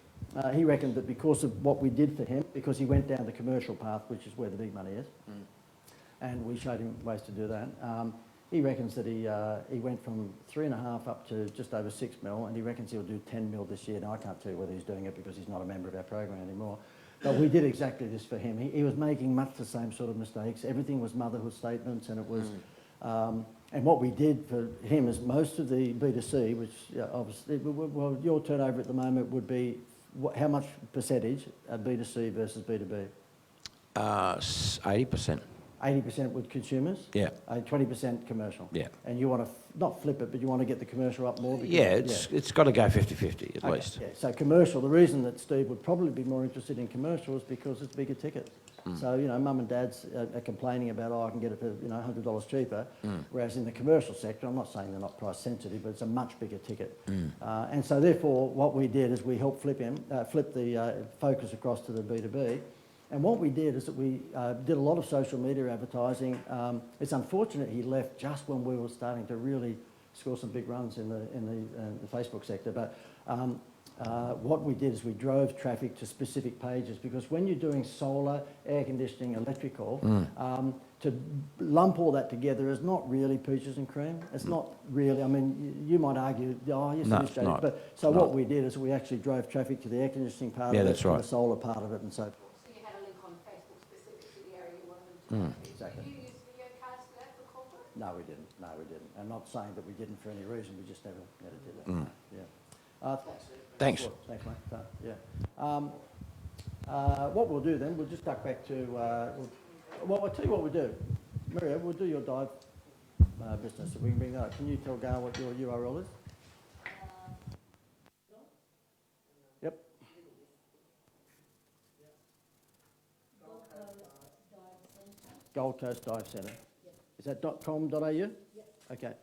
he reckoned that because of what we did for him, because he went down the commercial path, which is where the big money is, and we showed him ways to do that, he reckons that he went from 3.5 up to just over 6 mil, and he reckons he'll do 10 mil this year. Now, I can't tell you whether he's doing it because he's not a member of our program anymore. But we did exactly this for him. He was making much the same sort of mistakes. Everything was motherhood statements, and it was... and what we did for him is most of the B2C, which obviously... Well, your turnover at the moment would be how much percentage B2C versus B2B? 80%. 80% with consumers? Yeah. 20% commercial? Yeah. And you want to, not flip it, but you want to get the commercial up more? Because, Yeah, it's got to go 50-50 at Okay, least. Yeah. So commercial, the reason that Steve would probably be more interested in commercial is because it's bigger ticket. So, you know, mum and dads are complaining about, oh, I can get it for, you know, $100 cheaper. Whereas in the commercial sector, I'm not saying they're not price sensitive, but it's a much bigger ticket. And so therefore, what we did is we helped flip the focus across to the B2B. And what we did is that we did a lot of social media advertising. It's unfortunate he left just when we were starting to really score some big runs in the Facebook sector. But what we did is we drove traffic to specific pages, because when you're doing solar, air conditioning, electrical, to lump all that together is not really peaches and cream. It's not really, I mean, you might argue, oh, yes, No, it is, Jody. not. But so what we did is we actually drove traffic to the air conditioning part Yeah, of it, that's to right. the solar part of it, and so forth. So you had a link on Facebook specific to the area you wanted to. Exactly. Did you use video cards for that for corporate? No, we didn't. No, we didn't. I'm not saying that we didn't for any reason. We just never did that. No. Yeah. Thanks. Thanks. Thanks, mate. So, yeah. What we'll do then, we'll just duck back to. Well, I'll tell you what we'll do. Maria, we'll do your dive business. If we can bring that up. Can you tell Gail what your URL is? Yep. Gold Coast Dive Centre. Is that .com.au? Yep. Okay.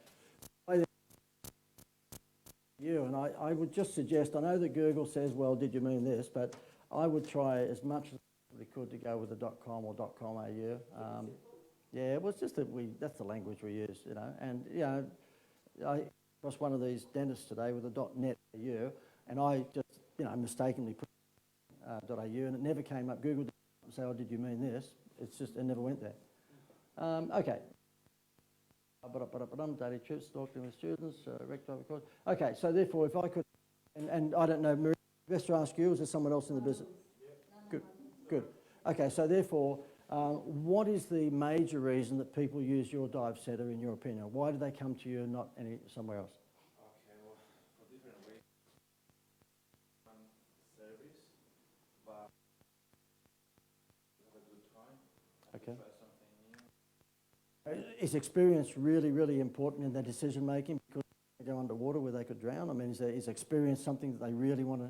You and I would just suggest, I know that Google says, well, did you mean this? But I would try as much as we could to go with the .com or .com.au. Yeah, it was just that that's the language we use, you know. And, you know, I was one of these dentists today with a .net.au, and I just, you know, mistakenly put .au, and it never came up. Google didn't say, oh, did you mean this? It's just, it never went there. Okay. Daily trips, talking with students, rec driver course. Okay, so therefore, if I could, and I don't know, Maria, best to ask you, is there someone else in the business? Good, good. Okay, so therefore, what is the major reason that people use your dive centre, in your opinion? Why do they come to you and not somewhere else? Okay, well, for different reasons. Service, but have a good time. Okay. Try something new. Is experience really, really important in their decision making? Because they go underwater where they could drown. I mean, is experience something that they really want to?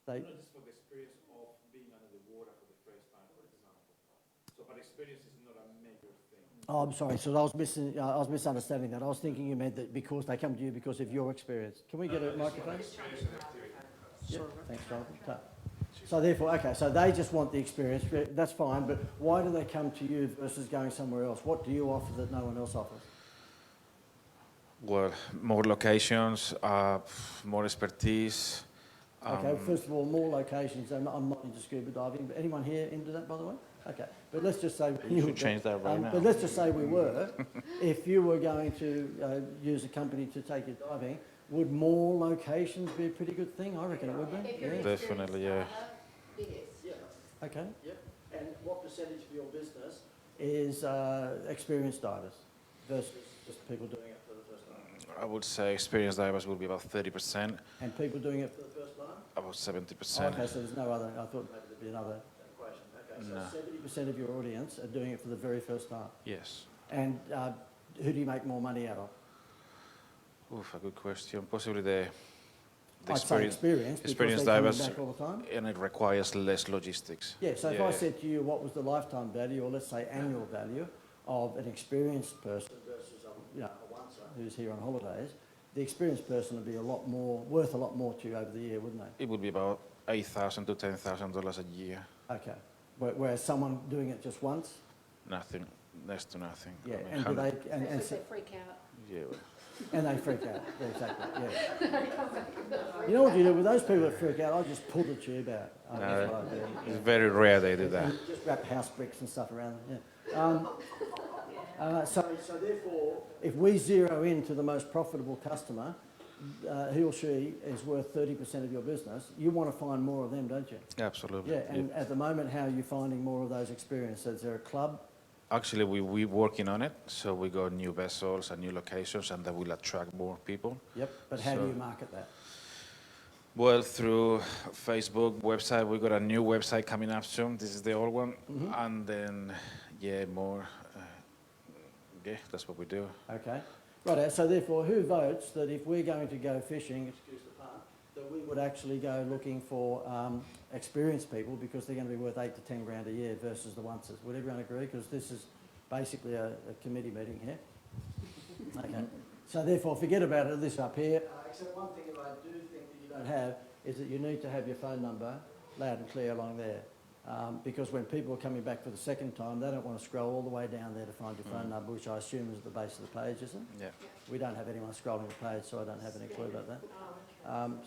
Not just for the experience of being under the water for the first time, for example. So, but experience is not a major thing. Oh, I'm sorry. So I was misunderstanding that. I was thinking you meant that because they come to you because of your experience. Can we get a microphone? Yeah, thanks, Jonathan. So therefore, okay, so they just want the experience. That's fine, but why do they come to you versus going somewhere else? What do you offer that no one else offers? Well, more locations, more expertise. Okay, first of all, more locations. I'm not into scuba diving, but anyone here into that, by the way? Okay, but let's just say... You should change that right now. But let's just say we were. If you were going to use a company to take you diving, would more locations be a pretty good thing? I reckon it would be. Yeah. Definitely, yeah. It is. Yeah. Okay. Yep. And what percentage of your business is experienced divers versus just people doing it for the first time? I would say experienced divers will be about 30%, And people doing it for the first time? about 70%. Oh, okay, so there's no other, I thought maybe there'd be another equation. Okay, so 70% of your audience are doing it for the very first time. Yes. And who do you make more money out of? Oof, a good question. Possibly the I'd say experience, because experienced they're coming divers, back all the time. and it requires less logistics. Yeah, so if I said to you what was the lifetime value, or let's say annual value, of an experienced person versus a once who's here on holidays, the experienced person would be worth a lot more to you over the year, wouldn't they? It would be about $8,000 to $10,000 a year. Okay. Whereas someone doing it just once? Nothing, next to nothing. Yeah, I mean, and do they... And So so, they freak out. yeah, well, And they freak out. Yeah, exactly, yeah. You know what you do with those people that freak out? I just pull the tube out. That's what I do. It's very rare they do that. And just wrap house bricks and stuff around them, yeah. So therefore, if we zero in to the most profitable customer, he or she is worth 30% of your business, you want to find more of them, don't you? Absolutely. Yeah, and at the moment, how are you finding more of those experiences? Is there a club? Actually, we're working on it, so we got new vessels and new locations, and that will attract more people. Yep, but how do So- you market that? Well, through Facebook website, we got a new website coming up soon. This is the old one, and then more. That's what we do. Okay. Right, so therefore, who votes that if we're going to go fishing, excuse the pun, that we would actually go looking for experienced people because they're going to be worth 8 to 10 grand a year versus the onces? Would everyone agree? Because this is basically a committee meeting here. Okay. So therefore, forget about it, this up here. Except one thing that I do think that you don't have is that you need to have your phone number loud and clear along there. Because when people are coming back for the second time, they don't want to scroll all the way down there to find your phone number, which I assume is at the base of the page, isn't it? Yeah. We don't have anyone scrolling the page, so I don't have any clue about that.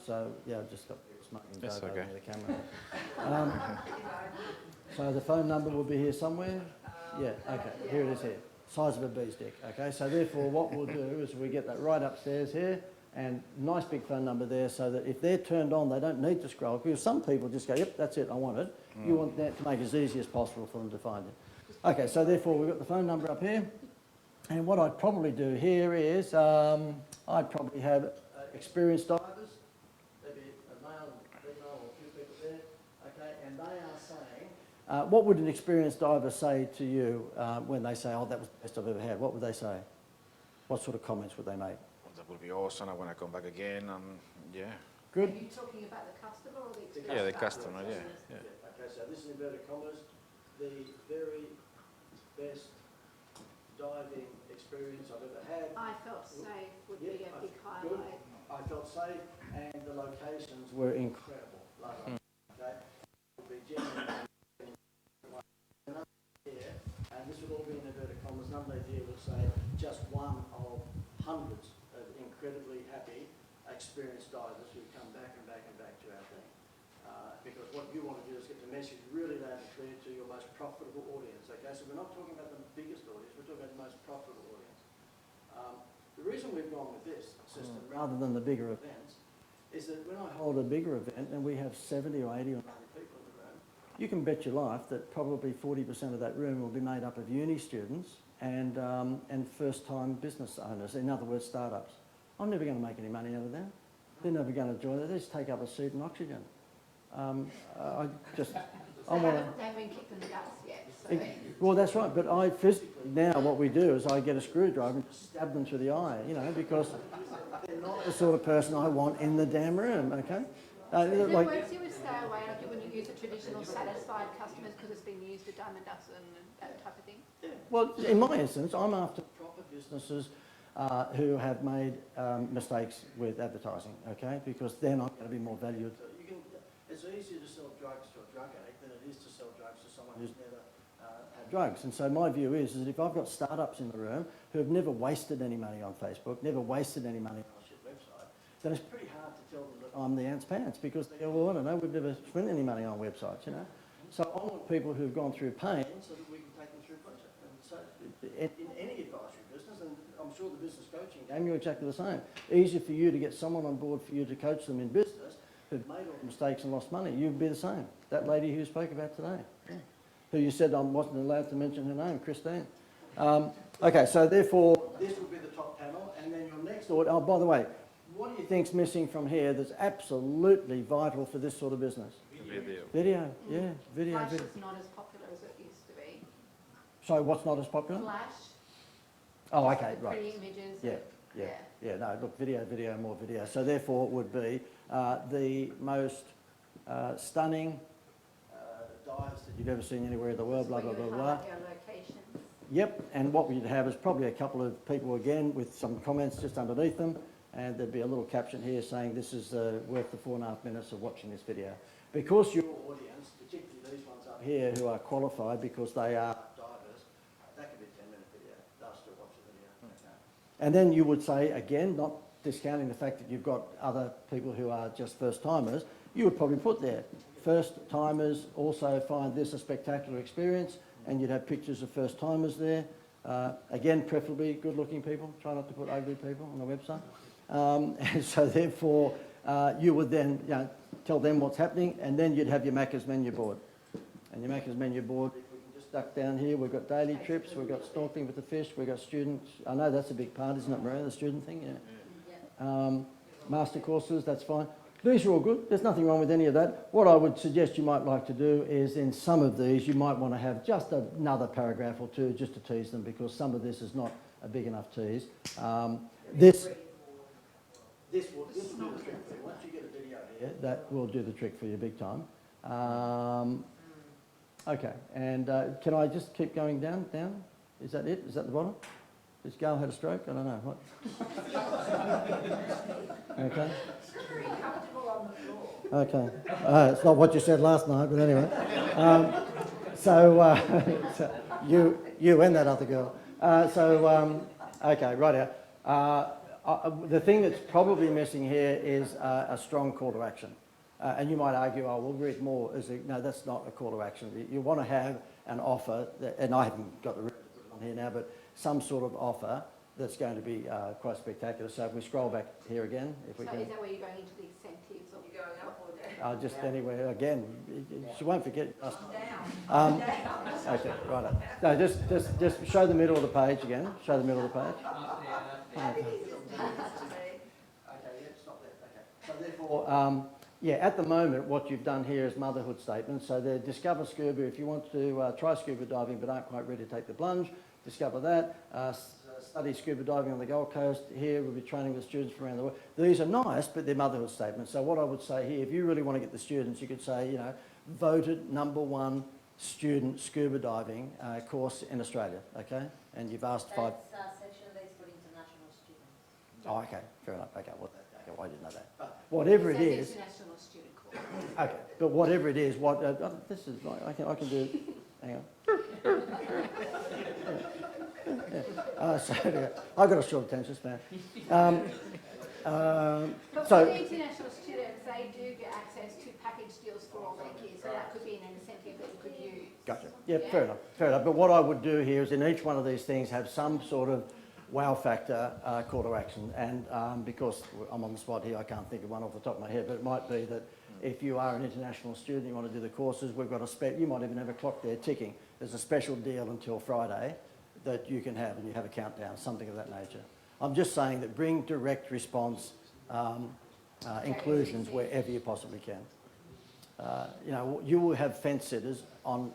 So, yeah, I've just got smoking That's dope okay. over the camera. So the phone number will be here somewhere? Yeah, okay, here it is here. Size of a bee's dick, okay? So therefore, what we'll do is we get that right upstairs here, and nice big phone number there so that if they're turned on, they don't need to scroll, because some people just go, yep, that's it, I want it. You want that to make it as easy as possible for them to find it. Okay, so therefore we've got the phone number up here, and what I'd probably do here is I'd probably have experienced divers. There'd be a male and female or a few people there, okay, and they are saying, what would an experienced diver say to you when they say, oh, that was the best I've ever had? What would they say? What sort of comments would they make? That will be awesome. I want to come back again, and Good? Are you talking about the customer or the experienced? Yeah, the customer. Yeah. Okay, so this is inverted commas, the very best diving experience I've ever had. I felt safe would be a big Good. highlight. I felt safe and the locations were incredible. Love it. Okay, would be genuine. Here, and this would all be in inverted commas. None of here will say just one of hundreds of incredibly happy, experienced divers who come back and back and back to our thing. Because what you want to do is get the message really loud and clear to your most profitable audience. Okay, so we're not talking about the biggest audience, we're talking about the most profitable audience. The reason we've gone with this system rather than the bigger events is that when I hold a bigger event and we have 70 or 80 or 90 people in the room, you can bet your life that probably 40% of that room will be made up of uni students and first-time business owners, in other words, startups. I'm never going to make any money out of that. They're never going to join it. They just take up a seat in oxygen. I want to... They haven't been kicked in the guts yet. So Well, that's right, but I physically, now what we do is I get a screwdriver and just stab them through the eye, you know, because they're not the sort of person I want in the damn room, okay? Is it worse you would stay away, like you wouldn't use the traditional satisfied customers because it's been used with diamond dust and that type of thing? Well, in my instance, I'm after proper businesses who have made mistakes with advertising, okay? Because they're not going to be more valued. It's easier to sell drugs to a drug addict than it is to sell drugs to someone who's never had drugs. And so my view is that if I've got startups in the room who have never wasted any money on Facebook, never wasted any money on a shit website, then it's pretty hard to tell them that I'm the ants pants because they go, well, I don't know, we've never spent any money on websites, you know. So I want people who've gone through pain so that we can take them through pleasure. And so in any advisory business, and I'm sure the business coaching game, you're exactly the same. Easier for you to get someone on board for you to coach them in business who've made all the mistakes and lost money. You'd be the same. That lady who you spoke about today, who you said I wasn't allowed to mention her name, Christine. Okay, so therefore, this will be the top panel, and then your next order, oh, by the way, what do you think's missing from here that's absolutely vital for this sort of business? Video. Video, yeah, video. Flash video. is not as popular as it used to be. So what's not as popular? Flash, Oh, okay, right. pretty images. Yeah, no, look, video, more video. So therefore it would be the most stunning dives that you've ever seen anywhere in the world, blah, blah, blah, blah. Your locations. Yep, and what we'd have is probably a couple of people again with some comments just underneath them, and there'd be a little caption here saying this is worth the 4.5 minutes of watching this video. Because your audience, particularly these ones up here who are qualified because they are divers, that could be a 10-minute video. They'll still watch the video. Okay. And then you would say, again, not discounting the fact that you've got other people who are just first timers, you would probably put there, first timers also find this a spectacular experience, and you'd have pictures of first timers there. Again, preferably good looking people, try not to put ugly people on the website. And so therefore, you would then tell them what's happening, and then you'd have your Macca's menu board. And your Macca's menu board, if we can just duck down here, we've got daily trips, we've got snorkeling with the fish, we've got students. I know that's a big part, isn't it, Maria, the student thing? Yeah. Master courses, that's fine. These are all good. There's nothing wrong with any of that. What I would suggest you might like to do is in some of these, you might want to have just another paragraph or two just to tease them, because some of this is not a big enough tease. This will do the trick for you. Once you get a video here, that will do the trick for you big time. Okay, and can I just keep going down? Is that it? Is that the bottom? Has Gail had a stroke? I don't know. What? Okay. Okay. It's not what you said last night, but anyway. So you and that other girl. Okay, right out. The thing that's probably missing here is a strong call to action. And you might argue, oh, we'll read more. No, that's not a call to action. You want to have an offer, and I haven't got the written on here now, but some sort of offer that's going to be quite spectacular. So if we scroll back here again, if we can. Is that where you're going into the incentives, or you're going up or down? Just anywhere again. She won't forget. Down. Okay, right. No, just show the middle of the page again. Show the middle of the page. Okay, yeah, stop there. Okay. So therefore, at the moment, what you've done here is motherhood statements. So they're discover scuba. If you want to try scuba diving but aren't quite ready to take the plunge, discover that. Study scuba diving on the Gold Coast. Here we'll be training the students from around the world. These are nice, but they're motherhood statements. So what I would say here, if you really want to get the students, you could say, voted #1 student scuba diving course in Australia, okay? And you've asked five. That's section that's for international students. Oh, okay, fair enough. Okay, well, I didn't know that. But whatever it is. International student course. Okay, but whatever it is, this is I can do. Hang on. I've got a short attention span. But for the international students, they do get access to package deals for all their kids, so that could be an incentive that you could use. Gotcha. Yeah, fair enough. But what I would do here is in each one of these things have some sort of wow factor call to action. And because I'm on the spot here, I can't think of one off the top of my head, but it might be that if you are an international student, you want to do the courses, we've got you might even have a clock there ticking. There's a special deal until Friday that you can have, and you have a countdown, something of that nature. I'm just saying that bring direct response inclusions wherever you possibly can. You will have fence sitters on,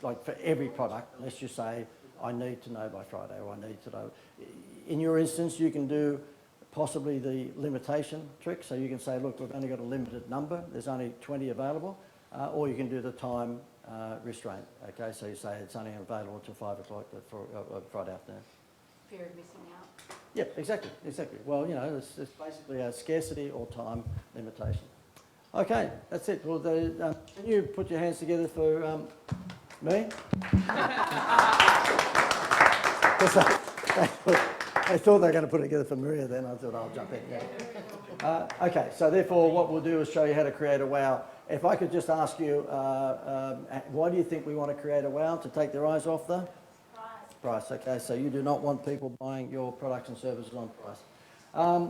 like for every product, unless you say, I need to know by Friday, or I need to know. In your instance, you can do possibly the limitation trick. So you can say, look, we've only got a limited number. There's only 20 available. Or you can do the time restraint. Okay, so you say it's only available until 5 o'clock for Friday afternoon. Fear of missing out. Yeah, exactly. Well, it's basically a scarcity or time limitation. Okay, that's it. Well, can you put your hands together for me? I thought they were going to put it together for Maria then. I thought I'll jump in. Yeah. Okay, so therefore what we'll do is show you how to create a wow. If I could just ask you, why do you think we want to create a wow? To take their eyes off the price. Okay, so you do not want people buying your products and services on price.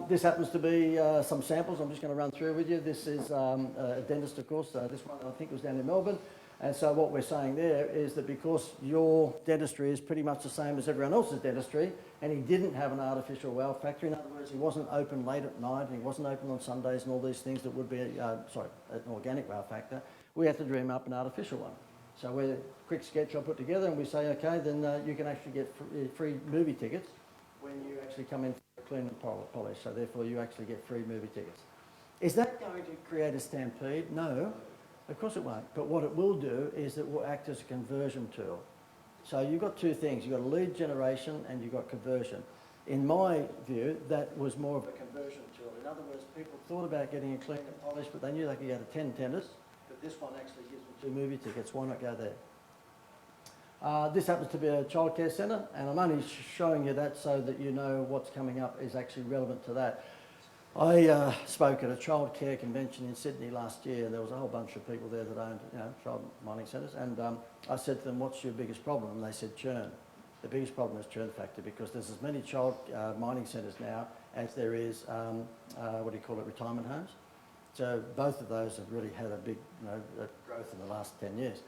This happens to be some samples I'm just going to run through with you. This is a dentist, of course. This one I think was down in Melbourne. And so what we're saying there is that because your dentistry is pretty much the same as everyone else's dentistry, and he didn't have an artificial wow factor, in other words, he wasn't open late at night, and he wasn't open on Sundays and all these things that would be, an organic wow factor, we have to dream up an artificial one. So we're a quick sketch I put together, and we say, okay, then you can actually get free movie tickets when you actually come in for clean and polish. So therefore you actually get free movie tickets. Is that going to create a stampede? No. Of course it won't, but what it will do is it will act as a conversion tool. So you've got two things, you've got a lead generation and you've got conversion. In my view, that was more of a conversion tool. In other words, people thought about getting a clean and polished, but they knew they could go to 10 dentists, but this one actually gives them 2 movie tickets, why not go there? This happens to be a childcare centre, and I'm only showing you that so that you know what's coming up is actually relevant to that. I spoke at a childcare convention in Sydney last year, and there was a whole bunch of people there that owned, child mining centres, and I said to them, "What's your biggest problem?" And they said, "Churn." The biggest problem is churn factor, because there's as many child mining centres now as there is, retirement homes. So both of those have really had a big growth in the last 10 years.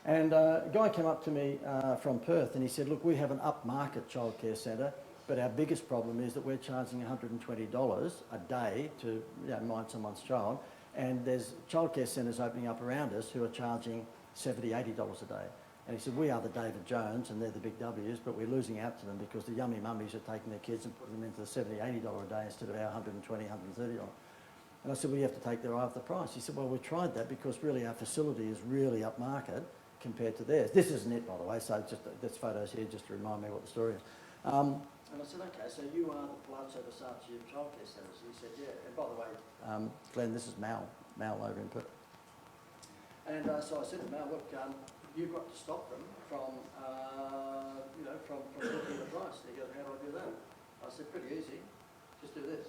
And a guy came up to me from Perth, and he said, "Look, we have an upmarket childcare centre, but our biggest problem is that we're charging $120 a day to mind someone's child, and there's childcare centres opening up around us who are charging $70, $80 a day." And he said, "We are the David Jones, and they're the big W's, but we're losing out to them because the yummy mummies are taking their kids and putting them into the $70, $80 a day instead of our $120, $130. And I said, "Well, you have to take their eye off the price." He said, "Well, we tried that because really our facility is really upmarket compared to theirs." This isn't it, by the way, so just there's photos here just to remind me what the story is. And I said, "Okay, so you are the Palazzo Versace of childcare centres." And he said, "Yeah, and by the way, Glenn, this is Mal over in Perth." And so I said to Mal, "Look, you've got to stop them from looking at the price." And he goes, "How do I do that?" I said, "Pretty easy, just do this."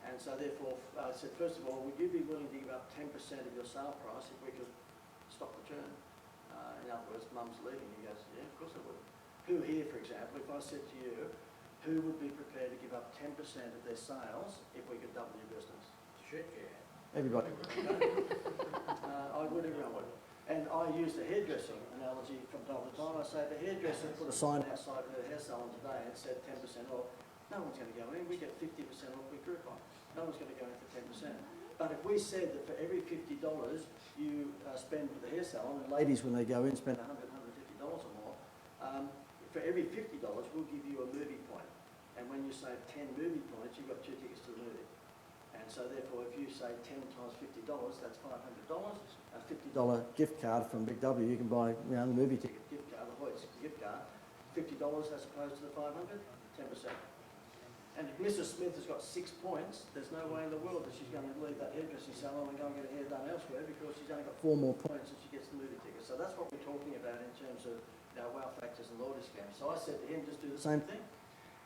And so therefore, I said, "First of all, would you be willing to give up 10% of your sale price if we could stop the churn?" In other words, mum's leaving. He goes, "Yeah, of course I would." Who here, for example, if I said to you, who would be prepared to give up 10% of their sales if we could double your business? Shit, yeah. Everybody would. I would, everyone would. And I use the hairdressing analogy from time to time. I say the hairdresser put a sign outside her hair salon today and said 10% off. No one's going to go in. We get 50% off with Groupon. No one's going to go in for 10%. But if we said that for every $50 you spend with the hair salon, and ladies when they go in spend $100, $150 or more, for every $50 we'll give you a movie point. And when you save 10 movie points, you've got 2 tickets to the movie. And so therefore, if you say 10 times $50, that's $500. A $50 gift card from Big W, you can buy the movie ticket gift card, the Hoyts gift card, $50 as opposed to the 500, 10%. And if Mrs. Smith has got 6 points, there's no way in the world that she's going to leave that hairdressing salon and go and get her hair done elsewhere, because she's only got 4 more points and she gets the movie ticket. So that's what we're talking about in terms of wow factors and loyalty scams. So I said to him, just do the same thing.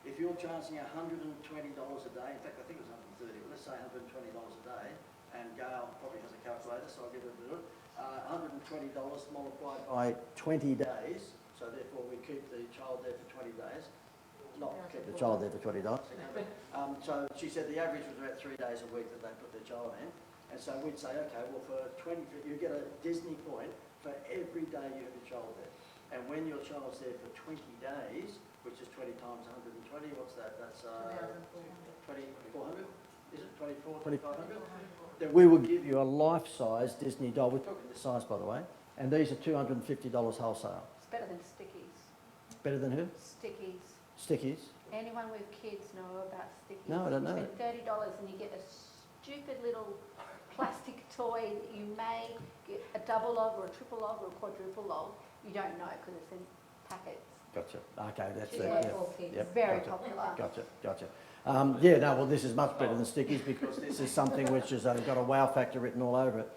If you're charging $120 a day, in fact I think it was $130, but let's say $120 a day, and Gail probably has a calculator, so I'll give her to do it. $120 multiplied by 20 days, so therefore we keep the child there for 20 days. Not keep the child there for $20. So she said the average was about 3 days a week that they put their child in. And so we'd say, okay, well for 20, you get a Disney point for every day you have your child there. And when your child's there for 20 days, which is 20 times 120, what's that? That's 2,400? Is it 2,500? Then we will give you a life-size Disney doll. We're talking this size, by the way. And these are $250 wholesale. It's better than stickies. Better than who? Stickies. Stickies. Anyone with kids know about stickies. No, I don't know. You spend $30 and you get a stupid little plastic toy that you may get a double of or a triple of or a quadruple of. You don't know because it's in packets. Gotcha. Okay, that's it. Yeah, Yeah. for kids. Yep, Very gotcha. popular. Gotcha. Well, this is much better than stickies because this is something which has got a wow factor written all over it.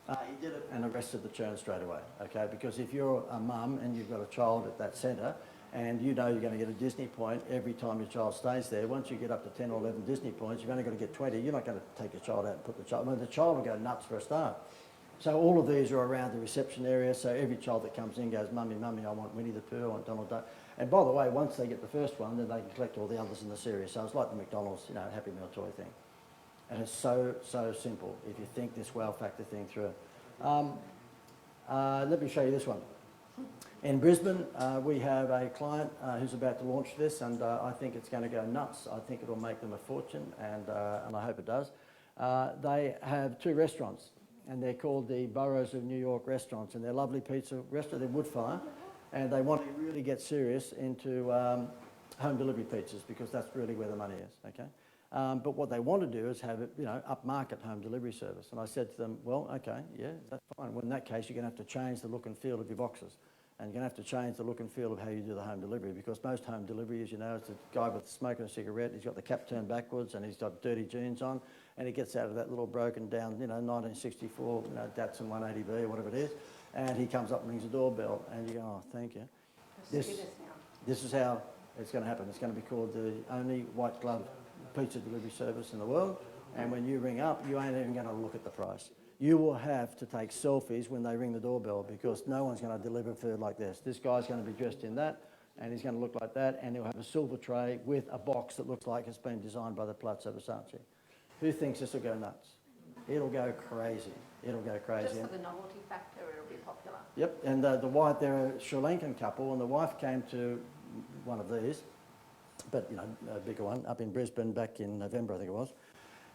He did it and arrested the churn straight away, okay? Because if you're a mum and you've got a child at that centre and you know you're going to get a Disney point every time your child stays there, once you get up to 10 or 11 Disney points, you've only got to get 20. You're not going to take your child out and put the child... the child will go nuts for a start. So all of these are around the reception area, so every child that comes in goes, "Mummy, I want Winnie the Pooh, I want Donald Duck." And by the way, once they get the first one, then they can collect all the others in the series. So it's like the McDonald's, Happy Meal toy thing. And it's so simple if you think this wow factor thing through. Let me show you this one. In Brisbane, we have a client who's about to launch this, and I think it's going to go nuts. I think it'll make them a fortune, and I hope it does. They have 2 restaurants, and they're called the Boroughs of New York restaurants, and they're lovely pizza restaurants. They're Woodfire, and they want to really get serious into home delivery pizzas because that's really where the money is, okay? But what they want to do is have it, upmarket home delivery service. And I said to them, well, okay, yeah, that's fine. Well, in that case, you're going to have to change the look and feel of your boxes. And you're going to have to change the look and feel of how you do the home delivery, because most home delivery, as you know, is a guy with smoking a cigarette. He's got the cap turned backwards and he's got dirty jeans on, and he gets out of that little broken down, 1964, Datsun 180B or whatever it is, and he comes up and rings the doorbell, and you go, "Oh, thank you." This- Give us now. This is how it's going to happen. It's going to be called the only white glove pizza delivery service in the world. And when you ring up, you ain't even going to look at the price. You will have to take selfies when they ring the doorbell because no one's going to deliver food like this. This guy's going to be dressed in that and he's going to look like that and he'll have a silver tray with a box that looks like it's been designed by the Palazzo Versace. Who thinks this will go nuts? It'll go crazy. It'll go crazy. Just for the novelty factor, it'll be popular. Yep, and the wife, they're a Sri Lankan couple, and the wife came to one of these, but you know, a bigger one, up in Brisbane back in November, I think it was,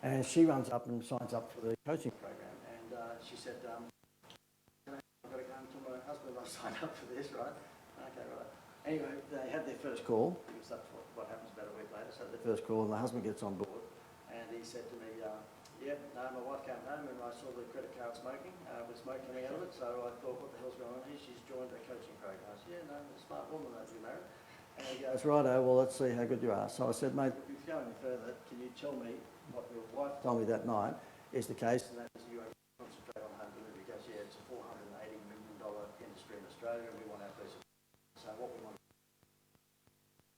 and she runs up and signs up for the coaching program, and she said, I've got to go and tell my husband I signed up for this, right? Okay, right. Anyway, they had their first call, because that's what happens about a week later, so their first call, and the husband gets on board, and he said to me, my wife came home and I saw the credit card smoking, with smoke coming out of it, so I thought, what the hell's going on here? She's joined a coaching program. I said, yeah, no, a smart woman that you married. And he goes, righto, well, let's see how good you are. So I said, mate, if you go any further, can you tell me what your wife told me that night is the case, and that is you only concentrate on home delivery. He goes, yeah, it's a $480 million industry in Australia, and we want our piece of it. So what we want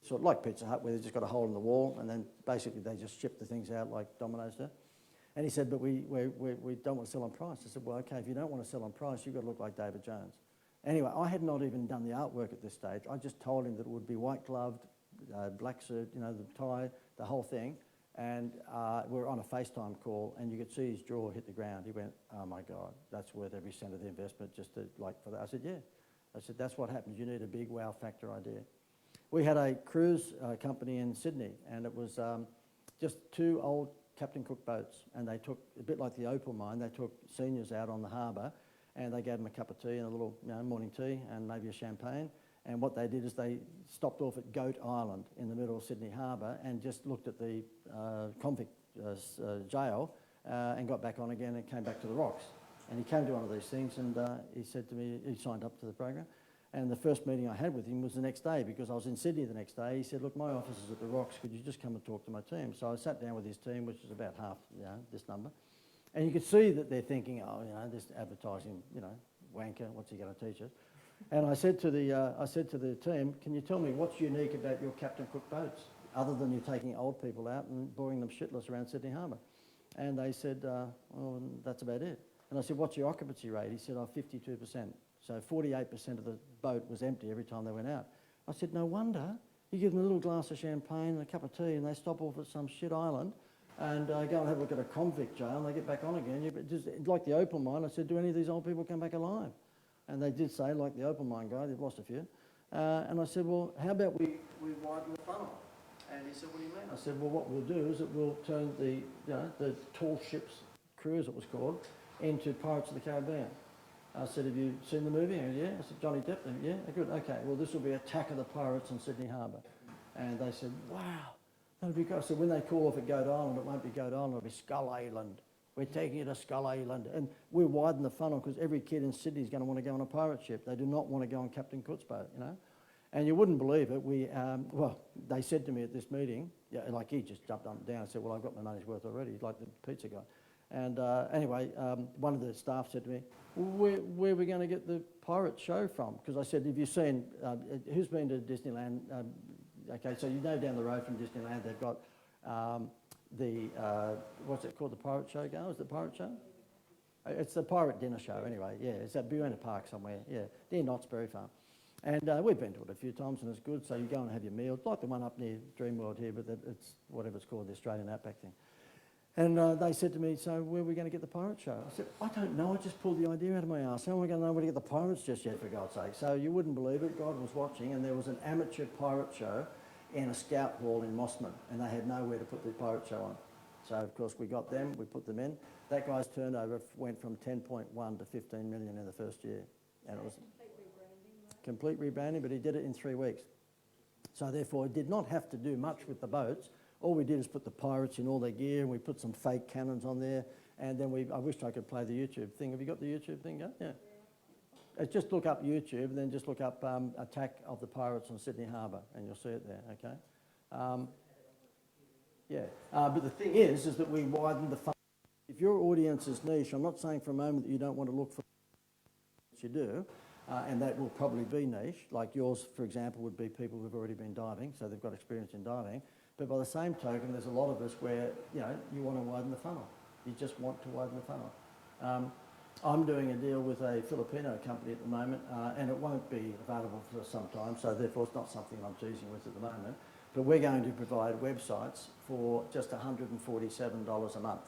sort of like Pizza Hut, where they've just got a hole in the wall, and then basically they just ship the things out like Domino's do. And he said, but we don't want to sell on price. I said, well, okay, if you don't want to sell on price, you've got to look like David Jones. Anyway, I had not even done the artwork at this stage. I just told him that it would be white gloved, black suit, you know, the tie, the whole thing. And we were on a FaceTime call, and you could see his jaw hit the ground. He went, oh my God, that's worth every cent of the investment just to, like, for that. I said, yeah. I said, that's what happens. You need a big wow factor idea. We had a cruise company in Sydney, and it was just two old Captain Cook boats, and they took, a bit like the Opal mine, they took seniors out on the harbour and they gave them a cup of tea and a little morning tea and maybe a champagne, and what they did is they stopped off at Goat Island in the middle of Sydney Harbour and just looked at the convict jail and got back on again and came back to the rocks. And he came to one of these things and he said to me, he signed up to the program. And the first meeting I had with him was the next day because I was in Sydney the next day. He said, look, my office is at the Rocks. Could you just come and talk to my team? So I sat down with his team, which is about half, this number. And you could see that they're thinking, oh, this advertising, wanker, what's he going to teach us? And I said to the team, can you tell me what's unique about your Captain Cook boats, other than you taking old people out and boring them shitless around Sydney Harbour? And they said, well, that's about it. And I said, what's your occupancy rate? He said, 52%. So 48% of the boat was empty every time they went out. I said, no wonder. You give them a little glass of champagne and a cup of tea and they stop off at some shit island and go and have a look at a convict jail and they get back on again. Just like the Opal mine, I said, do any of these old people come back alive? And they did say, like the Opal mine guy, they've lost a few. And I said, well, how about we widen the funnel? And he said, what do you mean? I said, well, what we'll do is that we'll turn the tall ships cruise, it was called, into Pirates of the Caribbean. I said, have you seen the movie? And yeah. I said, Johnny Depp? Yeah, good, okay. Well, this will be Attack of the Pirates on Sydney Harbour. And they said, wow, that'll be good. I said, when they call off at Goat Island, it won't be Goat Island, it'll be Skull Island. We're taking you to Skull Island. And we'll widen the funnel because every kid in Sydney is going to want to go on a pirate ship. They do not want to go on Captain Cook's boat, And you wouldn't believe it. They said to me at this meeting, like he just jumped up and down and said, well, I've got my money's worth already, like the pizza guy. And anyway, one of the staff said to me, well, where are we going to get the pirate show from? Because I said, have you seen, who's been to Disneyland? Okay, so down the road from Disneyland, they've got what's it called, the pirate show go? Is it the pirate show? It's the pirate dinner show anyway, yeah. It's at Buena Park somewhere, yeah, near Knott's Berry Farm. And we've been to it a few times and it's good, so you go and have your meal. It's like the one up near Dreamworld here, but it's whatever it's called, the Australian Outback thing. And they said to me, so where are we going to get the pirate show? I said, I don't know, I just pulled the idea out of my arse. How am I going to know where to get the pirates just yet, for God's sake? So you wouldn't believe it, God was watching, and there was an amateur pirate show in a scout hall in Mossman, and they had nowhere to put the pirate show on. So, of course, we got them, we put them in. That guy's turnover went from 10.1 to 15 million in the first year. And it was complete rebranding, but he did it in 3 weeks. So, therefore, he did not have to do much with the boats. All we did is put the pirates in all their gear, and we put some fake cannons on there, and then I wished I could play the YouTube thing. Have you got the YouTube thing going? Yeah. Just look up YouTube, and then just look up Attack of the Pirates on Sydney Harbour, and you'll see it there, okay? But the thing is that we widen the funnel. If your audience is niche, I'm not saying for a moment that you don't want to look for what you do, and that will probably be niche. Like yours, for example, would be people who've already been diving, so they've got experience in diving. But by the same token, there's a lot of us where, you know, you want to widen the funnel. You just want to widen the funnel. I'm doing a deal with a Filipino company at the moment, and it won't be available for some time, so therefore it's not something I'm teasing with at the moment. But we're going to provide websites for just $147 a month.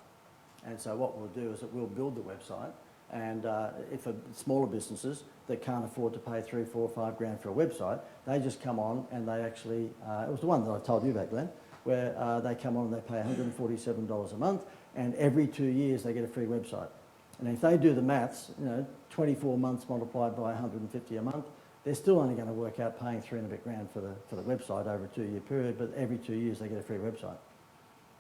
And so what we'll do is that we'll build the website, and if for smaller businesses that can't afford to pay $3, $4, $5 grand for a website, they just come on and they actually, it was the one that I told you back then, where they come on and they pay $147 a month, and every 2 years they get a free website. And if they do the maths, you know, 24 months multiplied by 150 a month, they're still only going to work out paying $3 and a bit grand for the website over a 2-year period, but every 2 years they get a free website.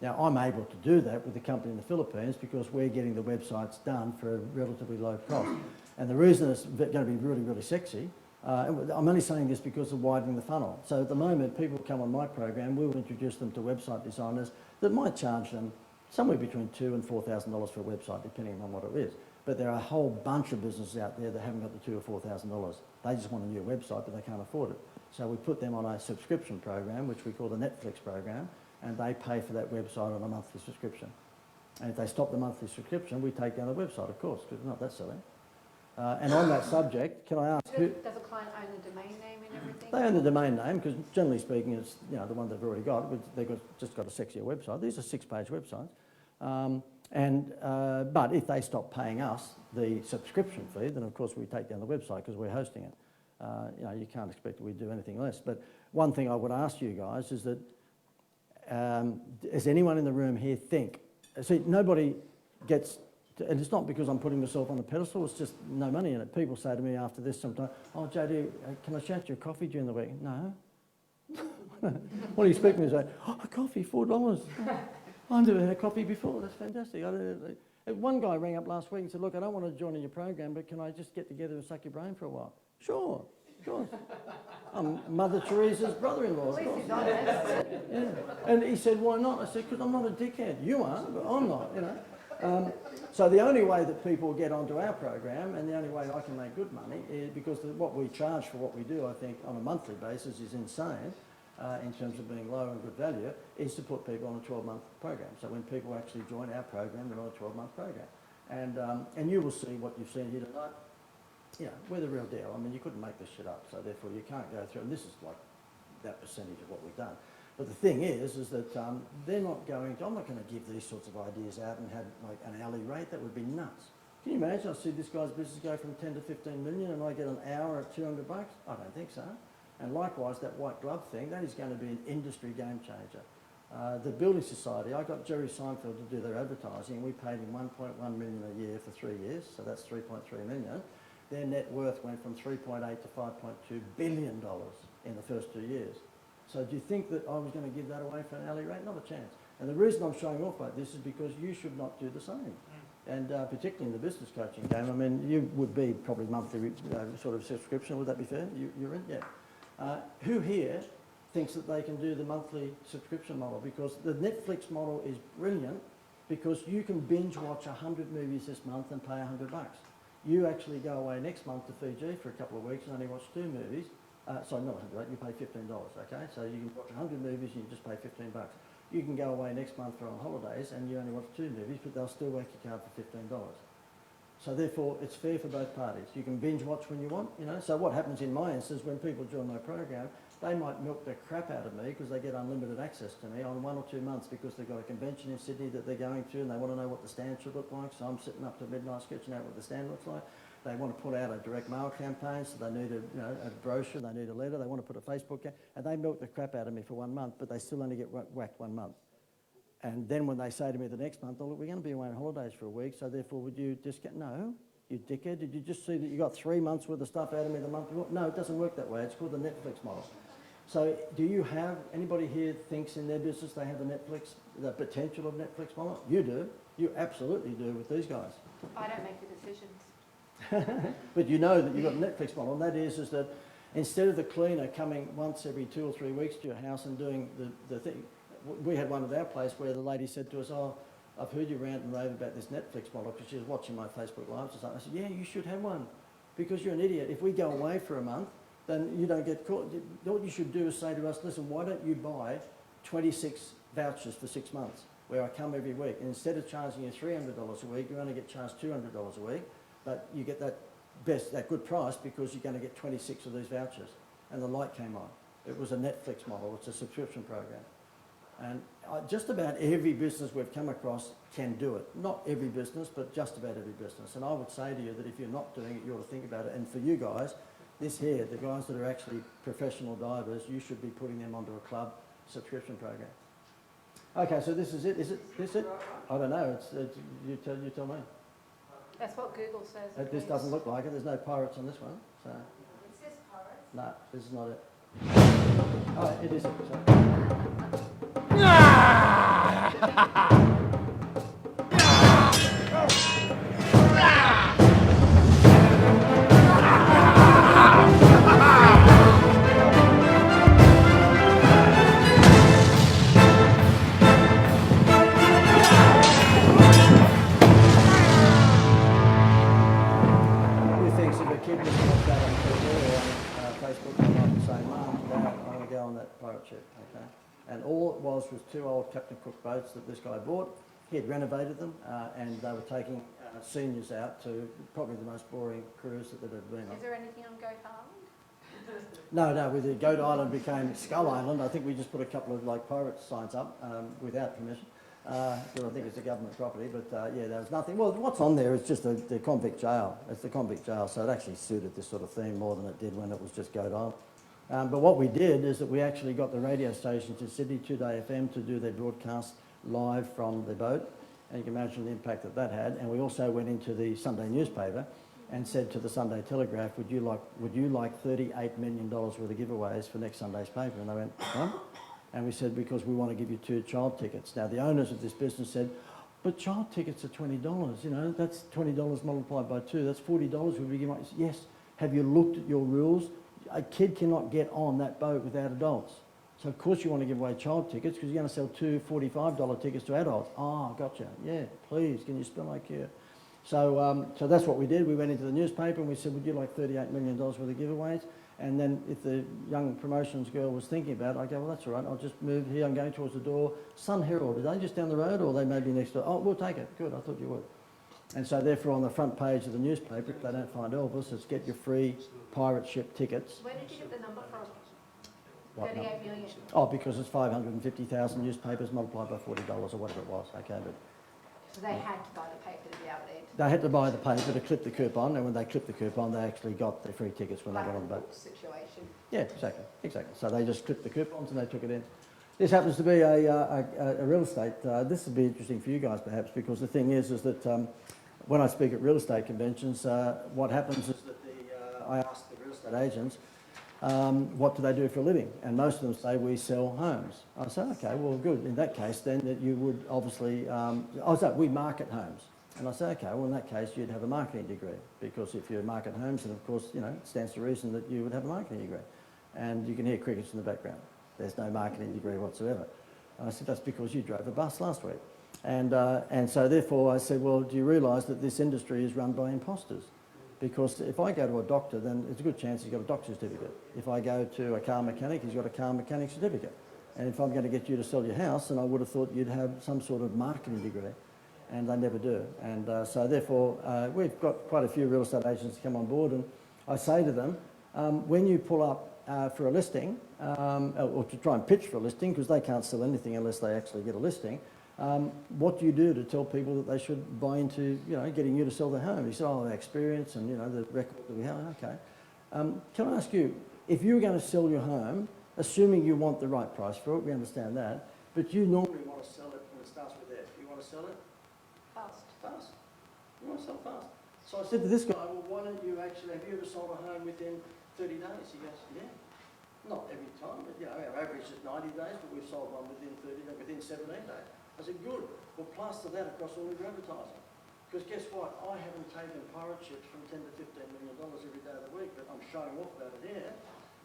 Now, I'm able to do that with the company in the Philippines because we're getting the websites done for a relatively low cost. And the reason it's going to be really, really sexy, I'm only saying this because of widening the funnel. So at the moment, people come on my program, we'll introduce them to website designers that might charge them somewhere between $2,000 and $4,000 for a website, depending on what it is. But there are a whole bunch of businesses out there that haven't got the $2,000 or $4,000. They just want a new website, but they can't afford it. So we put them on a subscription program, which we call the Netflix program, and they pay for that website on a monthly subscription. And if they stop the monthly subscription, we take down the website, of course, because it's not that silly. And on that subject, can I ask who... Does a client own the domain name and everything? They own the domain name, because generally speaking, it's, you know, the one they've already got. They've just got a sexier website. These are 6-page websites. But if they stop paying us the subscription fee, then of course we take down the website because we're hosting it. You know, you can't expect that we do anything less. But one thing I would ask you guys is that, does anyone in the room here think, see, nobody gets, and it's not because I'm putting myself on a pedestal, it's just no money in it. People say to me after this sometimes, oh, JD, can I chat you a coffee during the week? No. What do you expect me to say? Oh, a coffee, $4. I've never had a coffee before. That's fantastic. One guy rang up last week and said, look, I don't want to join in your program, but can I just get together and suck your brain for a while? Sure, sure. I'm Mother Teresa's brother-in-law, of course. Yeah. And he said, why not? I said, because I'm not a dickhead. You are, but I'm not, you know. So the only way that people get onto our program, and the only way I can make good money, is because what we charge for what we do, I think, on a monthly basis is insane. In terms of being low and good value, is to put people on a 12-month program. So when people actually join our program, they're on a 12-month program. And you will see what you've seen here tonight. You know, we're the real deal. I mean, you couldn't make this shit up, so therefore you can't go through, and this is like that percentage of what we've done. But the thing is that they're not going to, I'm not going to give these sorts of ideas out and have like an hourly rate. That would be nuts. Can you imagine? I see this guy's business go from 10 to 15 million and I get an hour at $200? I don't think so. And likewise, that white glove thing, that is going to be an industry game changer. The Building Society, I got Jerry Seinfeld to do their advertising, and we paid him $1.1 million a year for 3 years, so that's $3.3 million. Their net worth went from 3.8 to $5.2 billion in the first 2 years. So do you think that I was going to give that away for an hourly rate? Not a chance. And the reason I'm showing off like this is because you should not do the same. And particularly in the business coaching game, I mean, you would be probably monthly sort of subscription, would that be fair? You're in? Yeah. Who here thinks that they can do the monthly subscription model? Because the Netflix model is brilliant because you can binge watch 100 movies this month and pay $100. You actually go away next month to Fiji for a couple of weeks and only watch 2 movies. Sorry, not 100, you pay $15, okay? So you can watch 100 movies and you just pay $15. You can go away next month for on holidays and you only watch 2 movies, but they'll still work your card for $15. So therefore, it's fair for both parties. You can binge watch when you want, you know. So what happens in my instance, when people join my program, they might milk the crap out of me because they get unlimited access to me on 1 or 2 months because they've got a convention in Sydney that they're going to and they want to know what the stand should look like. So I'm sitting up to midnight sketching out what the stand looks like. They want to put out a direct mail campaign, so they need a brochure, they need a letter, they want to put a Facebook campaign, and they milk the crap out of me for 1 month, but they still only get whacked 1 month. And then when they say to me the next month, oh, look, we're going to be away on holidays for a week, so therefore would you discount? No, you dickhead. Did you just see that you got 3 months worth of stuff out of me the month before? No, it doesn't work that way. It's called the Netflix model. So do you have, anybody here thinks in their business they have the potential of Netflix model? You do. You absolutely do with these guys. I don't make the decisions. But you know that you've got a Netflix model, and that is that instead of the cleaner coming once every 2 or 3 weeks to your house and doing the thing, we had one at our place where the lady said to us, oh, I've heard you rant and rave about this Netflix model because she was watching my Facebook Lives or something. I said, yeah, you should have one. because you're an idiot. If we go away for a month, then you don't get caught. What you should do is say to us, listen, why don't you buy 26 vouchers for 6 months where I come every week, and instead of charging you $300 a week, you only get charged $200 a week, but you get that good price because you're going to get 26 of these vouchers. And the light came on. It was a Netflix model. It's a subscription program. And just about every business we've come across can do it. Not every business, but just about every business. And I would say to you that if you're not doing it, you ought to think about it. And for you guys, this here, the guys that are actually professional divers, you should be putting them onto a club subscription program. Okay, so this is it. Is this it? I don't know. You tell me. That's what Google says. This doesn't look like it. There's no pirates on this one. So It says pirates. no, this is not it. Oh, it is it. Sorry. Who thinks if a kid was like that on TV or on Facebook, they might say, Mum, Dad, I want to go on that pirate ship, okay? And all it was 2 old Captain Cook boats that this guy bought. He had renovated them, and they were taking seniors out to probably the most boring cruise that they'd ever been on. Is there anything on Goat Island? No, with the Goat Island became Skull Island. I think we just put a couple of like pirate signs up without permission. Because I think it's a government property, but yeah, there was nothing. Well, what's on there is just the convict jail. It's the convict jail, so it actually suited this sort of theme more than it did when it was just Goat Island. But what we did is that we actually got the radio stations in Sydney, 2Day FM, to do their broadcast live from the boat, and you can imagine the impact that that had. And we also went into the Sunday newspaper and said to the Sunday Telegraph, would you like $38 million worth of giveaways for next Sunday's paper? And they went, huh? And we said, because we want to give you 2 child tickets. Now, the owners of this business said, but child tickets are $20, you know, that's $20 multiplied by 2, that's $40 we'll be giving away. Yes, have you looked at your rules? A kid cannot get on that boat without adults. So, of course, you want to give away child tickets because you're going to sell 2 $45 tickets to adults. Ah, gotcha. Yeah, please, can you spell IKEA? So, so that's what we did. We went into the newspaper and we said, would you like $38 million worth of giveaways? And then if the young promotions girl was thinking about it, I go, well, that's all right, I'll just move here, I'm going towards the door. Sun Herald, are they just down the road or are they maybe next door? Oh, we'll take it. Good, I thought you would. And so therefore on the front page of the newspaper, if they don't find Elvis, it's get your free pirate ship tickets. Where did you get the number from? What 38 million. Oh, because it's 550,000 newspapers multiplied by $40 or whatever it was. Okay, but So they had to buy the paper to be able to enter. they had to buy the paper to clip the coupon, and when they clipped the coupon, they actually got their free tickets when they got on the boat. Situation. Yeah, exactly. So they just clipped the coupons and they took it in. This happens to be a real estate. This would be interesting for you guys perhaps, because the thing is that when I speak at real estate conventions, what happens is that I ask the real estate agents, what do they do for a living? And most of them say, we sell homes. I say, okay, well, good. In that case, then that you would obviously, we market homes. And I say, okay, well, in that case, you'd have a marketing degree, because if you market homes, then of course, you know, it stands to reason that you would have a marketing degree. And you can hear crickets in the background. There's no marketing degree whatsoever. And I said, that's because you drove a bus last week. And so therefore I said, well, do you realise that this industry is run by imposters? Because if I go to a doctor, then there's a good chance he's got a doctor's certificate. If I go to a car mechanic, he's got a car mechanic certificate. And if I'm going to get you to sell your house, then I would have thought you'd have some sort of marketing degree. And they never do. And so therefore, we've got quite a few real estate agents come on board, and I say to them, when you pull up for a listing, or to try and pitch for a listing, because they can't sell anything unless they actually get a listing, what do you do to tell people that they should buy into, you know, getting you to sell their home? He said, oh, the experience and, you know, the record that we have. Okay. Can I ask you, if you were going to sell your home, assuming you want the right price for it, we understand that, but you normally want to sell it when it starts with F. You want to sell it? Fast. You want to sell fast. So I said to this guy, well, why don't you actually, have you ever sold a home within 30 days? He goes, yeah. Not every time, but you know, our average is 90 days, but we've sold one within 17 days. I said, good. Well, plaster that across all of your advertising. Because guess what? I haven't taken pirate ships from $10 to $15 million every day of the week, but I'm showing off about it here.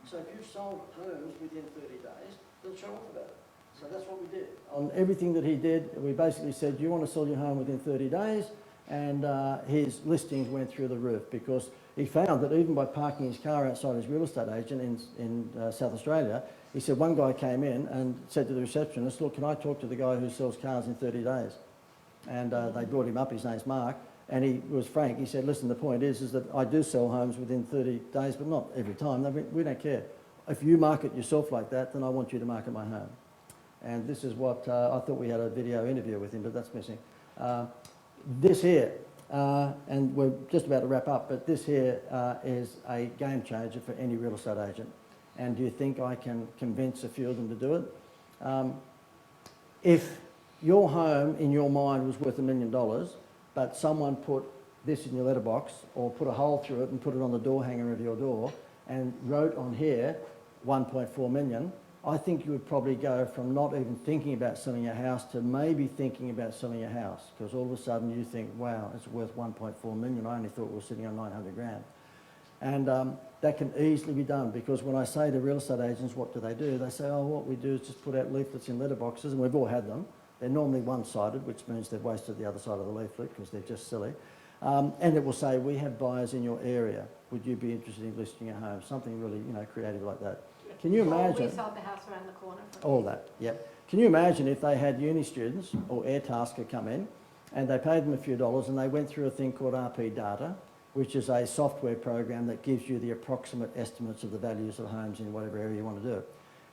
So if you've sold homes within 30 days, then show off about it. So that's what we did. On everything that he did, we basically said, do you want to sell your home within 30 days? and his listings went through the roof because he found that even by parking his car outside his real estate agent in South Australia, he said one guy came in and said to the receptionist, look, can I talk to the guy who sells cars in 30 days? And they brought him up, his name's Mark, and he was frank. He said, listen, the point is that I do sell homes within 30 days, but not every time. We don't care. If you market yourself like that, then I want you to market my home. And this is what, I thought we had a video interview with him, but that's missing. This here, and we're just about to wrap up, but this here is a game changer for any real estate agent. And do you think I can convince a few of them to do it? If your home in your mind was worth $1 million, but someone put this in your letterbox or put a hole through it and put it on the door hanger of your door and wrote on here 1.4 million, I think you would probably go from not even thinking about selling your house to maybe thinking about selling your house, because all of a sudden you think, wow, it's worth 1.4 million. I only thought we were sitting on 900 grand. And that can easily be done, because when I say to real estate agents, what do? They say, oh, what we do is just put out leaflets in letterboxes, and we've all had them. They're normally one-sided, which means they've wasted the other side of the leaflet because they're just silly. And it will say, we have buyers in your area. Would you be interested in listing a home? Something really, creative like that. Can you imagine? We sold the house around the corner from all that, yep. Can you imagine if they had uni students or Airtasker come in and they paid them a few dollars and they went through a thing called RP Data, which is a software program that gives you the approximate estimates of the values of homes in whatever area you want to do.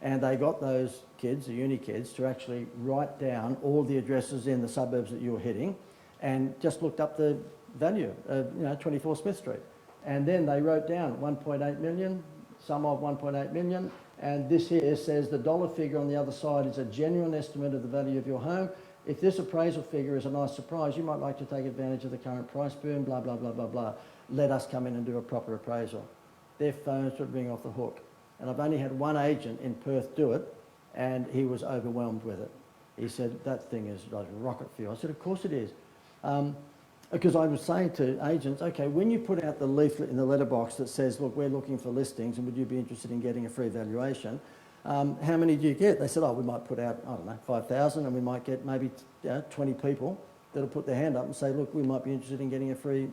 And they got those kids, the uni kids, to actually write down all the addresses in the suburbs that you were hitting and just looked up the value of 24 Smith Street. And then they wrote down 1.8 million, some of 1.8 million, and this here says the dollar figure on the other side is a genuine estimate of the value of your home. If this appraisal figure is a nice surprise, you might like to take advantage of the current price boom, blah, blah, blah, blah, blah. Let us come in and do a proper appraisal. Their phones would ring off the hook. And I've only had one agent in Perth do it, and he was overwhelmed with it. He said, that thing is like rocket fuel. I said, of course it is. Because I was saying to agents, okay, when you put out the leaflet in the letterbox that says, look, we're looking for listings and would you be interested in getting a free valuation, how many do you get? They said, oh, we might put out, I don't know, 5,000, and we might get maybe 20 people that'll put their hand up and say, look, we might be interested in getting a free,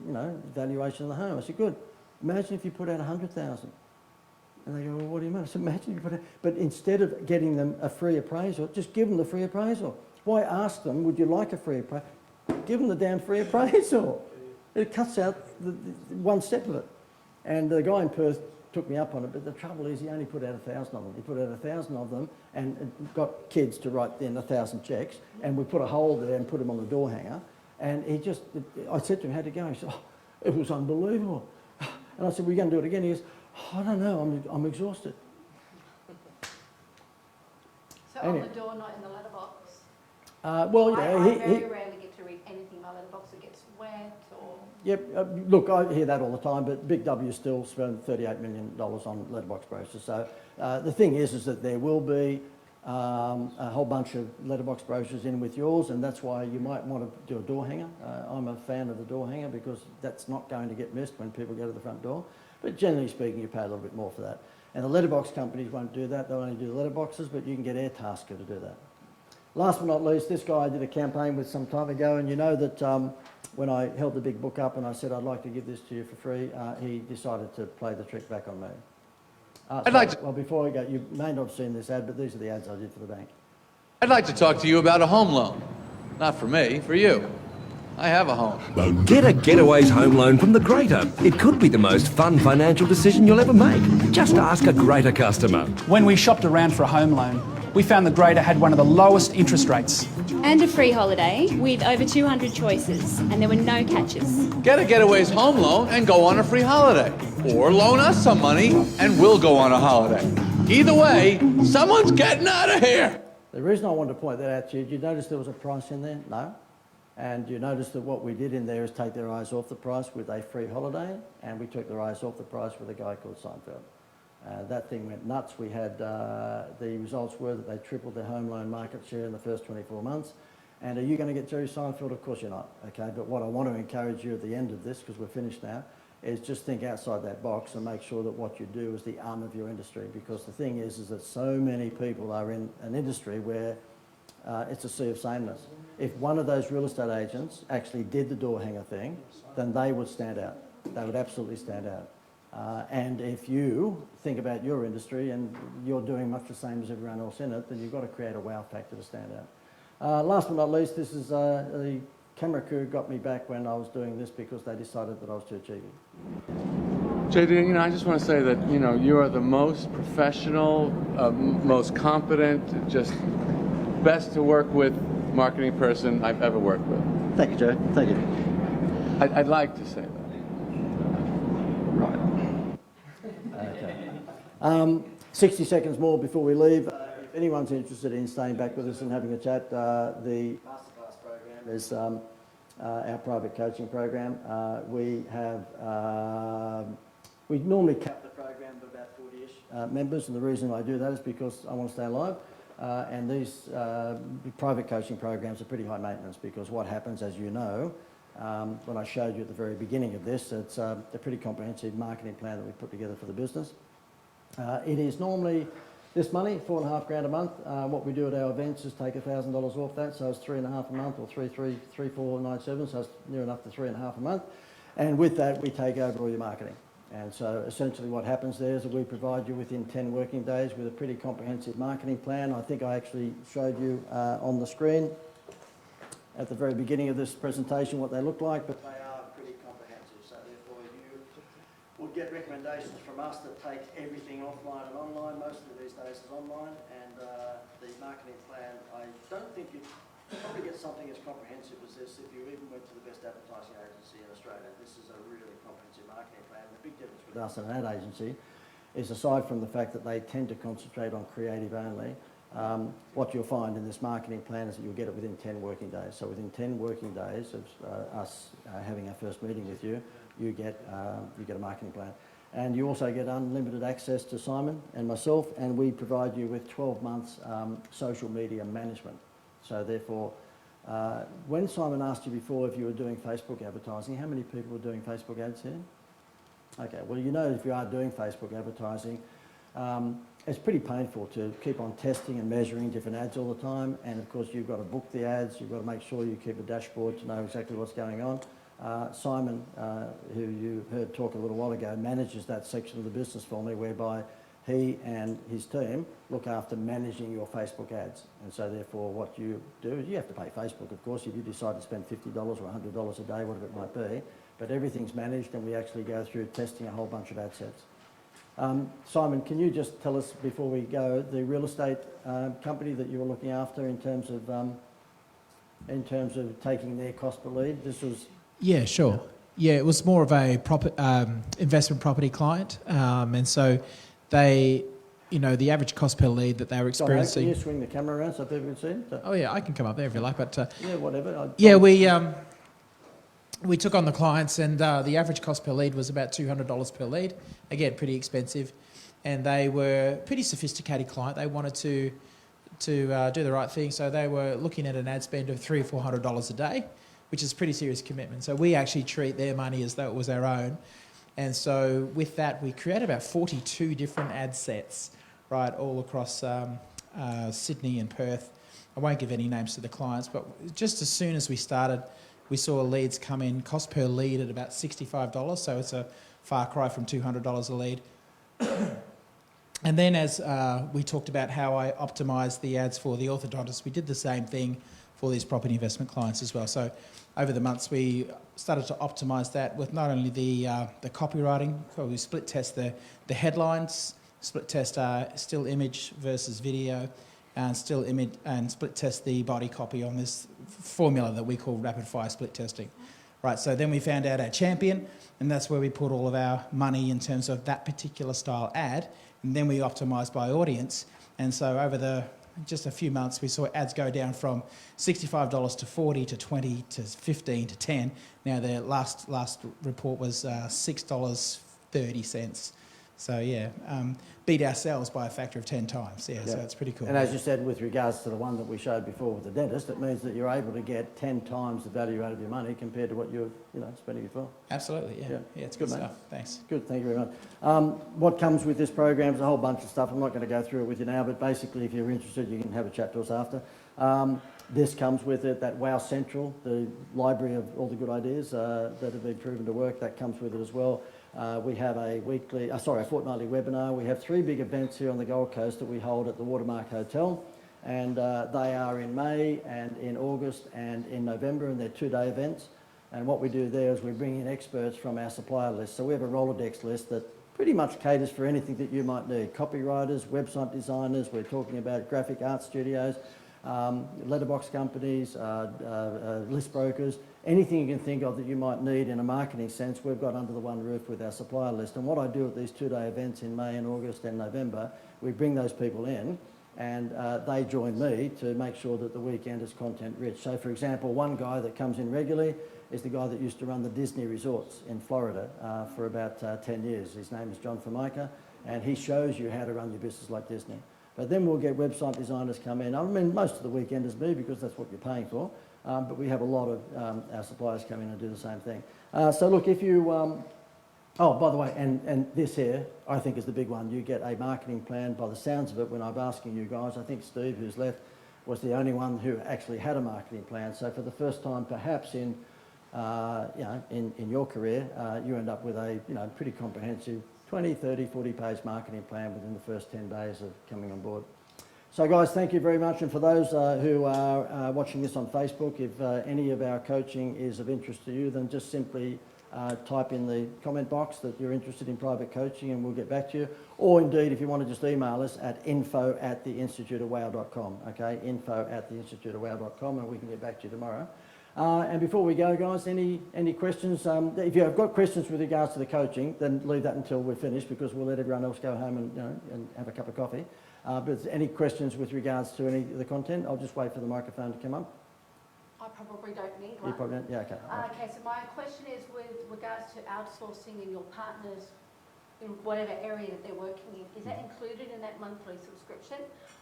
valuation of the home. I said, good. Imagine if you put out 100,000. And they go, well, what do you mean? I said, imagine if you put out, but instead of getting them a free appraisal, just give them the free appraisal. Why ask them, would you like a free appraisal? Give them the damn free appraisal. It cuts out the one step of it. And the guy in Perth took me up on it, but the trouble is he only put out 1,000 of them. He put out 1,000 of them and got kids to write in 1,000 checks, and we put a hole there and put him on the door hanger. And he just, I said to him, how'd it go? He said, oh, it was unbelievable. And I said, we're going to do it again. He goes, oh, I don't know, I'm exhausted. So anyway. On the door, not in the letterbox? Well, yeah, I very rarely get to read anything in my letterbox that gets wet or... Yep, look, I hear that all the time, but Big W still spent $38 million on letterbox brochures. So the thing is that there will be a whole bunch of letterbox brochures in with yours, and that's why you might want to do a door hanger. I'm a fan of the door hanger because that's not going to get missed when people go to the front door. But generally speaking, you pay a little bit more for that. And the letterbox companies won't do that. They'll only do the letterboxes, but you can get Airtasker to do that. Last but not least, this guy I did a campaign with some time ago, and you know that when I held the big book up and I said I'd like to give this to you for free, he decided to play the trick back on me. Well, before we go, you may not have seen this ad, but these are the ads I did for the bank. I'd like to talk to you about a home loan. Not for me, for you. I have a home. Get a Getaways home loan from the Greater. It could be the most fun financial decision you'll ever make. Just ask a Greater customer. When we shopped around for a home loan, we found the Greater had one of the lowest interest rates. And a free holiday with over 200 choices, and there were no catches. Get a Getaways home loan and go on a free holiday. Or loan us some money and we'll go on a holiday. Either way, someone's getting out of here. The reason I wanted to point that out to you, did you notice there was a price in there? No. And you notice that what we did in there is take their eyes off the price with a free holiday, and we took their eyes off the price with a guy called Seinfeld. That thing went nuts. We had, the results were that they tripled their home loan market share in the first 24 months. And are you going to get Jerry Seinfeld? Of course you're not, okay? But what I want to encourage you at the end of this, because we're finished now, is just think outside that box and make sure that what you do is the arm of your industry. Because the thing is that so many people are in an industry where it's a sea of sameness. If one of those real estate agents actually did the door hanger thing, then they would stand out. They would absolutely stand out. And if you think about your industry and you're doing much the same as everyone else in it, then you've got to create a wow factor to stand out. Last but not least, this is the camera crew got me back when I was doing this because they decided that I was too cheeky. JD, I just want to say that, you are the most professional, most competent, just best to work with marketing person I've ever worked with. Thank you, Joe. Thank you. I'd like to say that. Okay. 60 seconds more before we leave. If anyone's interested in staying back with us and having a chat, the Masterclass program is our private coaching program. We normally cap the program to about 40-ish members, and the reason I do that is because I want to stay alive. And these private coaching programs are pretty high maintenance because what happens, as you know, when I showed you at the very beginning of this, it's a pretty comprehensive marketing plan that we put together for the business. It is normally this money, $4,500 a month. What we do at our events is take $1,000 off that, so it's $3,500 a month, or $3,497, so it's near enough to $3,500 a month. And with that, we take over all your marketing. And so essentially what happens there is that we provide you within 10 working days with a pretty comprehensive marketing plan. I think I actually showed you on the screen at the very beginning of this presentation what they look like, but they are pretty comprehensive. So therefore you would get recommendations from us that take everything offline and online. Most of it these days is online. And the marketing plan, I don't think you'd probably get something as comprehensive as this if you even went to the best advertising agency in Australia. This is a really comprehensive marketing plan. The big difference with us and an ad agency is, aside from the fact that they tend to concentrate on creative only, what you'll find in this marketing plan is that you'll get it within 10 working days. So within 10 working days of us having our first meeting with you, you get a marketing plan. And you also get unlimited access to Simon and myself, and we provide you with 12 months social media management. So therefore, when Simon asked you before if you were doing Facebook advertising, how many people were doing Facebook ads here? Okay, well, you know, if you are doing Facebook advertising, it's pretty painful to keep on testing and measuring different ads all the time. And of course, you've got to book the ads. You've got to make sure you keep a dashboard to know exactly what's going on. Simon, who you heard talk a little while ago, manages that section of the business for me, whereby he and his team look after managing your Facebook ads. And so therefore what you do is you have to pay Facebook, of course, if you decide to spend $50 or $100 a day, whatever it might be, but everything's managed and we actually go through testing a whole bunch of ad sets. Simon, can you just tell us before we go the real estate company that you were looking after in terms of taking their cost per lead? This was... Yeah, sure. Yeah, it was more of a investment property client, and so they, the average cost per lead that they were experiencing. Can you swing the camera around so people can see it? Oh yeah, I can come up there if you like, but yeah, whatever. We took on the clients, and the average cost per lead was about $200 per lead. Again, pretty expensive, and they were a pretty sophisticated client. They wanted to do the right thing, so they were looking at an ad spend of $300 or $400 a day, which is a pretty serious commitment. So we actually treat their money as though it was our own. And so with that, we created about 42 different ad sets, right, all across Sydney and Perth. I won't give any names to the clients, but just as soon as we started, we saw leads come in, cost per lead at about $65, so it's a far cry from $200 a lead. And then as we talked about how I optimised the ads for the orthodontist, we did the same thing for these property investment clients as well. So over the months, we started to optimise that with not only the copywriting, so we split test the headlines, split test still image versus video, and still image and split test the body copy on this formula that we call rapid fire split testing. Right, so then we found out our champion, and that's where we put all of our money in terms of that particular style ad, and then we optimised by audience. And so over just a few months, we saw ads go down from $65 to $40 to $20 to $15 to $10. Now their last report was $6.30. So yeah, beat ourselves by a factor of 10 times. Yeah, so it's pretty cool. And as you said, with regards to the one that we showed before with the dentist, it means that you're able to get 10 times the value out of your money compared to what you're spending before. Absolutely, yeah. Yeah, it's good stuff. Thanks. Good, thank you very much. What comes with this program is a whole bunch of stuff. I'm not going to go through it with you now, but basically if you're interested, you can have a chat to us after. This comes with it, that Wow Central, the library of all the good ideas that have been proven to work, that comes with it as well. We have a fortnightly webinar. We have 3 big events here on the Gold Coast that we hold at the Watermark Hotel, and they are in May and in August and in November, and they're 2-day events. And what we do there is we bring in experts from our supplier list. So we have a Rolodex list that pretty much caters for anything that you might need. Copywriters, website designers, we're talking about graphic art studios, letterbox companies, list brokers, anything you can think of that you might need in a marketing sense, we've got under the one roof with our supplier list. And what I do at these 2-day events in May and August and November, we bring those people in and they join me to make sure that the weekend is content rich. So for example, one guy that comes in regularly is the guy that used to run the Disney resorts in Florida for about 10 years. His name is John Formica, and he shows you how to run your business like Disney. But then we'll get website designers come in. I mean, most of the weekend is me because that's what you're paying for. But we have a lot of our suppliers come in and do the same thing. So look, if you... oh, by the way, and this here, I think is the big one. You get a marketing plan. By the sounds of it, when I'm asking you guys, I think Steve, who's left, was the only one who actually had a marketing plan. So for the first time, perhaps in your career, you end up with a pretty comprehensive 20, 30, 40-page marketing plan within the first 10 days of coming on board. So guys, thank you very much. And for those who are watching this on Facebook, if any of our coaching is of interest to you, then just simply type in the comment box that you're interested in private coaching and we'll get back to you. Or indeed, if you want to just email us at info@theinstituteofwow.com, okay? info@theinstituteofwow.com, and we can get back to you tomorrow. And before we go, guys, any questions? If you have got questions with regards to the coaching, then leave that until we're finished because we'll let everyone else go home and have a cup of coffee. But any questions with regards to any of the content, I'll just wait for the microphone to come up. I probably don't need one. You probably don't? Yeah, okay. Okay, so my question is with regards to outsourcing and your partners in whatever area that they're working in, is that included in that monthly subscription,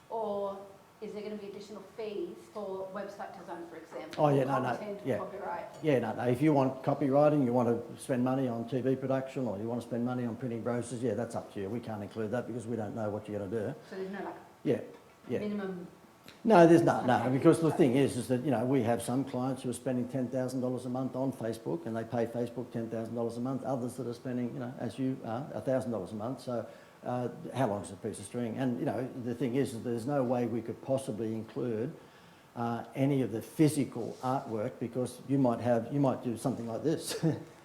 or is there going to be additional fees for website design, for example? Oh, yeah, content, yeah. copyright? Yeah, no. If you want copywriting, you want to spend money on TV production, or you want to spend money on printing brochures, yeah, that's up to you. We can't include that because we don't know what you're going to do. So there's no Yeah. minimum? No, there's not, no, because the thing is that, we have some clients who are spending $10,000 a month on Facebook and they pay Facebook $10,000 a month, others that are spending, as you are, $1,000 a month, so how long is a piece of string? And, the thing is that there's no way we could possibly include any of the physical artwork because you might do something like this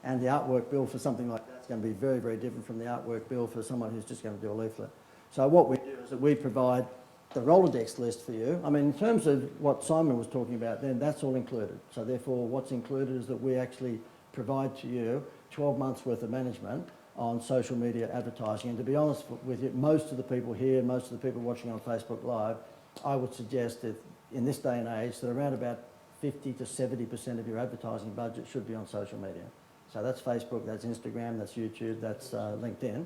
and the artwork bill for something like that's going to be very, very different from the artwork bill for someone who's just going to do a leaflet. So what we do is that we provide the Rolodex list for you. I mean, in terms of what Simon was talking about then, that's all included. So therefore, what's included is that we actually provide to you 12 months worth of management on social media advertising. And to be honest with you, most of the people here, most of the people watching on Facebook Live, I would suggest that in this day and age that around about 50 to 70% of your advertising budget should be on social media. So that's Facebook, that's Instagram, that's YouTube, that's LinkedIn.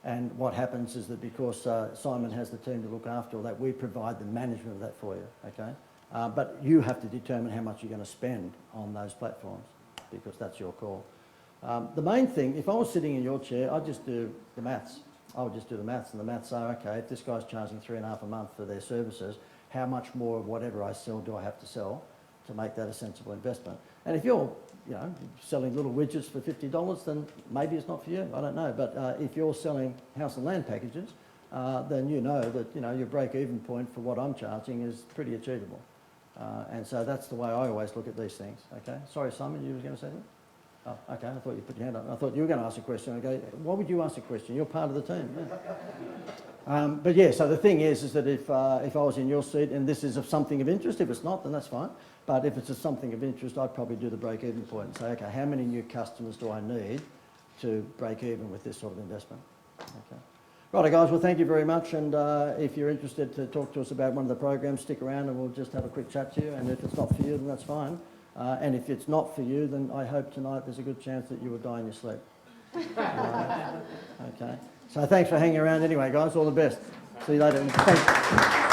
And what happens is that because Simon has the team to look after all that, we provide the management of that for you, okay? But you have to determine how much you're going to spend on those platforms because that's your call. The main thing, if I was sitting in your chair, I'd just do the maths. I would just do the maths, and the maths are, okay, if this guy's charging $3.50 a month for their services, how much more of whatever I sell do I have to sell to make that a sensible investment? And if you're selling little widgets for $50, then maybe it's not for you. I don't know. But if you're selling house and land packages, then you know that your break-even point for what I'm charging is pretty achievable. And so that's the way I always look at these things. Okay. Sorry, Simon, you were going to say that? Oh, okay. I thought you put your hand up. I thought you were going to ask a question. Okay. Why would you ask a question? You're part of the team. Yeah. But yeah. So the thing is that if I was in your seat and this is of something of interest, if it's not, then that's fine. But if it's something of interest, I'd probably do the break-even point and say, okay, how many new customers do I need to break even with this sort of investment? Okay. Righto, guys. Well, thank you very much. And if you're interested to talk to us about one of the programs, stick around and we'll just have a quick chat to you. And if it's not for you, then that's fine. And if it's not for you, then I hope tonight there's a good chance that you will die in your sleep. Okay. So thanks for hanging around anyway, guys. All the best. See you later. Thanks.